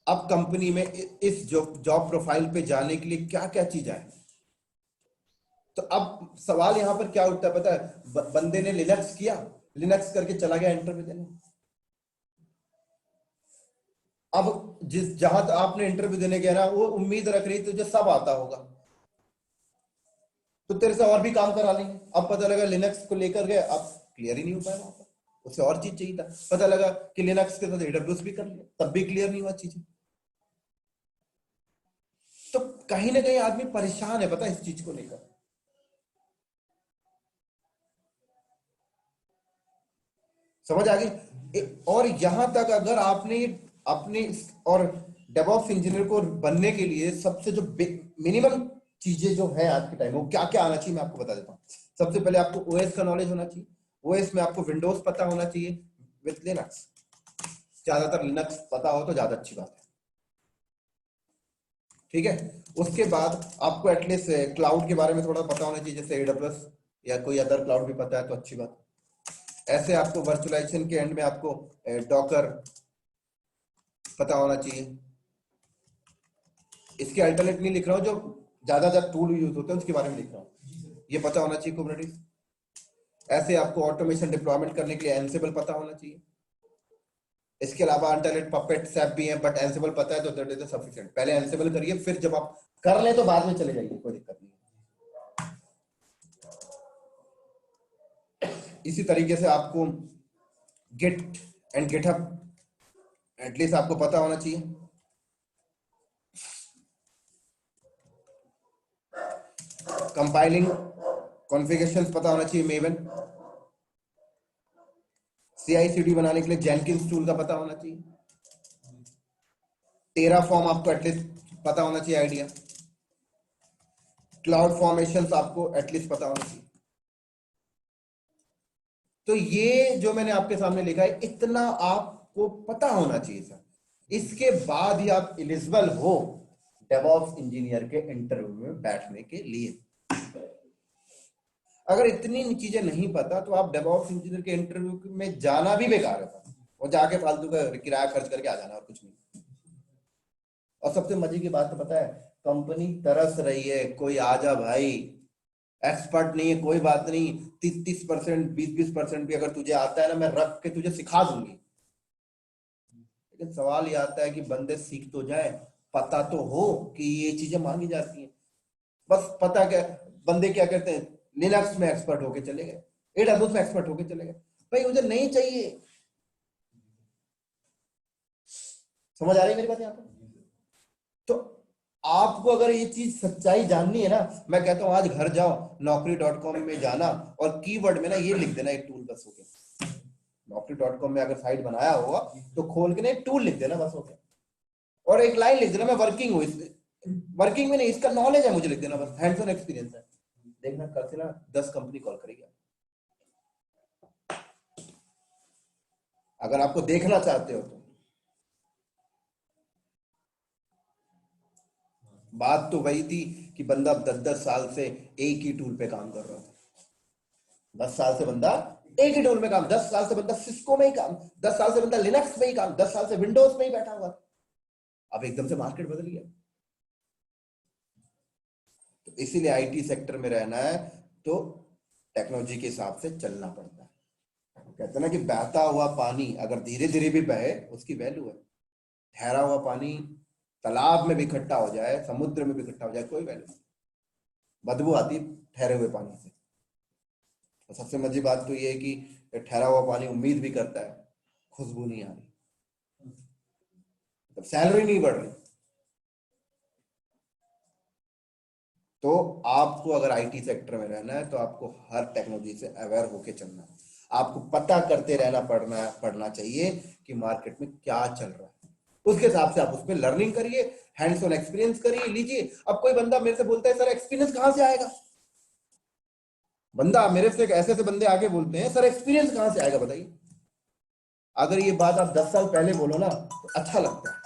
अब कंपनी में इस जॉब प्रोफाइल पे जाने के लिए क्या क्या चीजें हैं। तो अब सवाल यहां पर क्या उठता है पता है, बंदे ने लिनक्स किया, लिनक्स करके चला गया इंटरव्यू देने। अब जहां तो आपने इंटरव्यू देने गया ना, वो उम्मीद रख रही तुझे सब आता होगा, तो तेरे से और भी काम करा लेंगे। अब पता लगा लिनक्स को लेकर गए, अब क्लियर ही नहीं हो पाया वहां पर, उसे और चीज चाहिए था। पता लगा कि लिनक्स के साथ एडब्ल्यूएस भी कर लिया, तब भी क्लियर नहीं हुआ चीजें। तो कहीं ना कहीं आदमी परेशान है पता है इस चीज को लेकर। समझ आ गई? और यहां तक अगर आपने अपने और डेवऑप्स इंजीनियर को बनने के लिए सबसे जो मिनिमम चीजें जो है आज के टाइम में, वो क्या क्या आना चाहिए मैं आपको बता देता हूँ। सबसे पहले आपको ओएस का नॉलेज होना चाहिए। ओएस में आपको विंडोज पता होना चाहिए विथ लिनक्स, ज्यादातर लिनक्स पता हो तो ज्यादा अच्छी बात है, ठीक है। उसके बाद आपको एटलीस्ट क्लाउड के बारे में थोड़ा पता होना चाहिए, जैसे एडब्ल्यूएस या कोई अदर क्लाउड भी पता है तो अच्छी बात। ऐसे आपको वर्चुअलाइजेशन के एंड में आपको डॉकर पता होना चाहिए। इसके अल्टरनेट नहीं लिख रहा हूं, जो ज्यादा टूल यूज होते हैं उसके बारे में लिख रहा हूं, ये पता होना चाहिए कुबरनेटिस। ऐसे आपको ऑटोमेशन डिप्लॉयमेंट करने के लिए एंसिबल पता होना चाहिए। इसके अलावा अल्टरनेट, पपेट, सैप भी है, बट एंसिबल पता है तो दैट इज सफिशिएंट। पहले एंसिबल करिए, फिर जब आप कर ले तो बाद में चले जाइए, कोई दिक्कत नहीं। इसी तरीके से आपको गिट एंड गिटहब एटलीस्ट आपको पता होना चाहिए। कंपाइलिंग कॉन्फ़िगरेशंस पता होना चाहिए मेवन, CI/CD बनाने के लिए जेनकिंस टूल का पता होना चाहिए, टेराफॉर्म आपको एटलीस्ट पता होना चाहिए आइडिया, क्लाउड फॉर्मेशंस आपको एटलीस्ट पता होना चाहिए। तो ये जो मैंने आपके सामने लिखा है इतना आपको पता होना चाहिए सर, इसके बाद ही आप एलिजिबल हो डेवऑप्स इंजीनियर के इंटरव्यू में बैठने के लिए। अगर इतनी चीजें नहीं पता तो आप डेवऑप्स इंजीनियर के इंटरव्यू में जाना भी बेकार है सर, और जाके फालतू का किराया खर्च करके आ जाना और कुछ नहीं। और सबसे मजे की बात तो पता है, कंपनी तरस रही है, कोई आ जा भाई, एक्सपर्ट नहीं है कोई बात नहीं, 30% 20% भी अगर तुझे आता है ना, मैं रख के तुझे सिखा दूंगी। लेकिन सवाल ये आता है कि बंदे सीख तो जाए, पता तो हो कि ये चीजें मांगी जाती हैं। बस पता क्या, बंदे क्या करते हैं, लिनक्स में एक्सपर्ट होके चले गए, AWS में एक्सपर्ट होके चले गए। भाई मुझे नहीं चाहिए। समझ आ रही है मेरी बात यहाँ पर? तो आपको अगर ये चीज सच्चाई जाननी है ना, मैं कहता हूं आज घर जाओ, naukri.com में जाना और कीवर्ड में ना ये लिख देना एक टूल, बस हो गया। naukri.com में अगर साइट बनाया होगा तो खोल के ना एक टूल लिख देना, बस हो गया। और एक लाइन लिख देना, मैं वर्किंग हूँ, वर्किंग में नहीं, इसका नॉलेज है मुझे लिख देना, बस हैंड्स ऑन एक्सपीरियंस है। देखना कल से ना 10 कंपनी कॉल करेगी। अगर आपको देखना चाहते हो तो बात तो वही थी कि बंदा 10-10 साल से एक ही टूल पे काम कर रहा था। 10 साल से बंदा एक ही टूल में काम, 10 साल से बंदा सिस्को में ही काम, 10 साल से बंदा लिनक्स में ही काम, 10 साल से विंडोज में ही बैठा हुआ। अब एकदम से मार्केट बदल गया। तो इसीलिए आईटी सेक्टर में रहना है तो टेक्नोलॉजी के हिसाब से चलना पड़ता है। कहते हैं ना कि बहता हुआ पानी अगर धीरे धीरे भी बहे उसकी वैल्यू है, ठहरा हुआ पानी तालाब में भी इकट्ठा हो जाए, समुद्र में भी इकट्ठा हो जाए, कोई वैल्यू नहीं, बदबू आती ठहरे हुए पानी से। तो सबसे मजे बात तो ये है कि ठहरा हुआ पानी उम्मीद भी करता है, खुशबू नहीं आ रही, तो सैलरी नहीं बढ़ रही। तो आपको अगर आईटी सेक्टर में रहना है तो आपको हर टेक्नोलॉजी से अवेयर होके चलना है। आपको पता करते रहना पड़ना चाहिए कि मार्केट में क्या चल रहा है, उसके हिसाब से आप उस पर लर्निंग करिए, हैंड्स ऑन एक्सपीरियंस करिए, लीजिए। अब कोई बंदा मेरे से बोलता है सर एक्सपीरियंस कहां से आएगा, बंदा मेरे से ऐसे बंदे आके बोलते हैं सर एक्सपीरियंस कहां से आएगा बताइए। अगर ये बात आप 10 साल पहले बोलो ना तो अच्छा लगता है।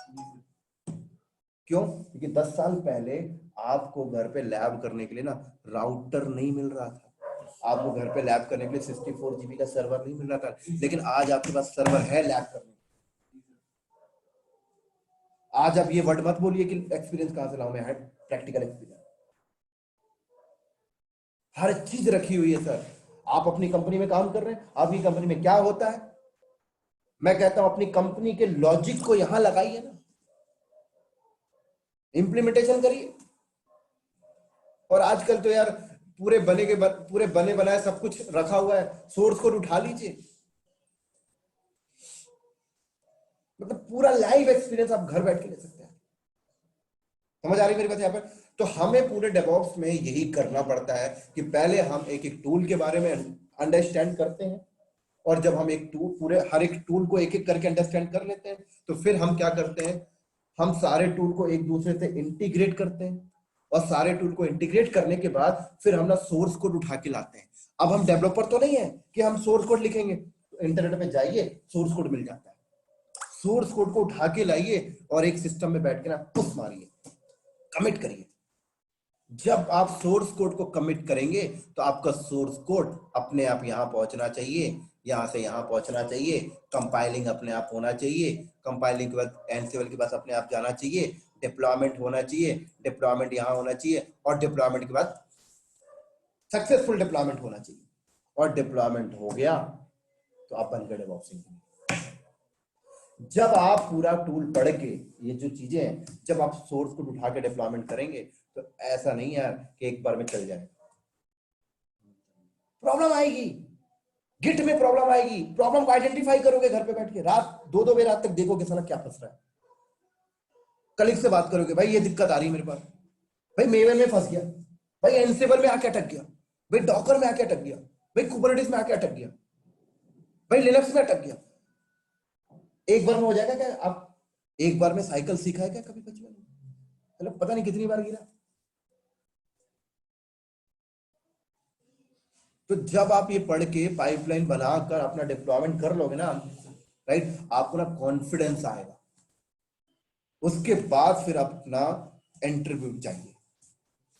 क्यों? क्योंकि 10 साल पहले आपको घर पे लैब करने के लिए ना राउटर नहीं मिल रहा था, आपको घर पे लैब करने के लिए 64 GB का सर्वर नहीं मिल रहा था। लेकिन आज आपके पास सर्वर है लैब करने। आज आप ये वर्ड मत बोलिए कि एक्सपीरियंस कहां से लाऊं, मैं प्रैक्टिकल एक्सपीरियंस, हर चीज रखी हुई है सर। आप अपनी कंपनी में काम कर रहे हैं, आपकी कंपनी में क्या होता है, मैं कहता हूं अपनी कंपनी के लॉजिक को यहां लगाइए ना, इंप्लीमेंटेशन करिए। और आजकल तो यार पूरे बने बनाए सब कुछ रखा हुआ है, सोर्स कोड उठा लीजिए, मतलब पूरा लाइव एक्सपीरियंस आप घर बैठ के ले सकते हैं। समझ आ रही मेरी बात यहाँ पर? तो हमें पूरे डेवऑप्स में यही करना पड़ता है कि पहले हम एक एक टूल के बारे में अंडरस्टैंड करते हैं, और जब हम एक टूल पूरे हर एक टूल को एक एक करके अंडरस्टैंड कर लेते हैं तो फिर हम क्या करते हैं, हम सारे टूल को एक दूसरे से इंटीग्रेट करते हैं, और सारे टूल को इंटीग्रेट करने के बाद फिर हम ना सोर्स कोड उठा के लाते हैं। अब हम डेवलपर तो नहीं है कि हम सोर्स कोड लिखेंगे, इंटरनेट पे जाइए सोर्स कोड मिल जाता है, सोर्स कोड को उठा के लाइए और एक सिस्टम में बैठ के ना पुश मारिए, कमिट करिए। जब आप सोर्स कोड को कमिट करेंगे तो आपका सोर्स कोड अपने आप यहां पहुंचना चाहिए, यहां से यहां पहुंचना चाहिए, कंपाइलिंग अपने आप होना चाहिए, कंपाइलिंग के बाद एनसीएल के पास अपने आप जाना चाहिए, डिप्लॉयमेंट होना चाहिए, डिप्लॉयमेंट यहां होना चाहिए, और डिप्लॉयमेंट के बाद सक्सेसफुल डिप्लॉयमेंट होना चाहिए, और डिप्लॉयमेंट हो गया तो आप बन गए डेवऑप्स इंजीनियर। जब आप पूरा टूल पढ़ के ये जो चीजें हैं, जब आप सोर्स कोड उठा के डिप्लॉयमेंट करेंगे तो ऐसा नहीं यार कि एक बार में चल जाएगा, प्रॉब्लम आएगी, गिट में प्रॉब्लम आएगी, प्रॉब्लम को आइडेंटिफाई करोगे घर पे बैठ के, रात 2-2 बजे रात तक देखोगे साला क्या फंस रहा है, कलीग से बात करोगे भाई ये दिक्कत आ रही है मेरे पास, भाई मेवन में फंस गया, भाई एनसिबल में आके अटक गया, भाई डॉकर में आके अटक गया, भाई कुबरनेटिस में आके अटक गया, भाई लिनक्स में अटक गया। एक बार में हो जाएगा क्या? आप एक बार में साइकिल सीखा है क्या कभी बचपन में? मतलब पता नहीं कितनी बार गिरा। तो जब आप ये पढ़ के पाइपलाइन बनाकर अपना डिप्लॉयमेंट कर लोगे ना, राइट, आपको ना कॉन्फिडेंस आएगा। उसके बाद फिर अपना इंटरव्यू चाहिए।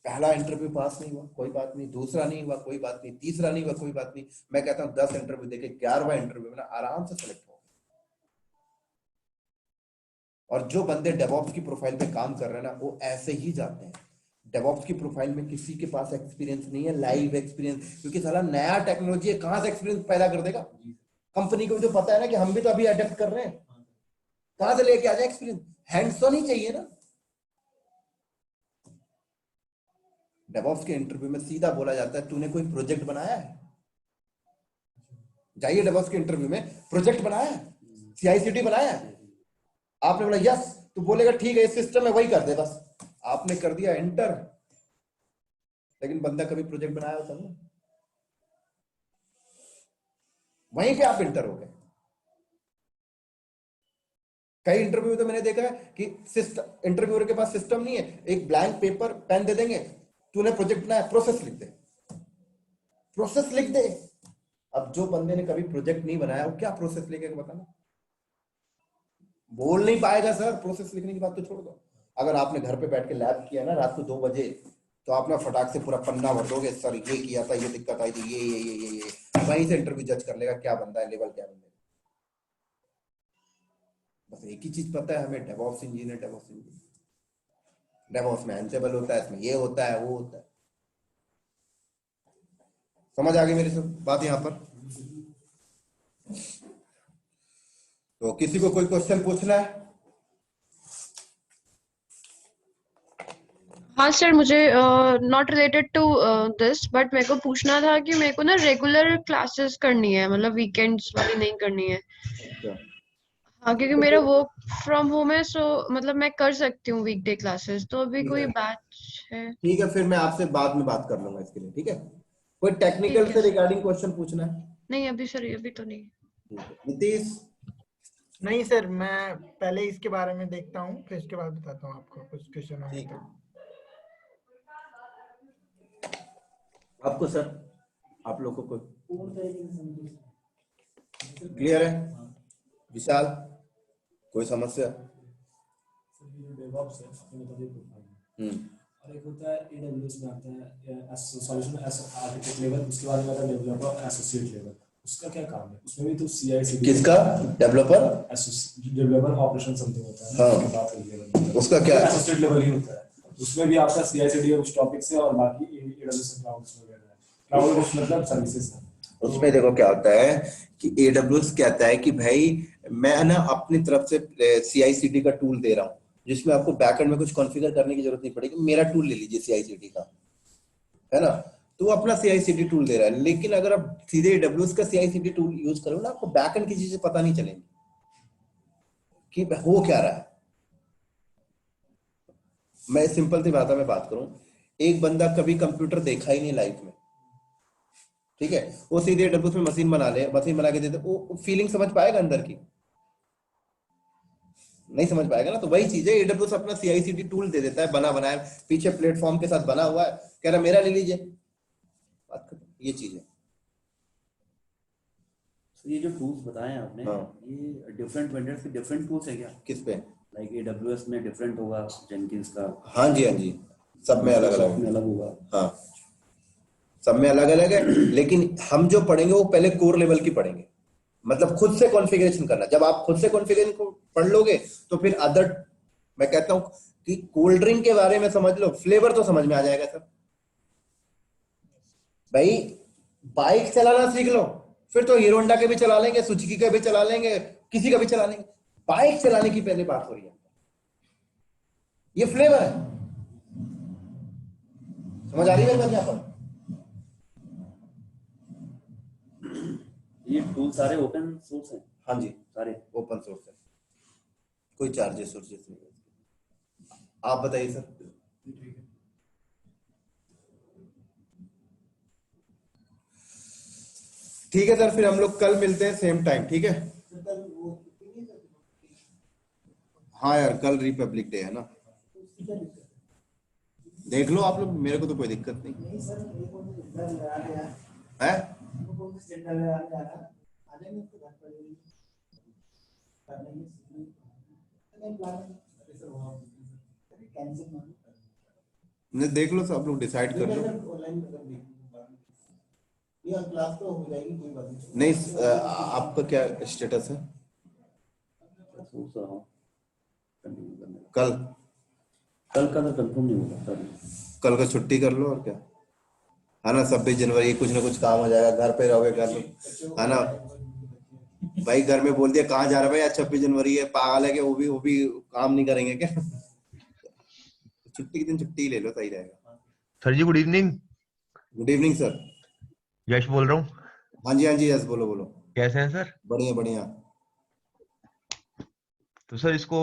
पहला इंटरव्यू पास नहीं हुआ कोई बात नहीं, दूसरा नहीं हुआ कोई बात नहीं, तीसरा नहीं हुआ कोई बात नहीं, मैं कहता हूं 10 इंटरव्यू देके 11वां इंटरव्यू में ना आराम से सेलेक्ट हो। और जो बंदे डेवऑप्स की प्रोफाइल पे काम कर रहे हैं ना, वो ऐसे ही जाते हैं। डेवऑप्स की प्रोफाइल में किसी के पास एक्सपीरियंस नहीं है, लाइव एक्सपीरियंस, क्योंकि साला नया टेक्नोलॉजी है, कहां से एक्सपीरियंस पैदा कर देगा? कंपनी को जो पता है ना कि हम भी तो अभी अडेप्ट कर रहे हैं, कहां से लेके आ जाए एक्सपीरियंस? हैंड्स ऑन ही चाहिए ना। डेवऑप्स के इंटरव्यू में सीधा बोला जाता है तूने कोई प्रोजेक्ट बनाया है? जाइए डेवऑप्स के इंटरव्यू में, प्रोजेक्ट बनाया है, CI/CD बनाया है? आपने बोला यस, तो बोलेगा ठीक है इस सिस्टम में वही कर दे बस। आपने कर दिया एंटर, लेकिन बंदा कभी प्रोजेक्ट बनाया होता ना, वहीं पे आप इंटर हो गए। कई इंटरव्यू तो मैंने देखा है कि इंटरव्यूअर के पास सिस्टम नहीं है, एक ब्लैंक पेपर पेन दे देंगे, तूने प्रोजेक्ट बनाया, प्रोसेस लिख दे, प्रोसेस लिख दे। अब जो बंदे ने कभी प्रोजेक्ट नहीं बनाया वो क्या प्रोसेस लिखेगा बताना? बोल नहीं पाएगा सर। प्रोसेस लिखने की बात तो छोड़ दो, अगर आपने घर पे बैठ के लैब किया ना रात को 2 बजे, तो आप ना फटाक से पूरा पन्ना भर दोगे, सर ये किया था, ये दिक्कत आई थी, ये वहीं से इंटरव्यू जज कर लेगा क्या बंदा है, लेवल क्या बंदा है। बस एक ही चीज पता है हमें, डेवऑप्स इंजीनियर, डेवऑप्स में एंसिबल होता है, इसमें ये होता है वो होता है। समझ आ गई मेरी सब बात यहाँ पर? तो किसी को कोई क्वेश्चन पूछना है? हाँ सर, मुझे not related to this, but मेरे को पूछना था कि मेरे को ना रेगुलर क्लासेस करनी है, मतलब वीकेंड्स वाली नहीं करनी है। हाँ, क्योंकि मेरा वर्क फ्रॉम होम है, सो मतलब मैं कर सकती हूँ वीकडे क्लासेस। तो अभी कोई बैच है? ठीक है, फिर मैं आपसे बाद में बात कर लूंगा इसके लिए, ठीक है? कोई ठीक टेक्निकल है से सर। रिगार्डिंग क्वेश्चन पूछना है? नहीं अभी सर, अभी तो नहीं। ठीक है। नीतीश, नहीं सर, मैं पहले इसके बारे में देखता हूँ, फिर इसके बाद बताता हूँ आपको कुछ क्वेश्चन होंगे ठीक है। तो। आपको सर, आप लोगों को क्लियर है? विशाल, कोई समस्या? डेवऑप्स है, आपने बता दिया प्रोफाइल। और एक होता है AWS में आता है सॉल्यूशन आर्किटेक्ट लेवल, उसके बाद में आता है डेवलपर एसोसिएट लेवल। उसका क्या काम है? उसमें भी तो CI/CD किसका? डेवलपर डेवलपर ऑपरेशन समथिंग होता है ना, हाँ। उसके बाद लेवल उसका क्या है? एसोसिएट लेवल ही होता है। उसमें भी आपका CI/CD और कुछ टॉपिक्स है, और बाकी AWS क्लाउड्स वगैरह है। क्लाउड मतलब सर्विसेज है। उसमें देखो क्या होता है कि AWS कहता है कि भाई मैं ना अपनी तरफ से CI/CD का टूल दे रहा हूँ, जिसमें आपको बैकएंड में कुछ कॉन्फ़िगर करने की जरूरत नहीं पड़ेगी, मेरा टूल ले लीजिए CI/CD का, है ना? तो वो अपना CI/CD टूल दे रहा है। लेकिन अगर आप सीधे AWS का CI/CD टूल यूज करो ना, आपको बैकएंड की चीजें पता नहीं चलेंगी कि हो क्या रहा है। मैं सिंपल सी बात है, मैं बात करूं, एक बंदा कभी कंप्यूटर देखा ही नहीं लाइफ में, ठीक है? वो सीधे AWS में मशीन बना ले, मशीन बना के दे दे, वो फीलिंग समझ पाएगा अंदर की? नहीं समझ पाएगा ना। तो वही चीज है, AWS अपना CI/CD टूल दे देता है, बना बनाया, पीछे प्लेटफॉर्म के साथ बना हुआ है, कह रहा मेरा ले लीजिए, बात खत्म। ये चीज है। तो ये जो टूल्स बताए आपने, हाँ। ये डिफरेंट वेंडर्स के डिफरेंट टूल्स है क्या? किस पे? लाइक AWS में डिफरेंट होगा जेनकिंस का? हाँ जी, हाँ जी, सब में अलग अलग में अलग होगा। हाँ, सब में अलग अलग है। लेकिन हम जो पढ़ेंगे वो पहले कोर लेवल की पढ़ेंगे, मतलब खुद से कॉन्फ़िगरेशन करना। जब आप खुद से कॉन्फ़िगरेशन को पढ़ लोगे तो फिर अदर, मैं कहता हूं कि कोल्ड ड्रिंक के बारे में समझ लो, फ्लेवर तो समझ में आ जाएगा सर। भाई बाइक चलाना सीख लो, फिर तो हीरो होंडा के भी चला लेंगे, सुजुकी के भी चला लेंगे, किसी का भी चला लेंगे। बाइक चलाने की पहले बात हो रही है, ये फ्लेवर है। समझ आ रही है मेरी बात यहाँ पर? ये टूल सारे ओपन सोर्स हैं? हाँ जी, सारे ओपन सोर्स है, कोई चार्जेस नहीं है। आप बताइए सर। ठीक है सर, फिर हम लोग कल मिलते हैं सेम टाइम, ठीक है? तो कल वो नहीं है, हाँ यार, कल रिपब्लिक डे है ना, तो उसकी क्या दिक्कत है? देख लो आप लोग, मेरे को तो कोई दिक्कत नहीं नहीं सर, ये कौन सा झंडा लहराने आया? है। वो कौन सा झंडा लहराने आ रहा है? आ जाएंगे उसके घर पर ही। कर लेंगे, नहीं प्लान है। अरे सर, वहाँ अरे कैंसिल मानो। नहीं, देख लो सब लोग, डिसाइड कर लो। ऑनलाइन कर देंगे। ये क्लास तो हो जाएगी, कोई बात नहीं। नहीं, आपका क्या स्टेटस है सोच रहा हूँ continue करने का। कल? कल का तो कंफर्म नहीं होगा कल। कल का छुट्टी कर लो और क्या है ना, 26 जनवरी कुछ ना कुछ काम हो जाएगा, घर पे रहोगे कर लो, है ना भाई। घर में बोल दिया कहाँ जा रहा है भाई, आज 26 जनवरी है, पागल है कि वो भी काम नहीं करेंगे क्या? छुट्टी के दिन छुट्टी ले लो, सही रहेगा। Sir ji good evening. Good evening sir. Yash बोल रहा हूँ। हाँ जी, हाँ जी, यस, बोलो बोलो। कैसे हैं सर? बढ़िया बढ़िया। तो सर इसको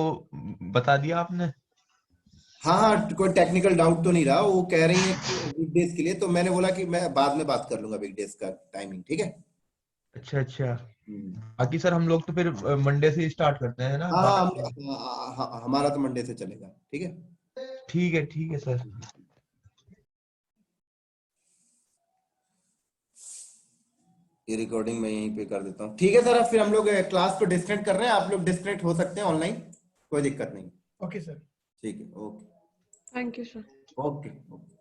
बता दिया आपने? हाँ हाँ, कोई टेक्निकल डाउट तो नहीं रहा, वो कह रही है कि वीकडेज के लिए, तो मैंने बोला कि मैं बाद में बात कर लूंगा वीकडेज का टाइमिंग, ठीक है? अच्छा अच्छा। बाकी सर हम लोग तो फिर मंडे से स्टार्ट करते हैं ना? हाँ, हमारा तो मंडे से चलेगा, ठीक है? ठीक है सर। ये रिकॉर्डिंग मैं यहीं पे कर देता हूँ, ठीक है सर? अब फिर हम लोग क्लास को डिस्कनेक्ट कर रहे हैं, आप लोग डिस्कनेक्ट हो सकते हैं ऑनलाइन, कोई दिक्कत नहीं। Okay sir. ठीक है, okay thank you sir. Okay okay.